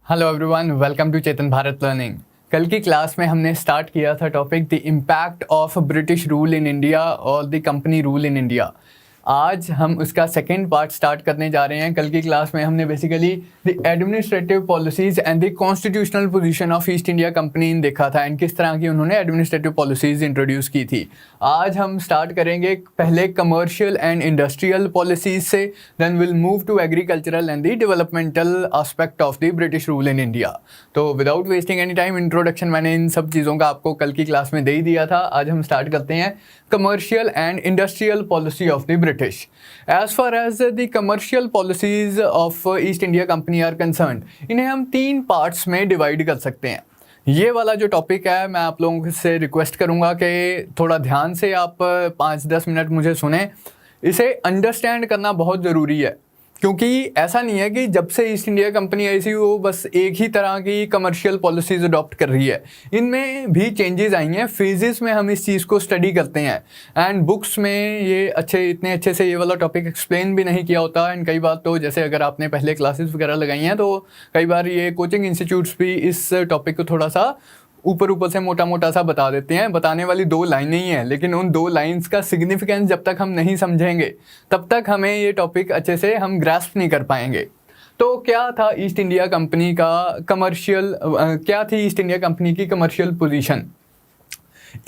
Hello everyone, welcome to Chetan Bharat learning. कल की class में हमने स्टार्ट किया था topic the impact of British rule in India और the company rule in India. आज हम उसका सेकेंड पार्ट स्टार्ट करने जा रहे हैं। कल की क्लास में हमने basically the administrative policies and the constitutional position of East India company देखा था एंड किस तरह की उन्होंने एडमिनिस्ट्रेटिव पॉलिसीज़ इंट्रोड्यूस की थी। आज हम स्टार्ट करेंगे पहले कमर्शियल एंड इंडस्ट्रियल पॉलिसीज़ से, then will move to agricultural and the developmental aspect of the British rule in India. तो without wasting any time, introduction मैंने इन सब चीज़ों का आपको कल की क्लास में दे ही दिया था। आज हम स्टार्ट करते हैं commercial and industrial policy of the British. As far as the commercial policies of East India Company are concerned, इन्हें हम 3 पार्ट्स में डिवाइड कर सकते हैं। ये वाला जो टॉपिक है, मैं आप लोगों से रिक्वेस्ट करूँगा कि थोड़ा ध्यान से आप 5-10 मिनट मुझे सुने। इसे अंडरस्टैंड करना बहुत ज़रूरी है, क्योंकि ऐसा नहीं है कि जब से ईस्ट इंडिया कंपनी आई थी वो बस एक ही तरह की कमर्शियल पॉलिसीज़ अडॉप्ट कर रही है। इनमें भी चेंजेस आई हैं, फेजेस में हम इस चीज़ को स्टडी करते हैं एंड बुक्स में ये इतने अच्छे से ये वाला टॉपिक एक्सप्लेन भी नहीं किया होता। एंड कई बार तो जैसे अगर आपने पहले क्लासेस वगैरह लगाई हैं तो कई बार ये कोचिंग इंस्टीट्यूट्स भी इस टॉपिक को थोड़ा सा ऊपर से मोटा मोटा सा बता देते हैं। बताने वाली 2 लाइनें ही हैं, लेकिन उन 2 लाइंस का सिग्निफिकेंस जब तक हम नहीं समझेंगे तब तक हमें ये टॉपिक अच्छे से हम ग्रास्प नहीं कर पाएंगे। तो क्या था ईस्ट इंडिया कंपनी का कमर्शियल, क्या थी ईस्ट इंडिया कंपनी की कमर्शियल पोजीशन?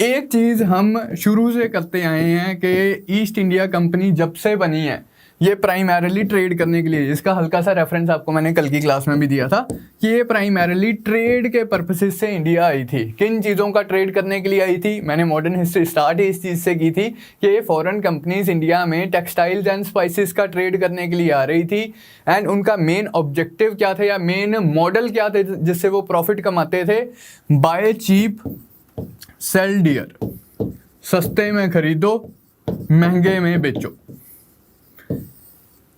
एक चीज़ हम शुरू से करते आए हैं कि ईस्ट इंडिया कंपनी जब से बनी है ये प्राइमरीली ट्रेड करने के लिए, इसका हल्का सा रेफरेंस आपको मैंने कल की क्लास में भी दिया था कि ये प्राइमरीली ट्रेड के पर्पसेस से इंडिया आई थी। किन चीज़ों का ट्रेड करने के लिए आई थी? मैंने मॉडर्न हिस्ट्री स्टार्ट ही इस चीज़ से की थी कि फॉरेन कंपनीज इंडिया में टेक्सटाइल्स एंड स्पाइसेस का ट्रेड करने के लिए आ रही थी एंड उनका मेन ऑब्जेक्टिव क्या था या मेन मॉडल क्या थे जिससे वो प्रॉफिट कमाते थे? बाय चीप सेल डियर, सस्ते में खरीदो महंगे में बेचो।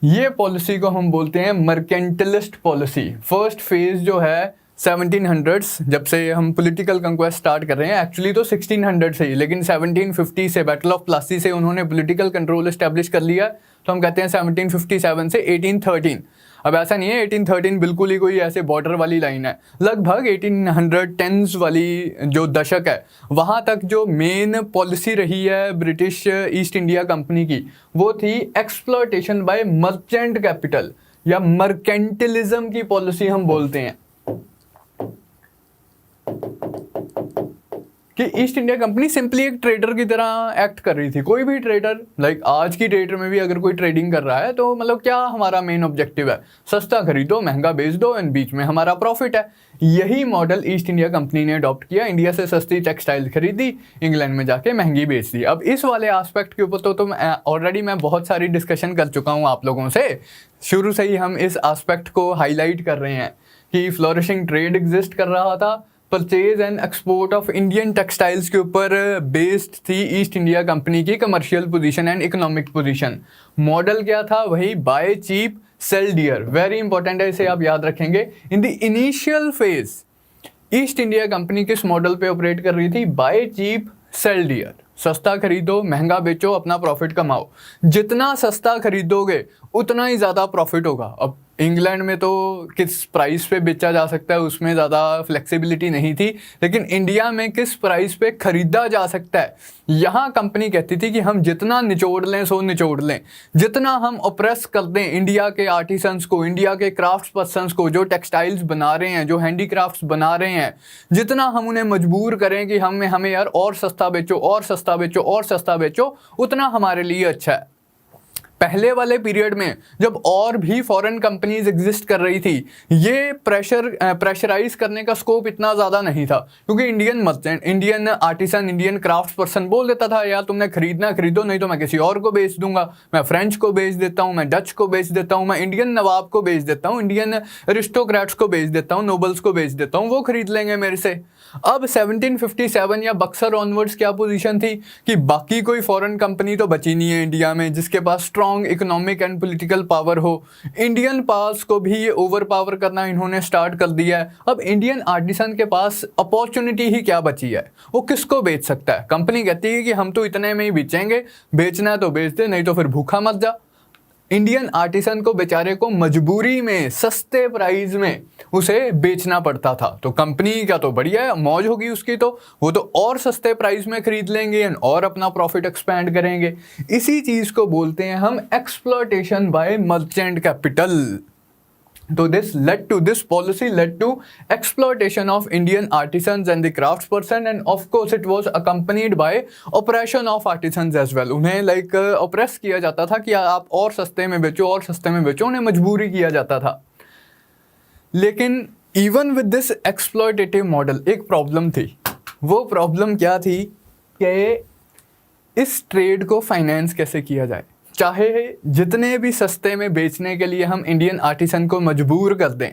ये पॉलिसी को हम बोलते हैं मर्केंटलिस्ट पॉलिसी। फर्स्ट फेज जो है 1700s, जब से हम पॉलिटिकल कंक्वेस्ट स्टार्ट कर रहे हैं, एक्चुअली तो 1600 से ही, लेकिन 1750 से बैटल ऑफ प्लासी से उन्होंने पॉलिटिकल कंट्रोल एस्टेब्लिश कर लिया। तो हम कहते हैं 1757 से 1813। अब ऐसा नहीं है 1813 बिल्कुल ही कोई ऐसे बॉर्डर वाली लाइन है, लगभग 1810s वाली जो दशक है वहाँ तक जो मेन पॉलिसी रही है ब्रिटिश ईस्ट इंडिया कंपनी की वो थी एक्सप्लॉयटेशन बाय मर्चेंट कैपिटल या मर्केंटिलिज्म की पॉलिसी हम बोलते हैं। कि ईस्ट इंडिया कंपनी सिंपली एक ट्रेडर की तरह एक्ट कर रही थी। कोई भी ट्रेडर, लाइक आज की डेट में भी अगर कोई ट्रेडिंग कर रहा है तो मतलब क्या हमारा मेन ऑब्जेक्टिव है? सस्ता खरीदो महंगा बेच दो एंड बीच में हमारा प्रॉफिट है। यही मॉडल ईस्ट इंडिया कंपनी ने अडॉप्ट किया। इंडिया से सस्ती टेक्सटाइल खरीदी, इंग्लैंड में जाके महंगी बेच दी। अब इस वाले एस्पेक्ट के ऊपर तो ऑलरेडी मैं बहुत सारी डिस्कशन कर चुका हूँ आप लोगों से। शुरू से ही हम इस एस्पेक्ट को हाईलाइट कर रहे हैं कि फ्लोरिशिंग ट्रेड एग्जिस्ट कर रहा था। Purchase and export of Indian textiles के ऊपर बेस्ड थी ईस्ट इंडिया कंपनी की commercial position and economic position. Model क्या था? वही buy cheap sell dear. Very important है, इसे आप याद रखेंगे। In the initial phase East India company किस मॉडल पे ऑपरेट कर रही थी? बाय चीप सेल डियर, सस्ता खरीदो महंगा बेचो, अपना प्रॉफिट कमाओ। जितना सस्ता खरीदोगे उतना ही ज़्यादा प्रॉफिट होगा। अब इंग्लैंड में तो किस प्राइस पे बेचा जा सकता है उसमें ज़्यादा फ्लेक्सिबिलिटी नहीं थी, लेकिन इंडिया में किस प्राइस पे खरीदा जा सकता है यहाँ कंपनी कहती थी कि हम जितना निचोड़ लें सो निचोड़ लें। जितना हम ऑप्रेस कर दें इंडिया के आर्टिसंस को, इंडिया के क्राफ्ट्स पर्सन्स को जो टेक्सटाइल्स बना रहे हैं, जो हैंडीक्राफ्ट्स बना रहे हैं, जितना हम उन्हें मजबूर करें कि हमें यार और सस्ता बेचो और सस्ता बेचो और सस्ता बेचो, उतना हमारे लिए अच्छा है। पहले वाले पीरियड में जब और भी फॉरेन कंपनीज एग्जिस्ट कर रही थी, ये प्रेशराइज करने का स्कोप इतना ज़्यादा नहीं था, क्योंकि Indian merchant, Indian artisan, Indian craft person बोल देता था यार तुमने खरीदना खरीदो, नहीं तो मैं किसी और को बेच दूंगा। मैं फ्रेंच को बेच देता हूँ, मैं डच को बेच देता हूँ, मैं इंडियन नवाब को बेच देता हूँ, इंडियन अरिस्टोक्रेट्स को बेच देता हूँ, नोबल्स को बेच देता हूँ, वो खरीद लेंगे मेरे से। अब 1757 या बक्सर ऑनवर्ड्स क्या पोजीशन थी कि बाकी कोई फॉरेन कंपनी तो बची नहीं है इंडिया में जिसके पास strong economic and political power हो। इंडियन पास को भी ये ओवर पावर करना इन्होंने स्टार्ट कर दिया है। अब इंडियन आर्टिसन के पास अपॉर्चुनिटी ही क्या बची है? वो किसको बेच सकता है? कंपनी कहती है कि हम तो इतने में ही बेचेंगे, बेचना है तो बेच दे, नहीं तो फिर भूखा मत जा। इंडियन आर्टिसन को बेचारे को मजबूरी में सस्ते प्राइस में उसे बेचना पड़ता था। तो कंपनी का तो बढ़िया है, मौज होगी उसकी, तो वो तो और सस्ते प्राइस में खरीद लेंगे और अपना प्रॉफिट एक्सपैंड करेंगे। इसी चीज को बोलते हैं हम एक्सप्लॉयटेशन बाय मर्चेंट कैपिटल। तो this policy led to exploitation of Indian artisans and the craftsperson, and of course it was accompanied by oppression of artisans as well। उन्हें oppress किया जाता था कि आप और सस्ते में बेचो और सस्ते में बेचो, उन्हें मजबूरी किया जाता था। लेकिन even with this exploitative model एक प्रॉब्लम थी। वो प्रॉब्लम क्या थी कि इस ट्रेड को फाइनेंस कैसे किया जाए। चाहे जितने भी सस्ते में बेचने के लिए हम इंडियन आर्टिसन को मजबूर कर दें,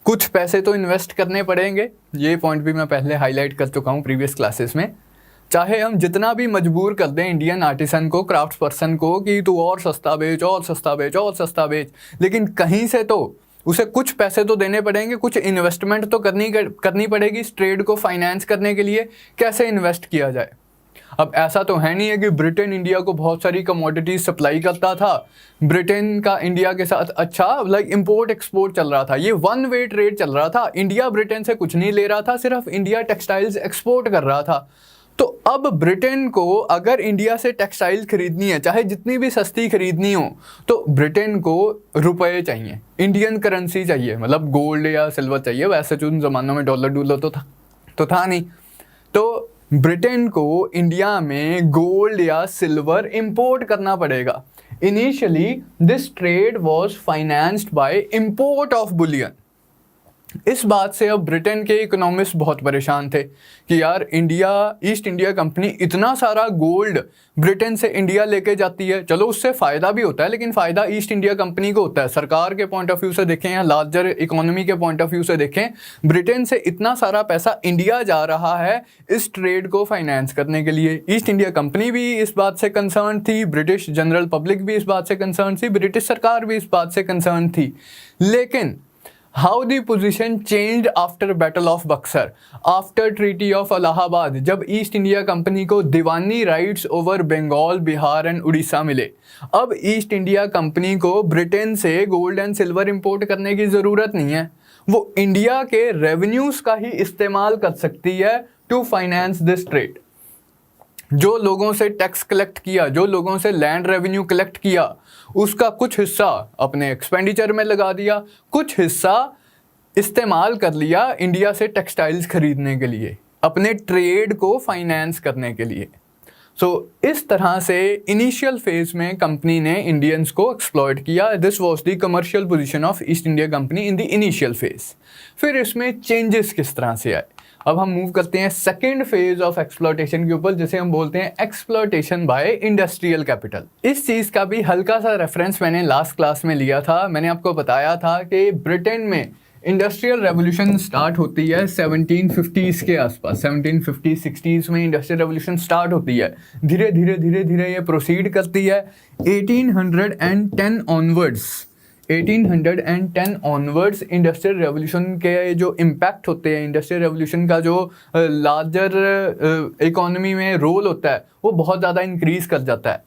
कुछ पैसे तो इन्वेस्ट करने पड़ेंगे। ये पॉइंट भी मैं पहले हाईलाइट कर चुका हूँ प्रीवियस क्लासेस में। चाहे हम जितना भी मजबूर कर दें इंडियन आर्टिसन को, क्राफ्ट पर्सन को, कि तू और सस्ता बेच और सस्ता बेच और सस्ता बेच, लेकिन कहीं से तो उसे कुछ पैसे तो देने पड़ेंगे, कुछ इन्वेस्टमेंट तो करनी पड़ेगी इस ट्रेड को फाइनेंस करने के लिए। कैसे इन्वेस्ट किया जाए। अब ऐसा तो है नहीं है कि ब्रिटेन इंडिया को बहुत सारी कमोडिटीज सप्लाई करता था। ब्रिटेन का इंडिया के साथ अच्छा इंपोर्ट एक्सपोर्ट चल रहा था। ये वन वे ट्रेड चल रहा था। इंडिया ब्रिटेन से कुछ नहीं ले रहा था, सिर्फ इंडिया टेक्सटाइल्स एक्सपोर्ट कर रहा था। तो अब ब्रिटेन को अगर इंडिया से टेक्सटाइल्स खरीदनी है, चाहे जितनी भी सस्ती खरीदनी हो, तो ब्रिटेन को रुपए चाहिए, इंडियन करेंसी चाहिए, मतलब गोल्ड या सिल्वर चाहिए। वैसे तो उन जमानों में डॉलर तो था नहीं। तो ब्रिटेन को इंडिया में गोल्ड या सिल्वर इंपोर्ट करना पड़ेगा। Initially this trade was financed by import of Boolean. इस बात से अब ब्रिटेन के इकोनॉमिस्ट बहुत परेशान थे कि यार ईस्ट इंडिया कंपनी इतना सारा गोल्ड ब्रिटेन से इंडिया लेके जाती है। चलो उससे फ़ायदा भी होता है, लेकिन फ़ायदा ईस्ट इंडिया कंपनी को होता है। सरकार के पॉइंट ऑफ व्यू से देखें या लार्जर इकोनॉमी के पॉइंट ऑफ व्यू से देखें, ब्रिटेन से इतना सारा पैसा इंडिया जा रहा है इस ट्रेड को फाइनेंस करने के लिए। ईस्ट इंडिया कंपनी भी इस बात से कंसर्न थी, ब्रिटिश जनरल पब्लिक भी इस बात से कंसर्न थी, ब्रिटिश सरकार भी इस बात से कंसर्न थी। लेकिन How the position changed after Battle of Buxar, after Treaty of Allahabad, जब ईस्ट इंडिया कंपनी को diwani rights over Bengal, Bihar and Orissa मिले। अब ईस्ट इंडिया कंपनी को ब्रिटेन से गोल्ड एंड सिल्वर इंपोर्ट करने की ज़रूरत नहीं है। वो इंडिया के रेवेन्यूज़ का ही इस्तेमाल कर सकती है टू फाइनेंस दिस ट्रेड। जो लोगों से टैक्स कलेक्ट किया, जो लोगों से लैंड रेवेन्यू कलेक्ट किया, उसका कुछ हिस्सा अपने एक्सपेंडिचर में लगा दिया, कुछ हिस्सा इस्तेमाल कर लिया इंडिया से टेक्सटाइल्स खरीदने के लिए, अपने ट्रेड को फाइनेंस करने के लिए। इस तरह से इनिशियल फेज में कंपनी ने इंडियंस को एक्सप्लॉइट किया। This was the commercial position of East India company in the initial phase. फिर इसमें चेंजेस किस तरह से आए। अब हम मूव करते हैं सेकेंड फेज ऑफ एक्सप्लॉयटेशन के ऊपर, जिसे हम बोलते हैं एक्सप्लॉयटेशन बाय इंडस्ट्रियल कैपिटल। इस चीज़ का भी हल्का सा रेफरेंस मैंने लास्ट क्लास में लिया था। मैंने आपको बताया था कि ब्रिटेन में इंडस्ट्रियल रेवोल्यूशन स्टार्ट होती है 1750s के आसपास। 1750-60s में इंडस्ट्रियल रेवोल्यूशन स्टार्ट होती है। धीरे धीरे ये प्रोसीड करती है 1810 ऑनवर्ड्स। 1810 ऑनवर्ड्स इंडस्ट्रियल रेवोल्यूशन के जो इम्पैक्ट होते हैं, इंडस्ट्रियल रेवोल्यूशन का जो लार्जर इकोनॉमी में रोल होता है, वो बहुत ज़्यादा इंक्रीज कर जाता है।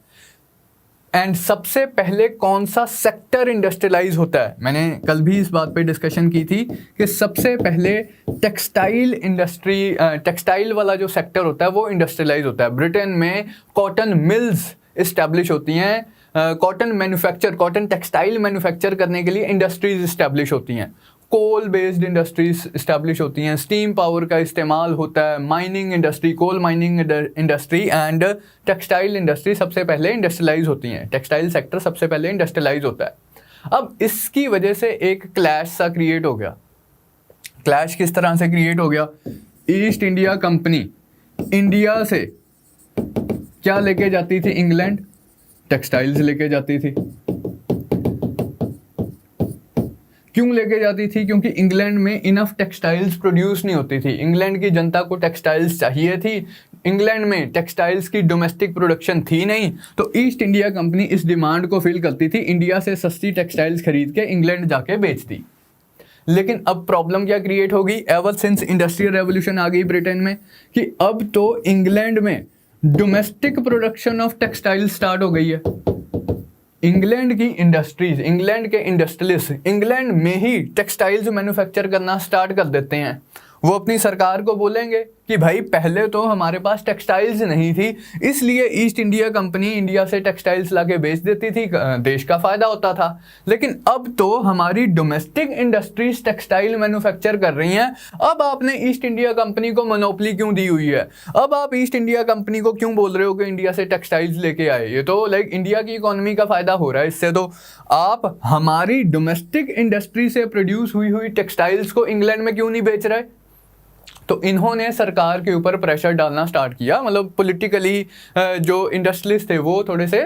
एंड सबसे पहले कौन सा सेक्टर इंडस्ट्रियलाइज होता है, मैंने कल भी इस बात पे डिस्कशन की थी कि सबसे पहले टेक्सटाइल इंडस्ट्री, टेक्सटाइल वाला जो सेक्टर होता है वो इंडस्ट्रियलाइज होता है। ब्रिटेन में कॉटन मिल्स इस्टेब्लिश होती हैं, कॉटन टेक्सटाइल मैन्युफैक्चर करने के लिए इंडस्ट्रीज इस्टेब्लिश होती हैं, कोल बेस्ड इंडस्ट्रीज इस्टेब्लिश होती हैं, स्टीम पावर का इस्तेमाल होता है, mining industry, coal mining industry and textile industry सबसे पहले इंडस्ट्रियलाइज होती हैं। टेक्सटाइल सेक्टर सबसे पहले इंडस्ट्रियलाइज होता है। अब इसकी वजह से एक क्लैश सा क्रिएट हो गया। क्लैश किस तरह से क्रिएट हो गया? ईस्ट इंडिया कंपनी इंडिया से क्या लेके जाती थी? इंग्लैंड टेक्सटाइल्स लेके जाती थी। क्यों लेके जाती थी? क्योंकि इंग्लैंड में इनफ टेक्सटाइल्स प्रोड्यूस नहीं होती थी। इंग्लैंड की जनता को टेक्सटाइल्स चाहिए थी, इंग्लैंड में टेक्सटाइल्स की डोमेस्टिक प्रोडक्शन थी नहीं, तो ईस्ट इंडिया कंपनी इस डिमांड को फिल करती थी, इंडिया से सस्ती टेक्सटाइल्स खरीद के इंग्लैंड जाके बेचती। लेकिन अब प्रॉब्लम क्या क्रिएट होगी? एवर सिंस इंडस्ट्रियल रेवोल्यूशन आ गई ब्रिटेन में, कि अब तो इंग्लैंड में domestic production of textile start हो गई है। इंग्लैंड की इंडस्ट्रीज, इंग्लैंड के इंडस्ट्रियलिस्ट इंग्लैंड में ही टेक्सटाइल्स मैन्युफैक्चर करना स्टार्ट कर देते हैं। वो अपनी सरकार को बोलेंगे कि भाई पहले तो हमारे पास टेक्सटाइल्स नहीं थी, इसलिए ईस्ट इंडिया कंपनी इंडिया से टेक्सटाइल्स लाके बेच देती थी, देश का फायदा होता था। लेकिन अब तो हमारी डोमेस्टिक इंडस्ट्रीज टेक्सटाइल मैन्युफैक्चर कर रही हैं। अब आपने ईस्ट इंडिया कंपनी को मोनोपोली क्यों दी हुई है? अब आप ईस्ट इंडिया कंपनी को क्यों बोल रहे हो कि इंडिया से टेक्सटाइल्स लेके आए? ये तो लाइक इंडिया की इकोनॉमी का फायदा हो रहा है इससे। तो आप हमारी डोमेस्टिक इंडस्ट्री से प्रोड्यूस हुई टेक्सटाइल्स को इंग्लैंड में क्यों नहीं बेच रहे? तो इन्होंने सरकार के ऊपर प्रेशर डालना स्टार्ट किया। मतलब पॉलिटिकली जो इंडस्ट्रियलिस्ट थे वो थोड़े से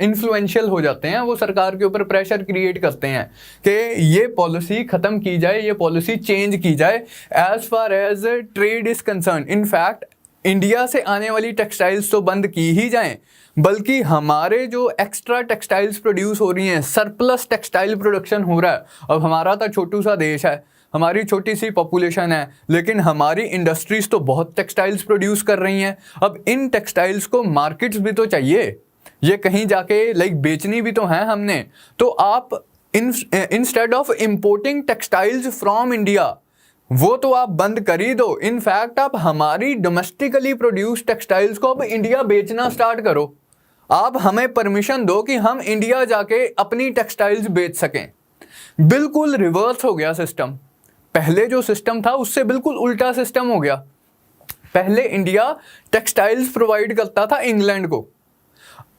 इन्फ्लुएंशियल हो जाते हैं, वो सरकार के ऊपर प्रेशर क्रिएट करते हैं कि ये पॉलिसी ख़त्म की जाए, ये पॉलिसी चेंज की जाए as far as trade is concern. In fact India से आने वाली टेक्सटाइल्स तो बंद की ही जाएं, बल्कि हमारे जो एक्स्ट्रा टेक्सटाइल्स प्रोड्यूस हो रही हैं, सरप्लस टेक्सटाइल प्रोडक्शन हो रहा है। अब हमारा तो छोटू सा देश है, हमारी छोटी सी पॉपुलेशन है, लेकिन हमारी इंडस्ट्रीज तो बहुत टेक्सटाइल्स प्रोड्यूस कर रही हैं। अब इन टेक्सटाइल्स को मार्केट्स भी तो चाहिए, ये कहीं जाके लाइक बेचनी भी तो हैं हमने। तो आप instead of importing textiles from India, वो तो आप बंद कर ही दो। इनफैक्ट आप हमारी डोमेस्टिकली प्रोड्यूस टेक्सटाइल्स को अब इंडिया बेचना स्टार्ट करो। आप हमें परमिशन दो कि हम इंडिया जाके अपनी टेक्सटाइल्स बेच सकें। बिल्कुल रिवर्स हो गया सिस्टम। पहले जो सिस्टम था उससे बिल्कुल उल्टा सिस्टम हो गया। पहले इंडिया टेक्सटाइल्स प्रोवाइड करता था इंग्लैंड को।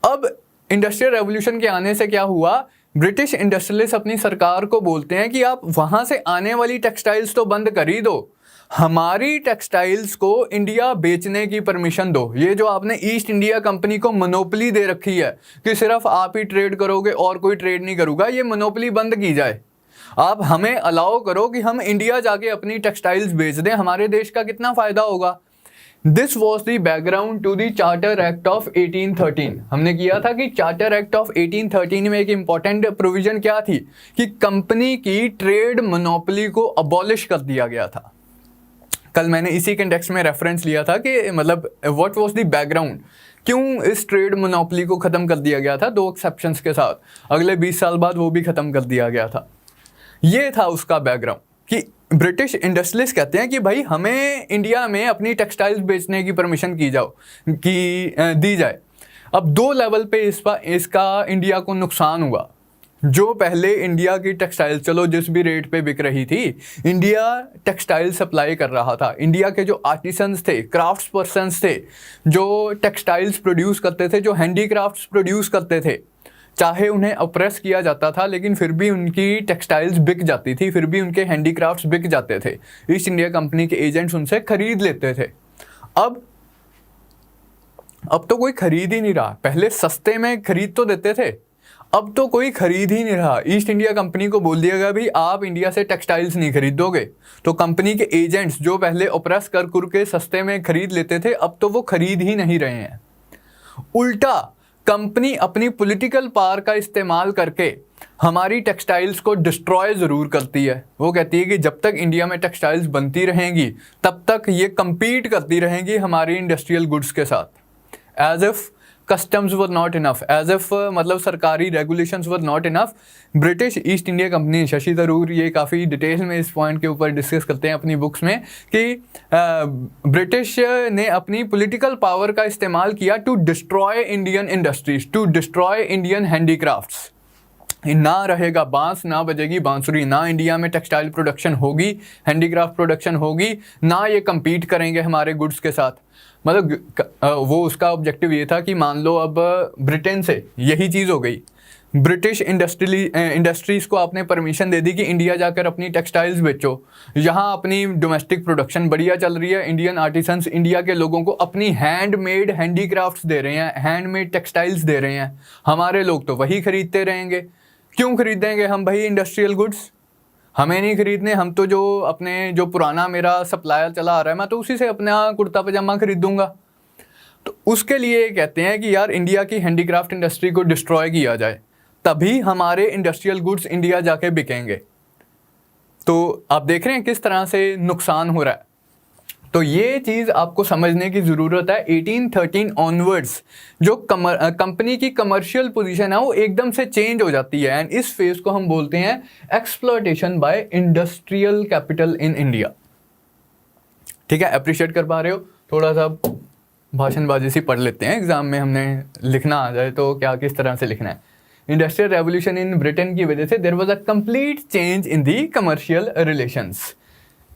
अब इंडस्ट्रियल रेवोल्यूशन के आने से क्या हुआ, ब्रिटिश इंडस्ट्रियलिस्ट अपनी सरकार को बोलते हैं कि आप वहां से आने वाली टेक्सटाइल्स तो बंद कर ही दो, हमारी टेक्सटाइल्स को इंडिया बेचने की परमिशन दो। ये जो आपने ईस्ट इंडिया कंपनी को मोनोपोली दे रखी है कि सिर्फ आप ही ट्रेड करोगे और कोई ट्रेड नहीं करूँगा, ये मोनोपोली बंद की जाए। आप हमें अलाउ करो कि हम इंडिया जाके अपनी टेक्सटाइल्स बेच दें, हमारे देश का कितना फायदा होगा। This was the background to the charter act of 1813। हमने किया था कि चार्टर एक्ट ऑफ 1813 में एक इंपॉर्टेंट प्रोविजन क्या थी कि कंपनी की ट्रेड मोनोपोली को अबॉलिश कर दिया गया था। कल मैंने इसी कंटेक्स्ट में रेफरेंस लिया था कि मतलब व्हाट वाज द बैकग्राउंड, क्यों इस ट्रेड मोनोपोली को ख़त्म कर दिया गया था, 2 एक्सेप्शंस के साथ। अगले 20 साल बाद वो भी ख़त्म कर दिया गया था। ये था उसका बैकग्राउंड कि ब्रिटिश इंडस्ट्रियलिस्ट कहते हैं कि भाई हमें इंडिया में अपनी टेक्सटाइल्स बेचने की परमिशन दी जाए। अब 2 लेवल पे इसका इंडिया को नुकसान हुआ। जो पहले इंडिया की टेक्सटाइल चलो जिस भी रेट पे बिक रही थी, इंडिया टेक्सटाइल सप्लाई कर रहा था। इंडिया के जो आर्टिसंस थे, क्राफ्ट्स पर्सन्स थे, जो टेक्सटाइल्स प्रोड्यूस करते थे, जो हैंडीक्राफ्ट्स प्रोड्यूस करते थे, चाहे उन्हें अप्रेस किया जाता था लेकिन फिर भी उनकी टेक्सटाइल्स बिक जाती थी, फिर भी उनके हैंडीक्राफ्ट्स बिक जाते थे। ईस्ट इंडिया कंपनी के एजेंट्स उनसे खरीद लेते थे। अब तो कोई खरीद ही नहीं रहा। पहले सस्ते में खरीद तो देते थे, अब तो कोई खरीद ही नहीं रहा। ईस्ट इंडिया कंपनी को बोल दिया गया भाई आप इंडिया से टेक्सटाइल्स नहीं खरीदोगे। तो कंपनी के एजेंट्स जो पहले ऑपरेस कर के सस्ते में खरीद लेते थे, अब तो वो खरीद ही नहीं रहे हैं। उल्टा कंपनी अपनी पॉलिटिकल पावर का इस्तेमाल करके हमारी टेक्सटाइल्स को डिस्ट्रॉय ज़रूर करती है। वो कहती है कि जब तक इंडिया में टेक्सटाइल्स बनती रहेंगी तब तक ये compete करती रहेंगी हमारी इंडस्ट्रियल गुड्स के साथ। As if customs were not enough, as if मतलब सरकारी regulations were not enough. British East India company, Shashi Tharoor ये काफ़ी डिटेल में इस पॉइंट के ऊपर डिस्कस करते हैं अपनी बुक्स में कि ब्रिटिश ने अपनी पॉलिटिकल पावर का इस्तेमाल किया to destroy Indian industries, to destroy Indian handicrafts. ना रहेगा बांस, ना बजेगी बांसुरी, ना इंडिया में टेक्सटाइल प्रोडक्शन होगी, हैंडीक्राफ्ट प्रोडक्शन होगी, ना ये compete करेंगे हमारे गुड्स के साथ। मतलब वो उसका ऑब्जेक्टिव ये था कि मान लो अब ब्रिटेन से यही चीज़ हो गई, ब्रिटिश इंडस्ट्रीज़ को आपने परमिशन दे दी कि इंडिया जाकर अपनी टेक्सटाइल्स बेचो, यहाँ अपनी डोमेस्टिक प्रोडक्शन बढ़िया चल रही है, इंडियन आर्टिसंस इंडिया के लोगों को अपनी हैंडमेड हैंडीक्राफ्ट्स दे रहे हैं, हैंडमेड टेक्सटाइल्स दे रहे हैं, हमारे लोग तो वही खरीदते रहेंगे। क्यों खरीदेंगे हम भाई इंडस्ट्रियल गुड्स? हमें नहीं खरीदने, हम तो जो पुराना मेरा सप्लायर चला आ रहा है मैं तो उसी से अपना कुर्ता पजामा खरीदूंगा। तो उसके लिए कहते हैं कि यार इंडिया की हैंडीक्राफ्ट इंडस्ट्री को डिस्ट्रॉय किया जाए, तभी हमारे इंडस्ट्रियल गुड्स इंडिया जाके बिकेंगे। तो आप देख रहे हैं किस तरह से नुकसान हो रहा है। तो ये चीज़ आपको समझने की ज़रूरत है। 1813 ऑनवर्ड्स जो कंपनी की कमर्शियल पोजीशन है वो एकदम से चेंज हो जाती है, एंड इस फेज को हम बोलते हैं exploitation bye industrial capital in India. ठीक है, अप्रिशिएट कर पा रहे हो? थोड़ा सा भाषणबाजी सी पढ़ लेते हैं, एग्जाम में हमने लिखना आ जाए तो क्या किस तरह से लिखना है। इंडस्ट्रियल रेवोल्यूशन इन ब्रिटेन की वजह से there was a complete change in the commercial relations.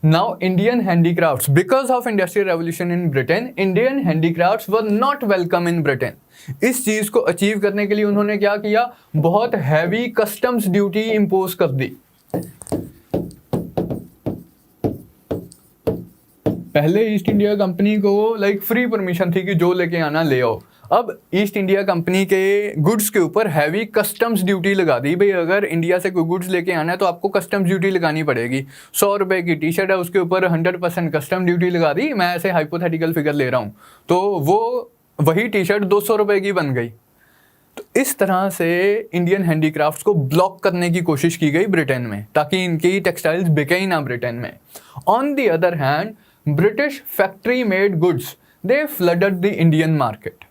Now Indian handicrafts, because of industrial revolution in Britain, Indian handicrafts were not welcome in Britain. इस चीज को अचीव करने के लिए उन्होंने क्या किया, बहुत हैवी कस्टम्स ड्यूटी इम्पोज कर दी। पहले ईस्ट इंडिया कंपनी को फ्री परमिशन थी कि जो लेके आना ले आओ। अब ईस्ट इंडिया कंपनी के गुड्स के ऊपर हैवी कस्टम्स ड्यूटी लगा दी। भाई अगर इंडिया से कोई गुड्स लेके आना है तो आपको कस्टम्स ड्यूटी लगानी पड़ेगी। 100 रुपए की टी शर्ट है, उसके ऊपर 100% कस्टम ड्यूटी लगा दी। मैं ऐसे हाइपोथेटिकल फिगर ले रहा हूँ, तो वो वही टी शर्ट 200 रुपए की बन गई। तो इस तरह से इंडियन हैंडीक्राफ्ट्स को ब्लॉक करने की कोशिश की गई ब्रिटेन में, ताकि इनकी टेक्सटाइल्स बिके ही ना ब्रिटेन में। On the other hand, British factory made goods they flooded the Indian market.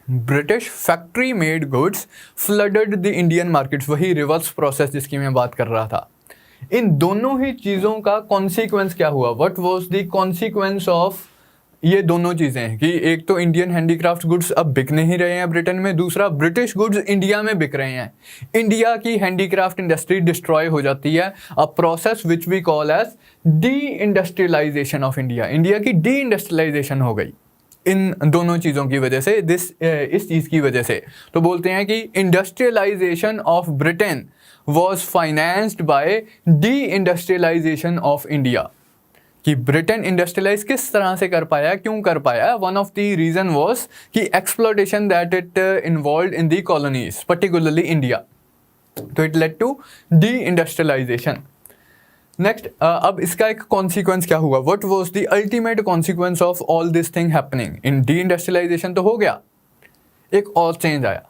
British factory made goods flooded the Indian markets, वही रिवर्स प्रोसेस जिसकी मैं बात कर रहा था। इन दोनों ही चीज़ों का कॉन्सिक्वेंस क्या हुआ? What was the consequence of ये दोनों चीज़ें? कि एक तो इंडियन हैंडीक्राफ्ट गुड्स अब बिक नहीं रहे हैं ब्रिटेन में, दूसरा ब्रिटिश गुड्स इंडिया में बिक रहे हैं। इंडिया की हैंडीक्राफ्ट इंडस्ट्री डिस्ट्रॉय हो जाती है। A process which we call as D industrialisation of India. India की डी इंडस्ट्रियलाइजेशन हो गई इन दोनों चीज़ों की वजह से, इस चीज़ की वजह से। तो बोलते हैं कि industrialisation of Britain was financed by D industrialisation of India. कि ब्रिटेन इंडस्ट्रियलाइज किस तरह से कर पाया, क्यों कर पाया? One of the reason was कि exploitation that it involved in the colonies, particularly India. तो it led to deindustrialisation. Next, अब इसका एक कॉन्सिक्वेंस क्या हुआ? What was the ultimate consequence of all this thing happening? इन deindustrialisation तो हो गया, एक और चेंज आया।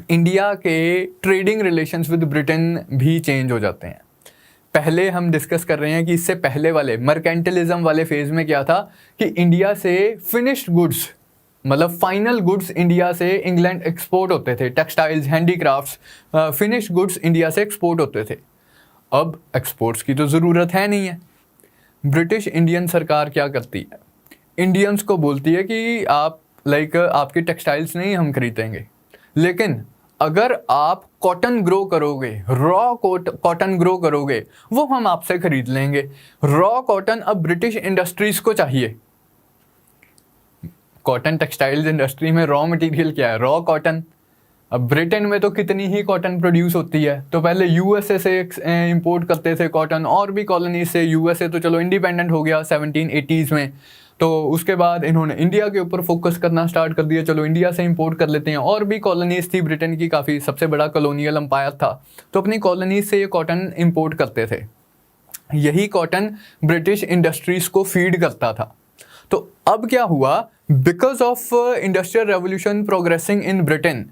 इंडिया के ट्रेडिंग रिलेशंस विद ब्रिटेन भी चेंज हो जाते हैं। पहले हम डिस्कस कर रहे हैं कि इससे पहले वाले मर्केंटलिज्म वाले फेज में क्या था कि इंडिया से फिनिश्ड गुड्स, मतलब फाइनल गुड्स इंडिया से इंग्लैंड एक्सपोर्ट होते थे। Textiles, handicrafts, finished goods India से एक्सपोर्ट होते थे। अब एक्सपोर्ट्स की तो ज़रूरत है नहीं है। ब्रिटिश इंडियन सरकार क्या करती है? इंडियंस को बोलती है कि आप आपकी टेक्सटाइल्स नहीं हम खरीदेंगे, लेकिन अगर आप कॉटन ग्रो करोगे, रॉ कॉटन ग्रो करोगे, वो हम आपसे खरीद लेंगे। रॉ कॉटन अब ब्रिटिश इंडस्ट्रीज को चाहिए। कॉटन टेक्सटाइल्स इंडस्ट्री में रॉ मटेरियल क्या है? Raw cotton. अब ब्रिटेन में तो कितनी ही कॉटन प्रोड्यूस होती है, तो पहले यूएसए से इंपोर्ट करते थे कॉटन, और भी कॉलोनी से। यूएसए तो चलो इंडिपेंडेंट हो गया 1780s में, तो उसके बाद इन्होंने इंडिया के ऊपर फोकस करना स्टार्ट कर दिया। चलो इंडिया से इंपोर्ट कर लेते हैं। और भी कॉलोनीज थी ब्रिटेन की, काफ़ी सबसे बड़ा कॉलोनियल एम्पायर था, तो अपनी कॉलोनीज से ये कॉटन इंपोर्ट करते थे। यही कॉटन ब्रिटिश इंडस्ट्रीज को फीड करता था। तो अब क्या हुआ? Because of industrial revolution progressing in Britain,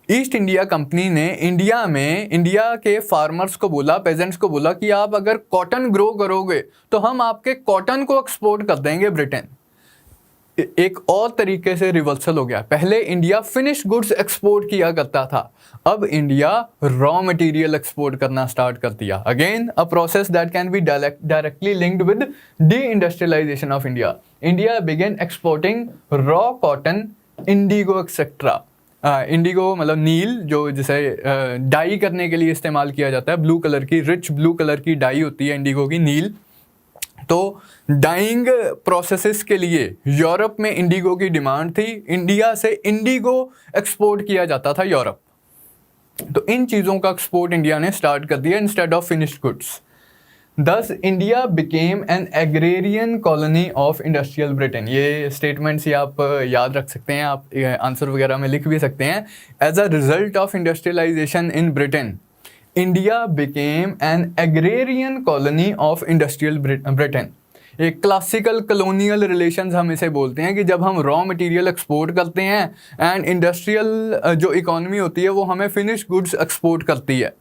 east India company ने इंडिया के फार्मर्स को बोला, पेजेंट्स को बोला कि आप अगर कॉटन ग्रो करोगे तो हम आपके कॉटन को एक्सपोर्ट कर देंगे ब्रिटेन। एक और तरीके से रिवर्सल हो गया। पहले इंडिया फिनिश्ड गुड्स एक्सपोर्ट किया करता था, अब इंडिया रॉ मटेरियल एक्सपोर्ट करना स्टार्ट कर दिया। Again a process that can be directly linked with D industrialisation of India. India began exporting raw cotton, indigo etcetera. Indigo मतलब नील, जो जिसे डाई करने के लिए इस्तेमाल किया जाता है। ब्लू कलर की, रिच ब्लू कलर की डाई होती है इंडिगो की, नील। तो डाइंग प्रोसेसेस के लिए यूरोप में इंडिगो की डिमांड थी। इंडिया से इंडिगो एक्सपोर्ट किया जाता था यूरोप। तो इन चीज़ों का एक्सपोर्ट इंडिया ने स्टार्ट कर दिया instead of finished goods. Thus, India became an agrarian colony of industrial Britain. ये स्टेटमेंट्स ही आप याद रख सकते हैं, आप आंसर वगैरह में लिख भी सकते हैं। As a result of industrialization in Britain, India became an agrarian colony of industrial Britain. एक क्लासिकल कलोनियल रिलेशंस हम इसे बोलते हैं कि जब हम रॉ मटेरियल एक्सपोर्ट करते हैं एंड इंडस्ट्रियल जो इकोनॉमी होती है वो हमें फिनिश गुड्स एक्सपोर्ट करती है।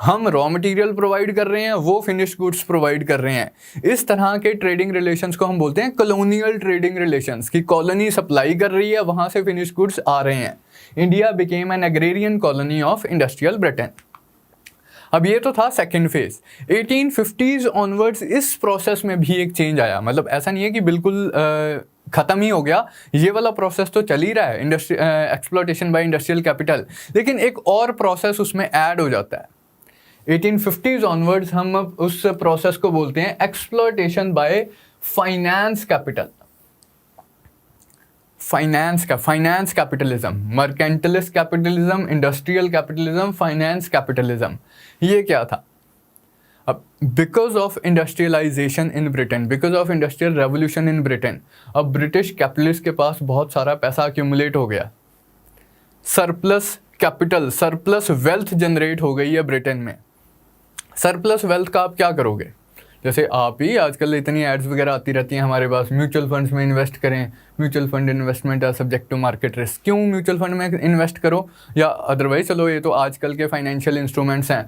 हम रॉ मटेरियल प्रोवाइड कर रहे हैं, वो फिनिश्ड गुड्स प्रोवाइड कर रहे हैं। इस तरह के ट्रेडिंग रिलेशंस को हम बोलते हैं कॉलोनियल ट्रेडिंग रिलेशंस, कि कॉलोनी सप्लाई कर रही है, वहाँ से फिनिश्ड गुड्स आ रहे हैं। India became an agrarian colony of industrial Britain. अब ये तो था सेकेंड फेज। 1850s ऑनवर्ड्स इस प्रोसेस में भी एक चेंज आया। मतलब ऐसा नहीं है कि बिल्कुल ख़त्म ही हो गया, ये वाला प्रोसेस तो चल ही रहा है, एक्सप्लॉयटेशन बाय इंडस्ट्रियल कैपिटल, लेकिन एक और प्रोसेस उसमें ऐड हो जाता है। 1850s ऑनवर्ड्स हम उस प्रोसेस को बोलते हैं exploitation by finance capital. Finance capitalism, mercantilist capitalism, industrial capitalism, finance capitalism, ये क्या था? अब because of industrialization in Britain, because of industrial revolution in Britain, अब ब्रिटिश कैपिटलिस्ट के पास बहुत सारा पैसा अक्यूमुलेट हो गया, surplus capital, surplus wealth generate हो गई है ब्रिटेन में। सरप्लस वेल्थ का आप क्या करोगे? जैसे आप ही आजकल इतनी एड्स वगैरह आती रहती हैं हमारे पास, म्यूचुअल फंड्स में इन्वेस्ट करें, mutual fund investment are subject to market risk. क्यों म्यूचुअल फंड में इन्वेस्ट करो, या अदरवाइज चलो ये तो आजकल के फाइनेंशियल इंस्ट्रूमेंट्स हैं,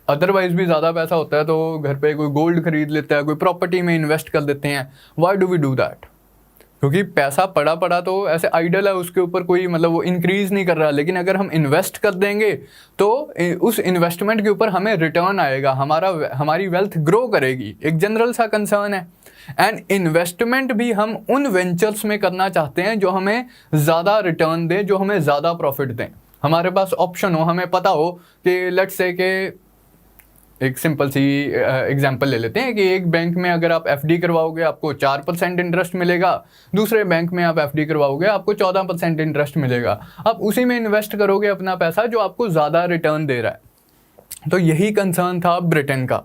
अदरवाइज भी ज़्यादा पैसा होता है तो घर पे कोई गोल्ड खरीद लेता है, कोई प्रॉपर्टी में इन्वेस्ट कर देते हैं। Why do we do that? क्योंकि पैसा पड़ा तो ऐसे आइडल है, उसके ऊपर कोई मतलब वो इंक्रीज़ नहीं कर रहा, लेकिन अगर हम इन्वेस्ट कर देंगे तो उस इन्वेस्टमेंट के ऊपर हमें रिटर्न आएगा, हमारी वेल्थ ग्रो करेगी। एक जनरल सा कंसर्न है। एंड इन्वेस्टमेंट भी हम उन वेंचर्स में करना चाहते हैं जो हमें ज़्यादा रिटर्न दें, जो हमें ज़्यादा प्रॉफिट दें। हमारे पास ऑप्शन हो, हमें पता हो कि लेट्स से कि एक सिंपल सी एग्जांपल ले लेते हैं कि एक बैंक में अगर आप एफडी करवाओगे आपको 4% इंटरेस्ट मिलेगा, दूसरे बैंक में आप एफडी करवाओगे आपको 14% इंटरेस्ट मिलेगा। आप उसी में इन्वेस्ट करोगे अपना पैसा जो आपको ज़्यादा रिटर्न दे रहा है। तो यही कंसर्न था ब्रिटेन का।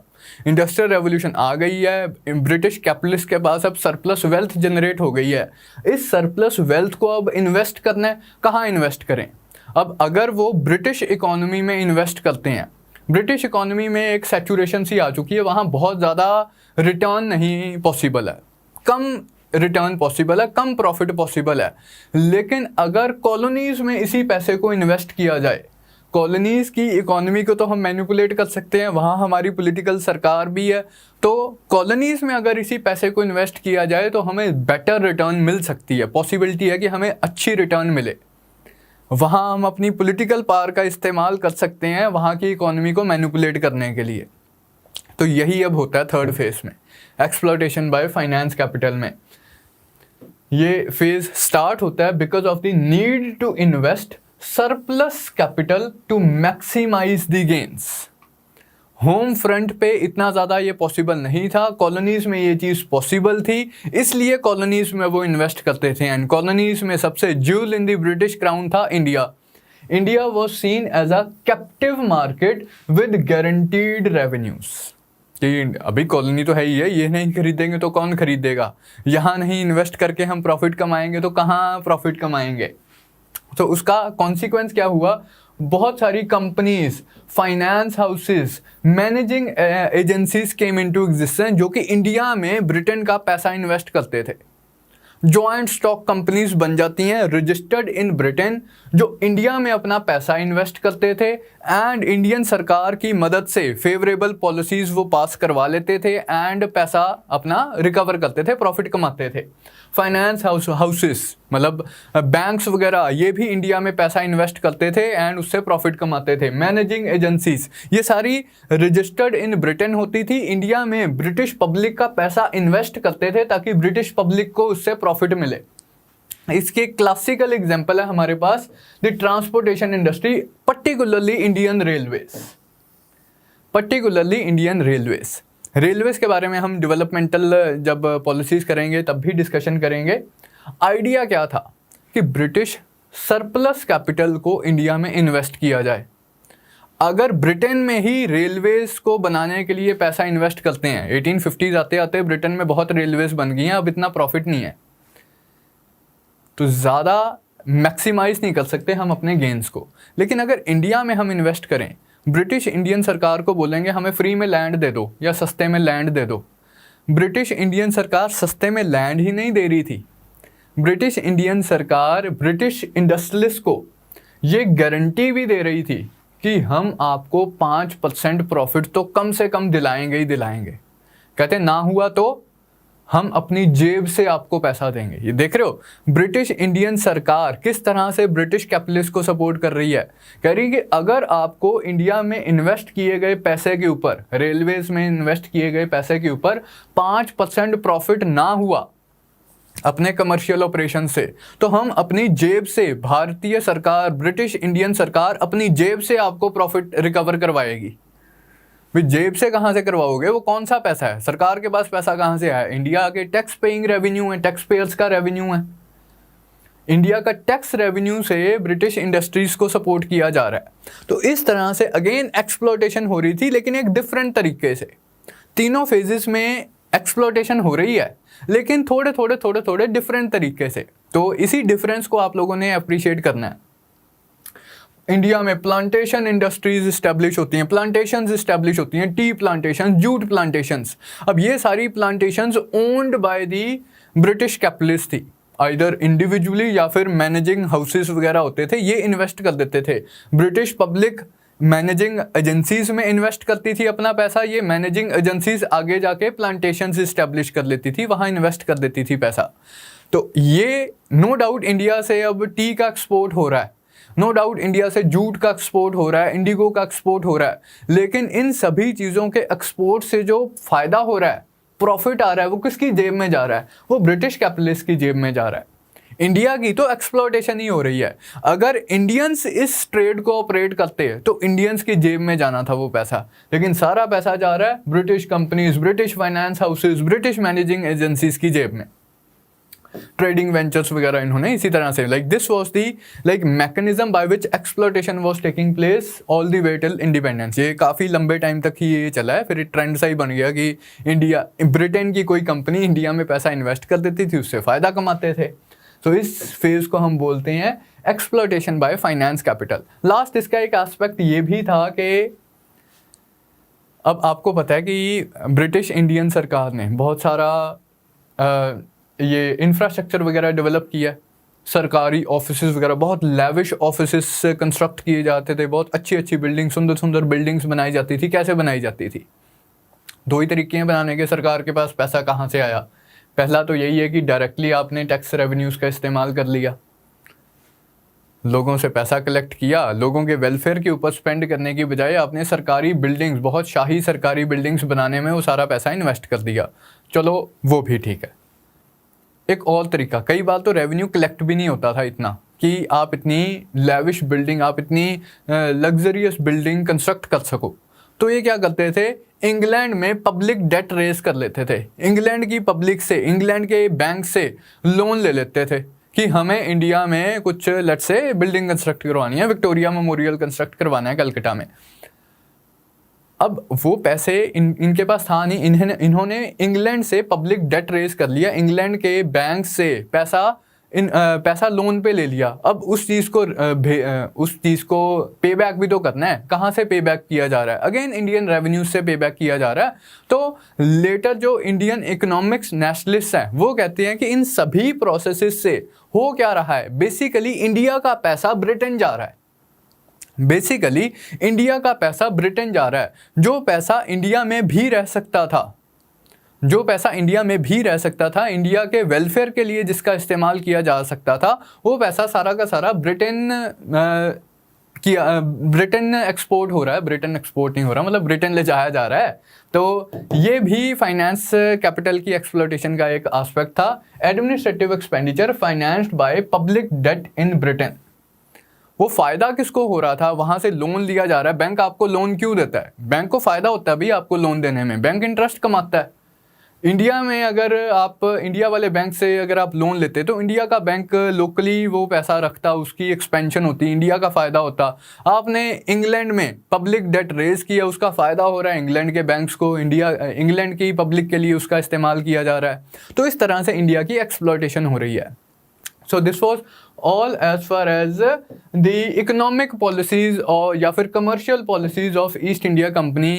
इंडस्ट्रियल रेवोल्यूशन आ गई है, ब्रिटिश कैपिटलिस्ट के पास अब सरप्लस वेल्थ जनरेट हो गई है। इस सरप्लस वेल्थ को अब इन्वेस्ट करना है, कहाँ इन्वेस्ट करें? अब अगर वो ब्रिटिश इकोनॉमी में इन्वेस्ट करते हैं, ब्रिटिश इकोनॉमी में एक सैचुरेशन सी आ चुकी है, वहाँ बहुत ज़्यादा रिटर्न नहीं पॉसिबल है, कम रिटर्न पॉसिबल है, कम प्रॉफिट पॉसिबल है। लेकिन अगर कॉलोनीज़ में इसी पैसे को इन्वेस्ट किया जाए, कॉलोनीज़ की इकोनॉमी को तो हम मैनिपुलेट कर सकते हैं, वहाँ हमारी पॉलिटिकल सरकार भी है, तो कॉलोनीज़ में अगर इसी पैसे को इन्वेस्ट किया जाए तो हमें बेटर रिटर्न मिल सकती है, पॉसिबिलिटी है कि हमें अच्छी रिटर्न मिले। वहाँ हम अपनी पॉलिटिकल पावर का इस्तेमाल कर सकते हैं वहाँ की इकोनॉमी को मैनिपुलेट करने के लिए। तो यही अब होता है थर्ड फेज में, एक्सप्लॉयटेशन बाय फाइनेंस कैपिटल में। ये फेज स्टार्ट होता है because of the need to invest surplus capital to maximize the gains. Home front पे इतना ज़्यादा ये पॉसिबल नहीं था, कॉलोनीज़ में ये चीज़ पॉसिबल थी, इसलिए कॉलोनीज़ में वो इन्वेस्ट करते थे। एंड कॉलोनीज़ में सबसे jewel in the British crown था India. India was seen as a captive market with guaranteed revenues. कि अभी कॉलोनी तो है ही है, ये नहीं खरीदेंगे तो कौन खरीदेगा, यहाँ नहीं इन्वेस्ट करके हम प्रॉफिट कमाएंगे तो कहाँ प्रॉफिट कमाएंगे। तो उसका कॉन्सिक्वेंस क्या हुआ? बहुत सारी companies, finance houses, managing agencies came into existence जो कि इंडिया में ब्रिटेन का पैसा इन्वेस्ट करते थे। जॉइंट स्टॉक कंपनीज बन जाती हैं रजिस्टर्ड इन ब्रिटेन, जो इंडिया में अपना पैसा इन्वेस्ट करते थे एंड इंडियन सरकार की मदद से फेवरेबल पॉलिसीज वो पास करवा लेते थे एंड पैसा अपना रिकवर करते थे, प्रॉफिट कमाते थे। फाइनेंस हाउसेस मतलब बैंक्स वगैरह, ये भी इंडिया में पैसा इन्वेस्ट करते थे एंड उससे प्रॉफिट कमाते थे। मैनेजिंग एजेंसीज, ये सारी रजिस्टर्ड इन ब्रिटेन होती थी, इंडिया में ब्रिटिश पब्लिक का पैसा इन्वेस्ट करते थे ताकि ब्रिटिश पब्लिक को उससे प्रॉफिट मिले। इसके क्लासिकल एग्जांपल है हमारे पास the transportation industry, particularly Indian railways. Railways के बारे में हम डेवलपमेंटल जब पॉलिसीज करेंगे तब भी डिस्कशन करेंगे। आइडिया क्या था कि ब्रिटिश सरप्लस कैपिटल को इंडिया में इन्वेस्ट किया जाए। अगर ब्रिटेन में ही रेलवेज को बनाने के लिए पैसा इन्वेस्ट करते हैं, 1850s आते आते ब्रिटेन में बहुत रेलवेज बन गई हैं, अब इतना प्रॉफिट नहीं है, तो ज़्यादा मैक्सिमाइज नहीं कर सकते हम अपने गेन्स को। लेकिन अगर इंडिया में हम इन्वेस्ट करें, ब्रिटिश इंडियन सरकार को बोलेंगे हमें फ्री में लैंड दे दो या सस्ते में लैंड दे दो। ब्रिटिश इंडियन सरकार सस्ते में लैंड ही नहीं दे रही थी, ब्रिटिश इंडियन सरकार ब्रिटिश इंडस्ट्रियलिस्ट को ये गारंटी भी दे रही थी कि हम आपको 5% प्रॉफिट तो कम से कम दिलाएंगे ही दिलाएंगे। कहते ना हुआ तो हम अपनी जेब से आपको पैसा देंगे। ये देख रहे हो ब्रिटिश इंडियन सरकार किस तरह से ब्रिटिश कैपिटलिस्ट को सपोर्ट कर रही है। कह रही कि अगर आपको इंडिया में इन्वेस्ट किए गए पैसे के ऊपर, रेलवेज में इन्वेस्ट किए गए पैसे के ऊपर 5% प्रॉफिट ना हुआ अपने कमर्शियल ऑपरेशन से, तो हम अपनी जेब से, भारतीय सरकार, ब्रिटिश इंडियन सरकार अपनी जेब से आपको प्रॉफिट रिकवर करवाएगी। जेब से कहां से करवाओगे? वो कौन सा पैसा है? सरकार के पास पैसा कहां से आया? इंडिया के टैक्स पेइंग रेवेन्यू है, टैक्स पेयर्स का रेवेन्यू है। इंडिया का टैक्स रेवेन्यू से ब्रिटिश इंडस्ट्रीज को सपोर्ट किया जा रहा है। तो इस तरह से अगेन एक्सप्लॉयटेशन हो रही थी, लेकिन एक डिफरेंट तरीके से। तीनों फेजेस में एक्सप्लॉयटेशन हो रही है, लेकिन थोड़े थोड़े डिफरेंट तरीके से। तो इसी डिफरेंस को आप लोगों ने अप्रिशिएट करना है। इंडिया में प्लांटेशन इंडस्ट्रीज इस्टेब्लिश होती हैं, प्लांटेशंस इस्टेब्लिश होती हैं, टी प्लांटेशन, जूट प्लांटेशंस। अब ये सारी plantations owned by the British capitalist थी, आइदर इंडिविजुअली या फिर मैनेजिंग हाउसेस वगैरह होते थे, ये इन्वेस्ट कर देते थे। ब्रिटिश पब्लिक मैनेजिंग एजेंसीज में इन्वेस्ट करती थी अपना पैसा, ये मैनेजिंग एजेंसीज आगे जाके प्लांटेशंस इस्टेब्लिश कर लेती थी, वहाँ इन्वेस्ट कर देती थी पैसा। तो ये नो डाउट इंडिया से अब टी का एक्सपोर्ट हो रहा है, नो डाउट इंडिया से जूट का एक्सपोर्ट हो रहा है, इंडिगो का एक्सपोर्ट हो रहा है, लेकिन इन सभी चीज़ों के एक्सपोर्ट से जो फायदा हो रहा है, प्रॉफिट आ रहा है, वो किसकी जेब में जा रहा है? वो ब्रिटिश कैपिटलिस्ट की जेब में जा रहा है। इंडिया की तो एक्सप्लॉयटेशन ही हो रही है। अगर इंडियंस इस ट्रेड को ऑपरेट करते हैं तो इंडियंस की जेब में जाना था वो पैसा, लेकिन सारा पैसा जा रहा है British companies, British finance houses, British managing agencies की जेब में। ट्रेडिंग वेंचर्स वगैरह इन्होंने इसी तरह से, like this was the like mechanism by which exploitation was taking place all the way till independence. ये काफ़ी लंबे टाइम तक ही ये चला है, फिर ट्रेंड सा ही बन गया कि इंडिया, ब्रिटेन की कोई कंपनी इंडिया में पैसा इन्वेस्ट कर देती थी, उससे फ़ायदा कमाते थे। तो इस फेज को हम बोलते हैं exploitation by finance capital. Last इसका एक एस्पेक्ट ये भी था कि अब आपको पता है कि ब्रिटिश इंडियन सरकार ने बहुत सारा ये इंफ्रास्ट्रक्चर वगैरह डेवलप किया है। सरकारी ऑफिसेज वगैरह, बहुत लेविश ऑफिसेज कंस्ट्रक्ट किए जाते थे, बहुत अच्छी अच्छी बिल्डिंग, सुंदर सुंदर बिल्डिंग्स बनाई जाती थी। कैसे बनाई जाती थी? दो ही तरीके हैं बनाने के। सरकार के पास पैसा कहाँ से आया? पहला तो यही है कि डायरेक्टली आपने टैक्स रेवेन्यूज़ का इस्तेमाल कर लिया, लोगों से पैसा कलेक्ट किया, लोगों के वेलफेयर के ऊपर स्पेंड करने की बजाय आपने सरकारी बिल्डिंग्स, बहुत शाही सरकारी बिल्डिंग्स बनाने में वो सारा पैसा इन्वेस्ट कर दिया। चलो वो भी ठीक है। एक और तरीका, कई बार तो रेवेन्यू कलेक्ट भी नहीं होता था इतना कि आप इतनी लेविश बिल्डिंग, आप इतनी लग्जरियस बिल्डिंग कंस्ट्रक्ट कर सको। तो ये क्या करते थे? इंग्लैंड में पब्लिक डेट रेज कर लेते थे। इंग्लैंड की पब्लिक से, इंग्लैंड के बैंक से लोन ले लेते थे कि हमें इंडिया में कुछ लेट से बिल्डिंग कंस्ट्रक्ट करवानी है, विक्टोरिया मेमोरियल कंस्ट्रक्ट करवाना है कलकत्ता में। अब वो पैसे इनके पास था नहीं, इन्होंने इंग्लैंड से पब्लिक डेट रेज कर लिया, इंग्लैंड के बैंक से पैसा लोन पे ले लिया। अब उस चीज़ को पे बैक भी तो करना है। कहाँ से पे बैक किया जा रहा है? अगेन इंडियन रेवेन्यू से पे बैक किया जा रहा है। तो लेटर जो इंडियन इकोनॉमिक्स नेशनलिस्ट हैं वो कहते हैं कि इन सभी प्रोसेसेस से हो क्या रहा है? बेसिकली इंडिया का पैसा ब्रिटेन जा रहा है। बेसिकली इंडिया का पैसा ब्रिटेन जा रहा है। जो पैसा इंडिया में भी रह सकता था, जो पैसा इंडिया में भी रह सकता था, इंडिया के वेलफेयर के लिए जिसका इस्तेमाल किया जा सकता था, वो पैसा सारा का सारा ब्रिटेन एक्सपोर्ट हो रहा है। ब्रिटेन एक्सपोर्ट नहीं हो रहा, मतलब ब्रिटेन ले जाया जा रहा है। तो ये भी फाइनेंस कैपिटल की एक्सप्लॉयटेशन का एक एस्पेक्ट था। Administrative expenditure financed by public debt in Britain. वो फायदा किसको हो रहा था? वहां से लोन लिया जा रहा है। बैंक आपको लोन क्यों देता है? बैंक को फायदा होता है भाई आपको लोन देने में, बैंक इंटरेस्ट कमाता है। इंडिया में अगर आप इंडिया वाले बैंक से अगर आप लोन लेते तो इंडिया का बैंक लोकली वो पैसा रखता, उसकी एक्सपेंशन होती, इंडिया का फ़ायदा होता। आपने इंग्लैंड में पब्लिक डेट रेज किया, उसका फ़ायदा हो रहा है इंग्लैंड के बैंक्स को, इंग्लैंड की पब्लिक के लिए उसका इस्तेमाल किया जा रहा है। तो इस तरह से इंडिया की एक्सप्लॉयटेशन हो रही है। So this was all as far as the economic policies or या फिर commercial policies of East India Company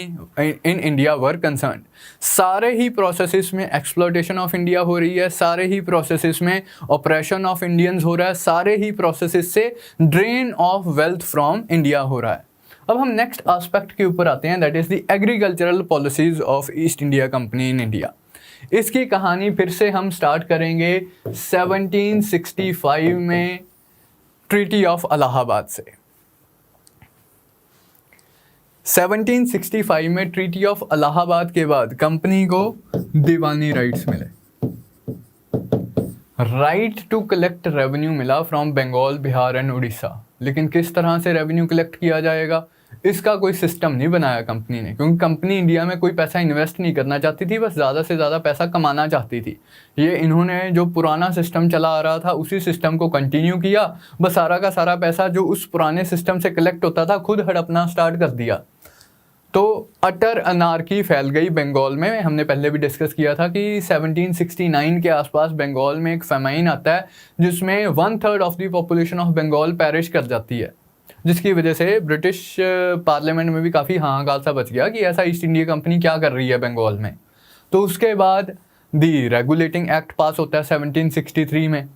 in India were concerned. सारे ही processes में exploitation of India हो रही है, सारे ही processes में oppression of Indians हो रहा है, सारे ही processes से drain of wealth from India हो रहा है। अब हम नेक्स्ट एस्पेक्ट के ऊपर आते हैं, that is the agricultural policies of East India company in India. इसकी कहानी फिर से हम स्टार्ट करेंगे 1765 में ट्रीटी ऑफ इलाहाबाद से। 1765 में ट्रीटी ऑफ इलाहाबाद के बाद कंपनी को दीवानी राइट्स मिले, राइट टू कलेक्ट रेवेन्यू मिला फ्रॉम बंगाल, बिहार एंड उड़ीसा। लेकिन किस तरह से रेवेन्यू कलेक्ट किया जाएगा, इसका कोई सिस्टम नहीं बनाया कंपनी ने, क्योंकि कंपनी इंडिया में कोई पैसा इन्वेस्ट नहीं करना चाहती थी, बस ज़्यादा से ज़्यादा पैसा कमाना चाहती थी। ये इन्होंने जो पुराना सिस्टम चला आ रहा था उसी सिस्टम को कंटिन्यू किया, बस सारा का सारा पैसा जो उस पुराने सिस्टम से कलेक्ट होता था खुद हड़पना स्टार्ट कर दिया। तो अटर अनार्की फैल गई बंगाल में। हमने पहले भी डिस्कस किया था कि 1769 के आसपास बंगाल में एक फेमाइन आता है जिसमें 1/3 of the population of Bengal perish कर जाती है, जिसकी वजह से ब्रिटिश पार्लियामेंट में भी काफ़ी हाहाकार सा बच गया कि ऐसा ईस्ट इंडिया कंपनी क्या कर रही है बंगाल में। तो उसके बाद दी रेगुलेटिंग एक्ट पास होता है 1763 में।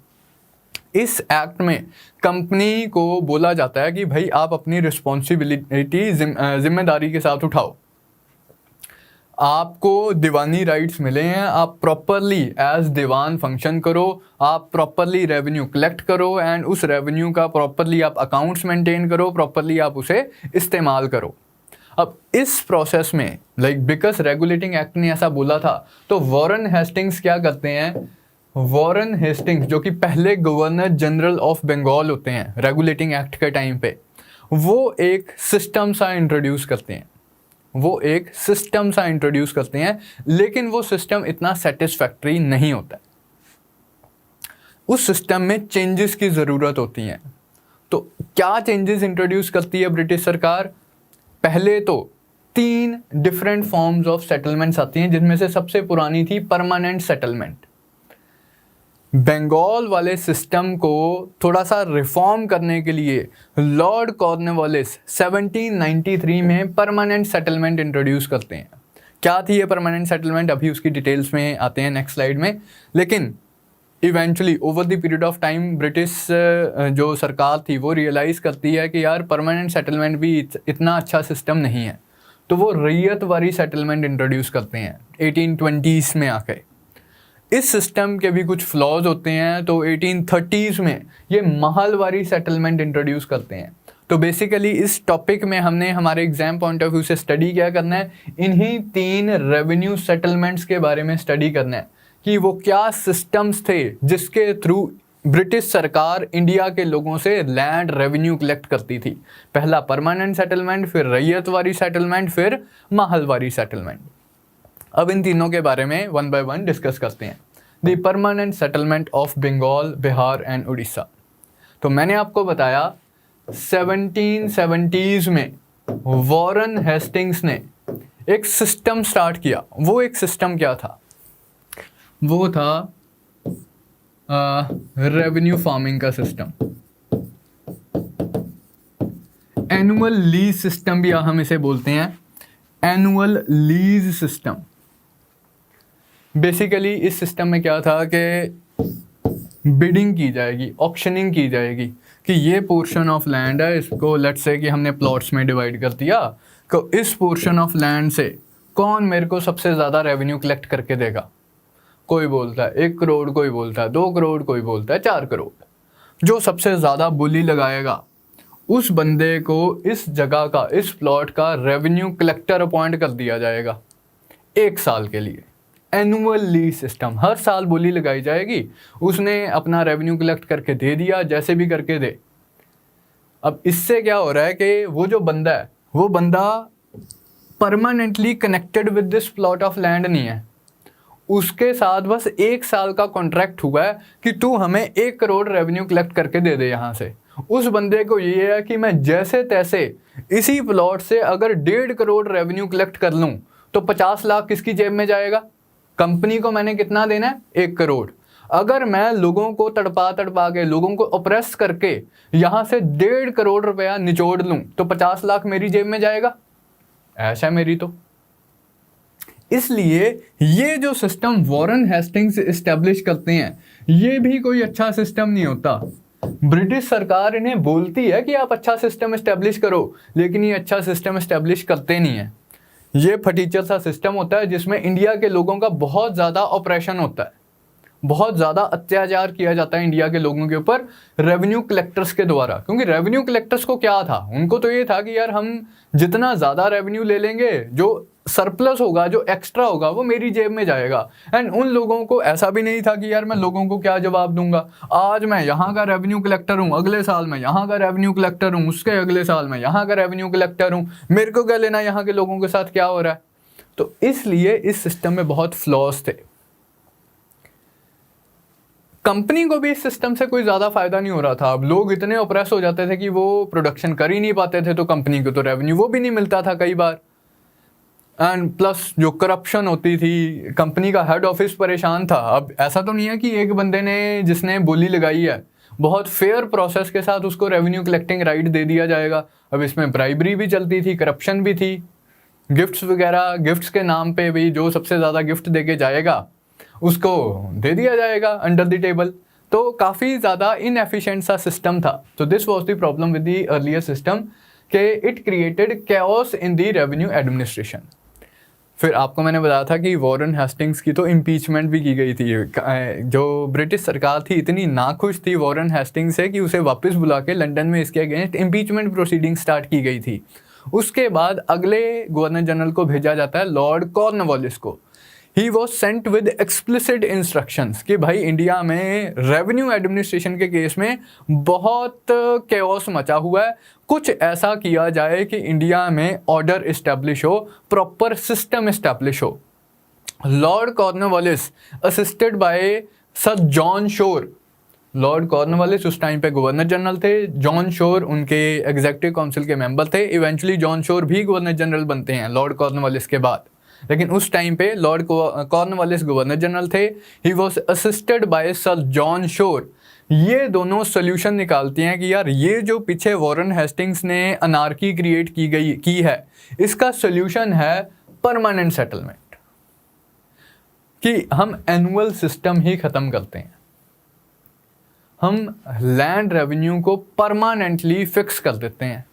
इस एक्ट में कंपनी को बोला जाता है कि भाई आप अपनी रिस्पॉन्सिबिलिटी जिम्मेदारी के साथ उठाओ, आपको दीवानी राइट्स मिले हैं, आप प्रॉपरली एज दीवान फंक्शन करो, आप प्रॉपरली रेवेन्यू कलेक्ट करो एंड उस रेवेन्यू का प्रॉपरली आप अकाउंट्स मेंटेन करो, प्रॉपरली आप उसे इस्तेमाल करो। अब इस प्रोसेस में बिकॉज रेगुलेटिंग एक्ट ने ऐसा बोला था, तो वॉरेन हेस्टिंग्स क्या करते हैं, वॉरेन हेस्टिंग्स जो कि पहले गवर्नर जनरल ऑफ बंगाल होते हैं रेगुलेटिंग एक्ट के टाइम पे, वो एक सिस्टम सा इंट्रोड्यूस करते हैं, लेकिन वो सिस्टम इतना सेटिस्फैक्टरी नहीं होता है। उस सिस्टम में चेंजेस की ज़रूरत होती हैं। तो क्या चेंजेस इंट्रोड्यूस करती है ब्रिटिश सरकार, पहले तो 3 डिफरेंट फॉर्म्स ऑफ सेटलमेंट्स आती हैं, जिनमें से सबसे पुरानी थी परमानेंट सेटलमेंट। बंगाल वाले सिस्टम को थोड़ा सा रिफॉर्म करने के लिए लॉर्ड कॉर्नवालिस 1793 में परमानेंट सेटलमेंट इंट्रोड्यूस करते हैं। क्या थी ये परमानेंट सेटलमेंट, अभी उसकी डिटेल्स में आते हैं नेक्स्ट स्लाइड में। लेकिन eventually over the period of time British जो सरकार थी वो रियलाइज़ करती है कि यार परमानेंट सेटलमेंट भी इतना अच्छा सिस्टम नहीं है, तो वो रैयतवारी सेटलमेंट इंट्रोड्यूस करते हैं 1820s में आके। इस सिस्टम के भी कुछ फ्लॉज होते हैं, तो 1830s में ये महलवारी सेटलमेंट इंट्रोड्यूस करते हैं। तो बेसिकली इस टॉपिक में हमने हमारे एग्जाम पॉइंट ऑफ व्यू से स्टडी क्या करना है, इन्हीं 3 रेवेन्यू सेटलमेंट्स के बारे में स्टडी करना है कि वो क्या सिस्टम्स थे जिसके थ्रू ब्रिटिश सरकार इंडिया के लोगों से लैंड रेवेन्यू कलेक्ट करती थी। पहला परमानेंट सेटलमेंट, फिर रैयतवारी सेटलमेंट, फिर महलवारी सेटलमेंट। अब इन तीनों के बारे में 1 by 1 डिस्कस करते हैं। The permanent settlement of Bengal, Bihar and Orissa. तो मैंने आपको बताया 1770s में वॉरेन हेस्टिंग्स ने एक सिस्टम स्टार्ट किया। वो एक सिस्टम क्या था, वो था रेवेन्यू फार्मिंग का सिस्टम, एनुअल लीज सिस्टम भी हम इसे बोलते हैं, एनुअल लीज सिस्टम। बेसिकली इस सिस्टम में क्या था कि बिडिंग की जाएगी, ऑक्शनिंग की जाएगी कि ये पोर्शन ऑफ लैंड है, इसको लेट्स से कि हमने प्लॉट्स में डिवाइड कर दिया, तो इस पोर्शन ऑफ लैंड से कौन मेरे को सबसे ज़्यादा रेवेन्यू कलेक्ट करके देगा। कोई बोलता है 1 करोड़, कोई बोलता है 2 करोड़, कोई बोलता है 4 करोड़। जो सबसे ज़्यादा बोली लगाएगा उस बंदे को इस जगह का, इस प्लॉट का रेवेन्यू कलेक्टर अपॉइंट कर दिया जाएगा 1 साल के लिए। एनुअल लीज सिस्टम, हर साल बोली लगाई जाएगी, उसने अपना रेवेन्यू कलेक्ट करके दे दिया, जैसे भी करके दे। अब इससे क्या हो रहा है कि वो जो बंदा है वो बंदा permanently connected with this plot of land नहीं है, उसके साथ बस 1 साल का कॉन्ट्रैक्ट हुआ है कि तू हमें 1 करोड़ रेवेन्यू कलेक्ट करके दे दे यहाँ से। उस बंदे को ये है कि मैं जैसे तैसे इसी प्लॉट से अगर 1.5 करोड़ रेवेन्यू कलेक्ट कर लूँ तो 50 लाख किसकी जेब में जाएगा, कंपनी को मैंने कितना देना है, 1 करोड़। अगर मैं लोगों को तड़पा के, लोगों को ऑप्रेस करके यहाँ से 1.5 करोड़ रुपया निचोड़ लूँ तो 50 लाख मेरी जेब में जाएगा, ऐसा है मेरी तो। इसलिए ये जो सिस्टम वॉरेन हेस्टिंग्स इस्टेब्लिश करते हैं ये भी कोई अच्छा सिस्टम नहीं होता। ब्रिटिश सरकार इन्हें बोलती है कि आप अच्छा सिस्टम इस्टेब्लिश करो, लेकिन ये अच्छा सिस्टम इस्टेब्लिश करते नहीं है। ये फटीचर सा सिस्टम होता है जिसमें इंडिया के लोगों का बहुत ज़्यादा ऑपरेशन होता है, बहुत ज़्यादा अत्याचार किया जाता है इंडिया के लोगों के ऊपर रेवेन्यू कलेक्टर्स के द्वारा। क्योंकि रेवेन्यू कलेक्टर्स को क्या था, उनको तो ये था कि यार हम जितना ज़्यादा रेवेन्यू ले लेंगे, जो सरप्लस होगा, जो एक्स्ट्रा होगा, वो मेरी जेब में जाएगा। एंड उन लोगों को ऐसा भी नहीं था कि यार मैं लोगों को क्या जवाब दूंगा, आज मैं यहाँ का रेवेन्यू कलेक्टर हूँ, अगले साल मैं यहाँ का रेवेन्यू कलेक्टर हूँ, उसके अगले साल मैं यहाँ का रेवेन्यू कलेक्टर हूँ, मेरे को क्या लेना यहाँ के लोगों के साथ क्या हो रहा है। तो इसलिए इस सिस्टम में बहुत फ्लॉज थे। कंपनी को भी इस सिस्टम से कोई ज़्यादा फायदा नहीं हो रहा था। अब लोग इतने ऑप्रेस हो जाते थे कि वो प्रोडक्शन कर ही नहीं पाते थे, तो कंपनी को तो रेवेन्यू वो भी नहीं मिलता था कई बार। एंड प्लस जो करप्शन होती थी, कंपनी का हेड ऑफिस परेशान था। अब ऐसा तो नहीं है कि एक बंदे ने जिसने बोली लगाई है, बहुत फेयर प्रोसेस के साथ उसको रेवेन्यू कलेक्टिंग राइट दे दिया जाएगा। अब इसमें ब्राइबरी भी चलती थी, करप्शन भी थी, गिफ्ट्स वगैरह, गिफ्ट्स के नाम पे भी जो सबसे ज़्यादा गिफ्ट दे के जाएगा उसको दे दिया जाएगा अंडर द टेबल। तो काफ़ी ज़्यादा इनएफिशिएंट सा सिस्टम था। तो this was the problem with the earlier system कि it created chaos in the revenue administration. फिर आपको मैंने बताया था कि वॉरेन हेस्टिंग्स की तो इम्पीचमेंट भी की गई थी। जो ब्रिटिश सरकार थी इतनी नाखुश थी वॉरेन हेस्टिंग्स से कि उसे वापस बुला के लंदन में इसके अगेंस्ट इम्पीचमेंट प्रोसीडिंग स्टार्ट की गई थी। उसके बाद अगले गवर्नर जनरल को भेजा जाता है लॉर्ड कॉर्नवालिस को। He was sent with explicit instructions कि भाई इंडिया में रेवेन्यू एडमिनिस्ट्रेशन के केस में बहुत कैओस मचा हुआ है, कुछ ऐसा किया जाए कि इंडिया में ऑर्डर इस्टेब्लिश हो, प्रॉपर सिस्टम इस्टेब्लिश हो। Lord Cornwallis assisted by sir John Shore. Lord Cornwallis उस टाइम पे गवर्नर जनरल थे, जॉन शोर उनके एग्जीक्यूटिव काउंसिल के मेंबर थे। इवेंचुअली जॉन शोर भी गवर्नर जनरल बनते हैं लॉर्ड कॉर्नवालिस के बाद, लेकिन उस टाइम पे लॉर्ड कॉर्नवालिस गवर्नर जनरल थे। He was assisted by sir John Shore. ये दोनों सोल्यूशन निकालते हैं कि यार ये जो पीछे वॉरेन हेस्टिंग्स ने अनार्की क्रिएट की है, इसका सोल्यूशन है परमानेंट सेटलमेंट, कि हम एनुअल सिस्टम ही ख़त्म करते हैं, हम लैंड रेवेन्यू को परमानेंटली फिक्स कर देते हैं।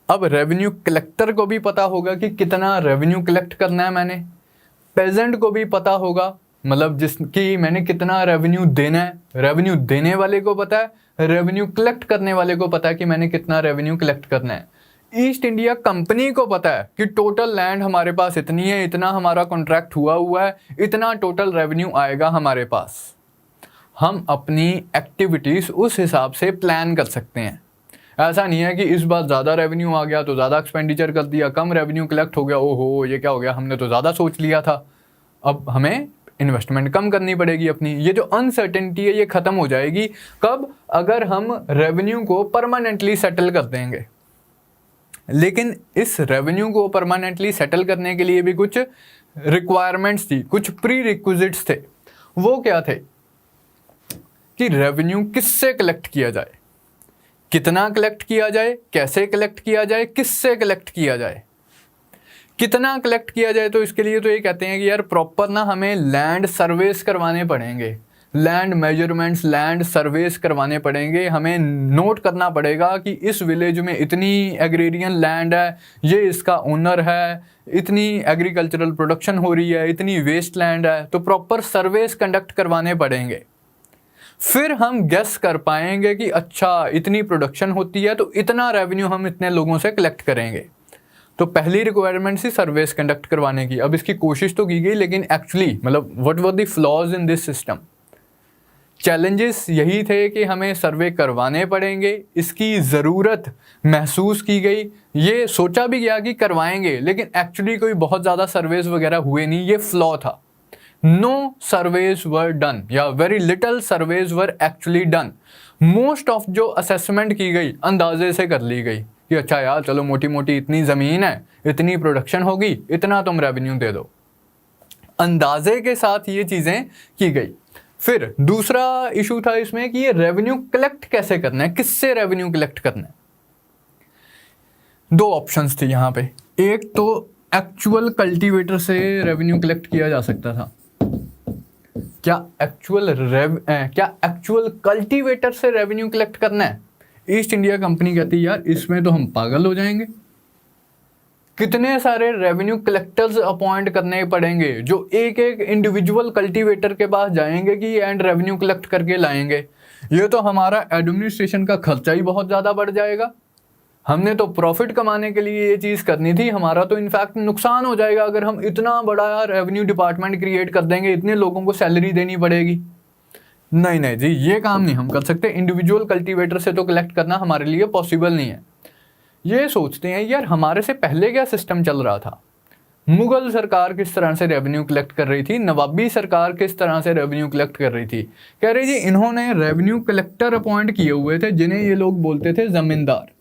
अब रेवेन्यू कलेक्टर को भी पता होगा कि कितना रेवेन्यू कलेक्ट करना है मैंने, पेजेंट को भी पता होगा, मतलब जिसकी मैंने कितना रेवेन्यू देना है, रेवेन्यू देने वाले को पता है, रेवेन्यू कलेक्ट करने वाले को पता है कि मैंने कितना रेवेन्यू कलेक्ट करना है। ईस्ट इंडिया कंपनी को पता है कि टोटल लैंड हमारे पास इतनी है, इतना हमारा कॉन्ट्रैक्ट हुआ है, इतना टोटल रेवेन्यू आएगा हमारे पास। हम अपनी एक्टिविटीज़ उस हिसाब से प्लान कर सकते हैं। ऐसा नहीं है कि इस बार ज़्यादा रेवेन्यू आ गया तो ज़्यादा एक्सपेंडिचर कर दिया, कम रेवेन्यू कलेक्ट हो गया, ओहो ये क्या हो गया, हमने तो ज़्यादा सोच लिया था, अब हमें इन्वेस्टमेंट कम करनी पड़ेगी अपनी। ये जो अनसर्टेनिटी है ये ख़त्म हो जाएगी कब, अगर हम रेवेन्यू को परमानेंटली सेटल कर देंगे। लेकिन इस रेवेन्यू को परमानेंटली सेटल करने के लिए भी कुछ रिक्वायरमेंट्स थी, कुछ प्री रिक्विजिट्स थे। वो क्या थे कि रेवेन्यू किससे कलेक्ट किया जाए, कितना कलेक्ट किया जाए, कैसे कलेक्ट किया जाए, किससे कलेक्ट किया जाए। कितना कलेक्ट किया जाए तो इसके लिए तो ये कहते हैं कि यार प्रॉपर ना हमें लैंड सर्वेस करवाने पड़ेंगे, लैंड मेजरमेंट्स, लैंड सर्वेस करवाने पड़ेंगे। हमें नोट करना पड़ेगा कि इस विलेज में इतनी एग्रेरियन लैंड है, ये इसका ओनर है, इतनी एग्रीकल्चरल प्रोडक्शन हो रही है, इतनी वेस्ट लैंड है, तो प्रॉपर सर्वेस कंडक्ट करवाने पड़ेंगे। फिर हम गेस कर पाएंगे कि अच्छा इतनी प्रोडक्शन होती है तो इतना रेवेन्यू हम इतने लोगों से कलेक्ट करेंगे। तो पहली रिक्वायरमेंट थी सर्वेस कंडक्ट करवाने की। अब इसकी कोशिश तो की गई, लेकिन एक्चुअली मतलब what were the flaws in this system. Challenges यही थे कि हमें सर्वे करवाने पड़ेंगे, इसकी ज़रूरत महसूस की गई, ये सोचा भी गया कि करवाएंगे, लेकिन एक्चुअली कोई बहुत ज़्यादा सर्वेस वगैरह हुए नहीं। ये फ्लॉ था। No surveys were done या very little surveys were actually done. Most of जो असेसमेंट की गई अंदाजे से कर ली गई कि अच्छा यार चलो मोटी मोटी इतनी ज़मीन है, इतनी प्रोडक्शन होगी, इतना तुम रेवेन्यू दे दो। अंदाजे के साथ ये चीज़ें की गई। फिर दूसरा इशू था इसमें कि ये रेवेन्यू कलेक्ट कैसे करना है, किससे रेवेन्यू कलेक्ट करना है। दो ऑप्शंस थे यहाँ पे। एक तो एक्चुअल कल्टीवेटर से रेवेन्यू कलेक्ट किया जा सकता था, क्या एक्चुअल कल्टीवेटर से रेवेन्यू कलेक्ट करना है? ईस्ट इंडिया कंपनी कहती है यार इसमें तो हम पागल हो जाएंगे, कितने सारे रेवेन्यू कलेक्टर्स अपॉइंट करने पड़ेंगे जो एक एक इंडिविजुअल कल्टीवेटर के पास जाएंगे कि एंड रेवेन्यू कलेक्ट करके लाएंगे, ये तो हमारा एडमिनिस्ट्रेशन का खर्चा ही बहुत ज़्यादा बढ़ जाएगा। हमने तो प्रॉफिट कमाने के लिए ये चीज़ करनी थी, हमारा तो इनफैक्ट नुकसान हो जाएगा अगर हम इतना बड़ा रेवेन्यू डिपार्टमेंट क्रिएट कर देंगे, इतने लोगों को सैलरी देनी पड़ेगी। नहीं नहीं जी, ये काम नहीं हम कर सकते, इंडिविजुअल कल्टीवेटर से तो कलेक्ट करना हमारे लिए पॉसिबल नहीं है। ये सोचते हैं यार हमारे से पहले क्या सिस्टम चल रहा था, मुगल सरकार किस तरह से रेवेन्यू कलेक्ट कर रही थी, नवाबी सरकार किस तरह से रेवेन्यू कलेक्ट कर रही थी। कह रही जी इन्होंने रेवेन्यू कलेक्टर अपॉइंट किए हुए थे जिन्हें ये लोग बोलते थे जमींदार।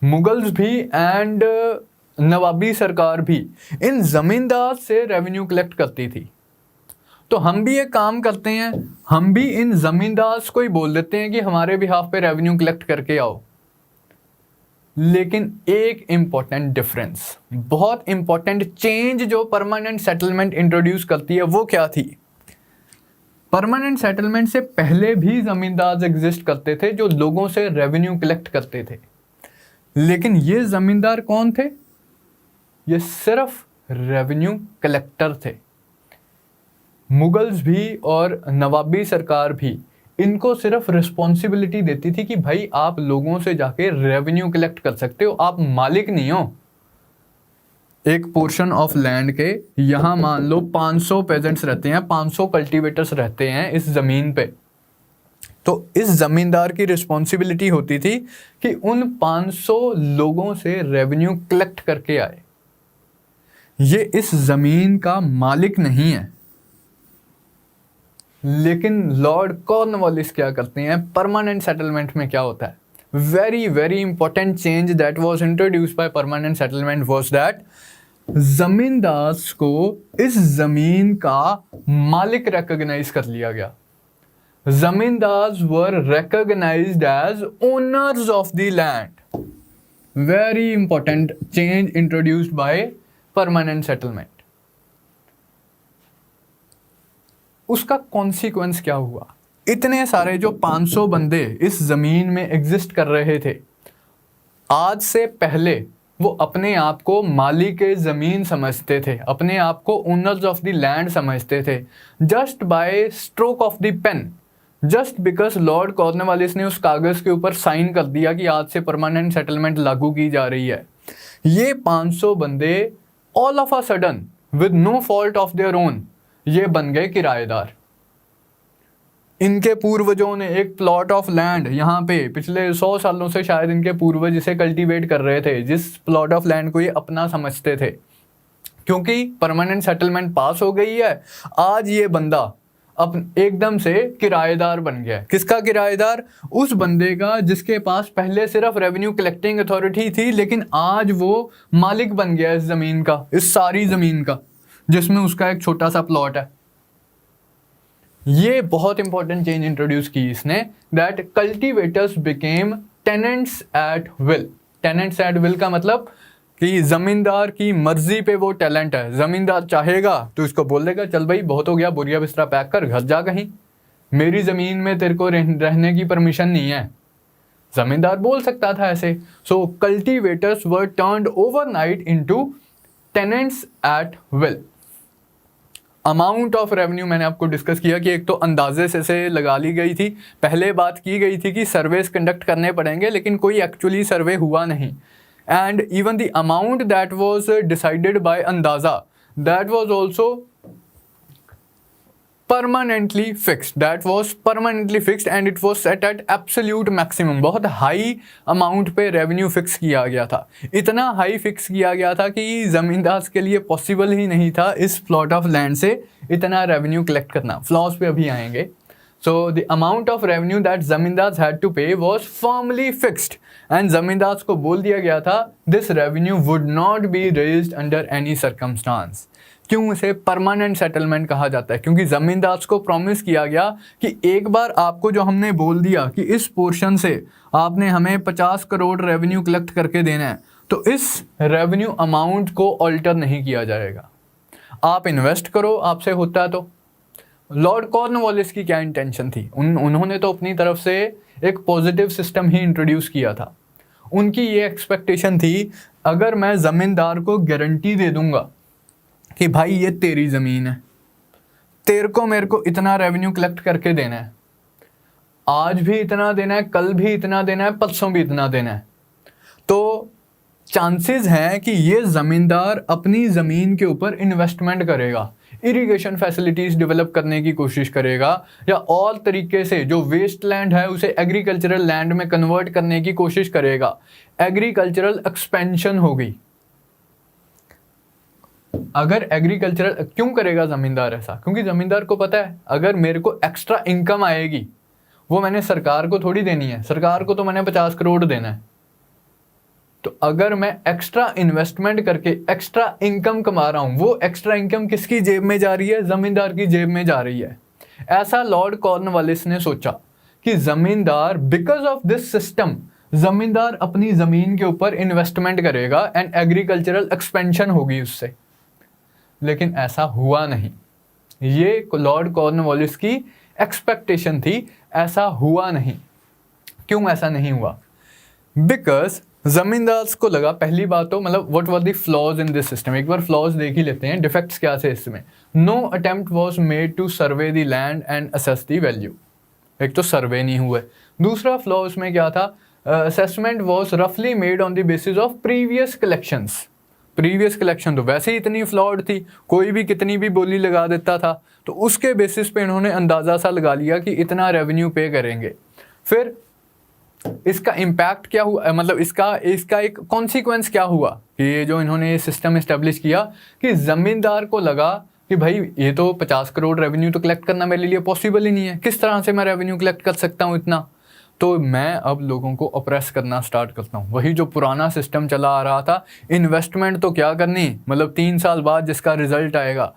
मुगल्स भी एंड नवाबी सरकार भी इन जमींदार से रेवेन्यू कलेक्ट करती थी। तो हम भी एक काम करते हैं, हम भी इन जमींदार को ही बोल देते हैं कि हमारे बिहाफ पे रेवेन्यू कलेक्ट करके आओ। लेकिन एक इंपॉर्टेंट डिफरेंस, बहुत इंपॉर्टेंट चेंज जो परमानेंट सेटलमेंट इंट्रोड्यूस करती है वो क्या थी? परमानेंट सेटलमेंट से पहले भी जमींदार एग्जिस्ट करते थे जो लोगों से रेवेन्यू कलेक्ट करते थे, लेकिन ये जमींदार कौन थे? ये सिर्फ रेवेन्यू कलेक्टर थे। मुगल्स भी और नवाबी सरकार भी इनको सिर्फ रिस्पॉन्सिबिलिटी देती थी कि भाई आप लोगों से जाके रेवेन्यू कलेक्ट कर सकते हो, आप मालिक नहीं हो। एक पोर्शन ऑफ लैंड के यहाँ मान लो 500 पेजेंट्स रहते हैं, 500 कल्टीवेटर्स रहते हैं इस ज़मीन पे, तो इस ज़मींदार की रिस्पॉन्सिबिलिटी होती थी कि उन 500 लोगों से रेवेन्यू कलेक्ट करके आए। ये इस ज़मीन का मालिक नहीं है। लेकिन लॉर्ड कॉर्नवालिस क्या करते हैं, परमानेंट सेटलमेंट में क्या होता है? Very very important change that was introduced by permanent settlement was that जमींदार को इस जमीन का मालिक रिकॉग्नाइज कर लिया गया। Zamindars were recognised as owners of the land. Very important change introduced by permanent settlement. उसका कॉन्सिक्वेंस क्या हुआ? इतने सारे जो 500 बंदे इस जमीन में एग्जिस्ट कर रहे थे, आज से पहले वो अपने आप को मालिक जमीन समझते थे, अपने आप को ओनर्स ऑफ द लैंड समझते थे। Just by stroke of the pen, just because Lord Cornwallis ने उस कागज के ऊपर साइन कर दिया कि आज से परमानेंट सेटलमेंट लागू की जा रही है, ये 500 बंदे all of a sudden with no fault of their own ये बन गए किराएदार। इनके पूर्वजों ने एक प्लॉट ऑफ लैंड यहाँ पे पिछले 100 सालों से शायद इनके पूर्वज इसे कल्टीवेट कर रहे थे, जिस प्लॉट ऑफ लैंड को ये अपना समझते थे। क्योंकि परमानेंट सेटलमेंट पास हो गई है, आज ये बंदा अब एकदम से किराएदार बन गया है। किसका किराएदार? उस बंदे का जिसके पास पहले सिर्फ रेवेन्यू कलेक्टिंग अथॉरिटी थी, लेकिन आज वो मालिक बन गया इस ज़मीन का, इस सारी ज़मीन का, जिसमें उसका एक छोटा सा प्लॉट है। ये बहुत इंपॉर्टेंट चेंज इंट्रोड्यूस की इसने, that cultivators became tenants at will. Tenants at will का मतलब कि जमींदार की मर्जी पे वो टैलेंट है। जमींदार चाहेगा तो इसको बोल देगा चल भाई बहुत हो गया, बोरिया बिस्तरा पैक कर, घर जा कहीं, मेरी ज़मीन में तेरे को रहने की परमिशन नहीं है। जमींदार बोल सकता था ऐसे। So cultivators were turned overnight into tenants at will. Amount of revenue मैंने आपको डिस्कस किया कि एक तो अंदाजे से लगा ली गई थी। पहले बात की गई थी कि सर्वेस कंडक्ट करने पड़ेंगे, लेकिन कोई एक्चुअली सर्वे हुआ नहीं। And even the amount that was decided by अंदाजा, that was also permanently fixed, that was permanently fixed and it was set at absolute maximum। बहुत हाई अमाउंट पे रेवेन्यू फिक्स किया गया था, इतना हाई फिक्स किया गया था कि ज़मींदार के लिए पॉसिबल ही नहीं था इस प्लॉट ऑफ लैंड से इतना रेवेन्यू कलेक्ट करना। फ्लॉज पे अभी आएंगे। So the amount of revenue that zamindars had to pay was firmly fixed and zamindars को बोल दिया गया था this revenue would not be raised under any circumstance। क्यों इसे परमानेंट सेटलमेंट कहा जाता है? क्योंकि जमींदार को प्रॉमिस किया गया कि एक बार आपको जो हमने बोल दिया कि इस पोर्शन से आपने हमें 50 करोड़ रेवेन्यू कलेक्ट करके देना है, तो इस रेवेन्यू अमाउंट को ऑल्टर नहीं किया जाएगा। आप इन्वेस्ट करो, आपसे होता है तो। लॉर्ड कॉर्नवालिस की क्या इंटेंशन थी? उन्होंने तो अपनी तरफ से एक पॉजिटिव सिस्टम ही इंट्रोड्यूस किया था। उनकी ये एक्सपेक्टेशन थी, अगर मैं ज़मींदार को गारंटी दे दूंगा कि भाई ये तेरी ज़मीन है, तेरे को मेरे को इतना रेवेन्यू कलेक्ट करके देना है, आज भी इतना देना है, कल भी इतना देना है, परसों भी इतना देना है, तो चांसेस हैं कि ये ज़मींदार अपनी ज़मीन के ऊपर इन्वेस्टमेंट करेगा, इरिगेशन फैसिलिटीज़ डेवलप करने की कोशिश करेगा, या और तरीके से जो वेस्ट लैंड है उसे एग्रीकल्चरल लैंड में कन्वर्ट करने की कोशिश करेगा। एग्रीकल्चरल एक्सपेंशन होगी। अगर एग्रीकल्चरल क्यों करेगा ज़मींदार ऐसा? क्योंकि ज़मींदार को पता है अगर मेरे को एक्स्ट्रा इनकम आएगी वो मैंने सरकार को थोड़ी देनी है, सरकार को तो मैंने 50 करोड़ देना है। तो अगर मैं एक्स्ट्रा इन्वेस्टमेंट करके एक्स्ट्रा इनकम कमा रहा हूं, वो एक्स्ट्रा इनकम किसकी जेब में जा रही है? ज़मींदार की जेब में जा रही है। ऐसा लॉर्ड कॉर्नवालिस ने सोचा कि ज़मींदार, बिकॉज ऑफ दिस सिस्टम, ज़मींदार अपनी ज़मीन के ऊपर इन्वेस्टमेंट करेगा एंड एग्रीकल्चरल एक्सपेंशन होगी उससे। लेकिन ऐसा हुआ नहीं। ये लॉर्ड कॉर्नवालिस की एक्सपेक्टेशन थी, ऐसा हुआ नहीं। क्यों ऐसा नहीं हुआ? बिकॉज जमींदार्स को लगा, पहली बात तो मतलब what were the flaws in this system. एक बार फ्लॉज देख ही लेते हैं, डिफेक्ट्स क्या थे इसमें। No attempt was made to survey the land and assess the value. एक तो सर्वे नहीं हुआ। दूसरा फ्लॉ उसमें क्या था? असेसमेंट वाज रफली made on the basis of previous collections. Previous collection तो वैसे ही इतनी फ्लॉड थी, कोई भी कितनी भी बोली लगा देता था, तो उसके बेसिस पे इन्होंने अंदाज़ा सा लगा लिया कि इतना रेवेन्यू पे करेंगे। फिर इसका इम्पैक्ट क्या हुआ, मतलब इसका एक कॉन्सिक्वेंस क्या हुआ कि ये जो इन्होंने ये सिस्टम इस्टेब्लिश किया कि ज़मींदार को लगा कि भाई ये तो 50 करोड़ रेवेन्यू तो कलेक्ट करना मेरे लिए पॉसिबल ही नहीं है, किस तरह से मैं रेवेन्यू कलेक्ट कर सकता हूँ इतना, तो मैं अब लोगों को ऑप्रेस करना स्टार्ट करता हूँ। वही जो पुराना सिस्टम चला आ रहा था, इन्वेस्टमेंट तो क्या करनी, मतलब 3 साल बाद जिसका रिजल्ट आएगा,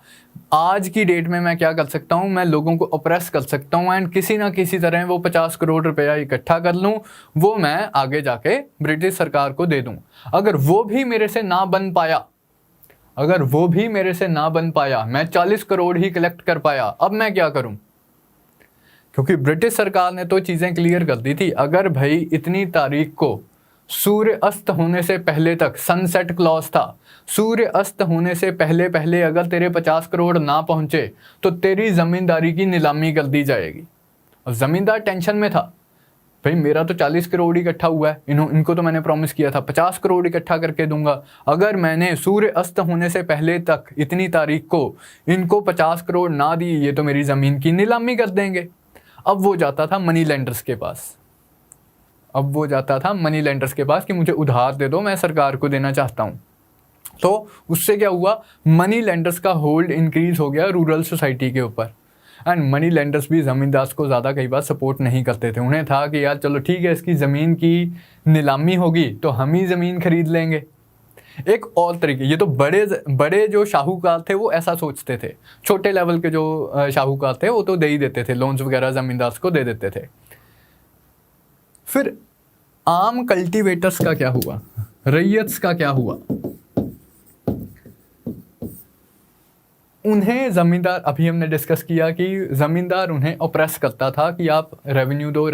आज की डेट में मैं क्या कर सकता हूँ, मैं लोगों को ऑप्रेस कर सकता हूँ एंड किसी ना किसी तरह वो 50 करोड़ रुपया इकट्ठा कर लूँ, वो मैं आगे जाके ब्रिटिश सरकार को दे दूँ। अगर वो भी मेरे से ना बन पाया, मैं 40 करोड़ ही कलेक्ट कर पाया, अब मैं क्या करूँ? क्योंकि ब्रिटिश सरकार ने तो चीज़ें क्लियर कर दी थी, अगर भाई इतनी तारीख को सूर्य अस्त होने से पहले तक, सनसेट क्लॉज था, सूर्य अस्त होने से पहले पहले अगर तेरे 50 करोड़ ना पहुंचे तो तेरी ज़मींदारी की नीलामी कर दी जाएगी। और ज़मींदार टेंशन में था, भाई मेरा तो 40 करोड़ इकट्ठा हुआ है, इनको तो मैंने प्रॉमिस किया था 50 करोड़ इकट्ठा करके दूंगा, अगर मैंने सूर्य अस्त होने से पहले तक इतनी तारीख को इनको 50 करोड़ ना दी, ये तो मेरी ज़मीन की नीलामी कर देंगे। अब वो जाता था मनी लेंडर्स के पास, कि मुझे उधार दे दो, मैं सरकार को देना चाहता हूँ। तो उससे क्या हुआ, मनी लेंडर्स का होल्ड इंक्रीज हो गया रूरल सोसाइटी के ऊपर। एंड मनी लेंडर्स भी ज़मींदार को ज़्यादा कई बार सपोर्ट नहीं करते थे। उन्हें था कि यार चलो ठीक है, इसकी ज़मीन की नीलामी होगी तो हम ही ज़मीन खरीद लेंगे। एक और तरीके, ये तो बड़े जो शाहूकार थे वो ऐसा सोचते थे, छोटे लेवल के जो शाहूकार थे वो तो दे ही देते थे, लोन्स वगैरह ज़मींदार को दे देते थे। फिर आम कल्टीवेटर्स का क्या हुआ, रैयत्स का क्या हुआ? उन्हें ज़मींदार, अभी हमने डिस्कस किया कि ज़मींदार उन्हें ऑप्रेस करता था कि आप रेवेन्यू दो,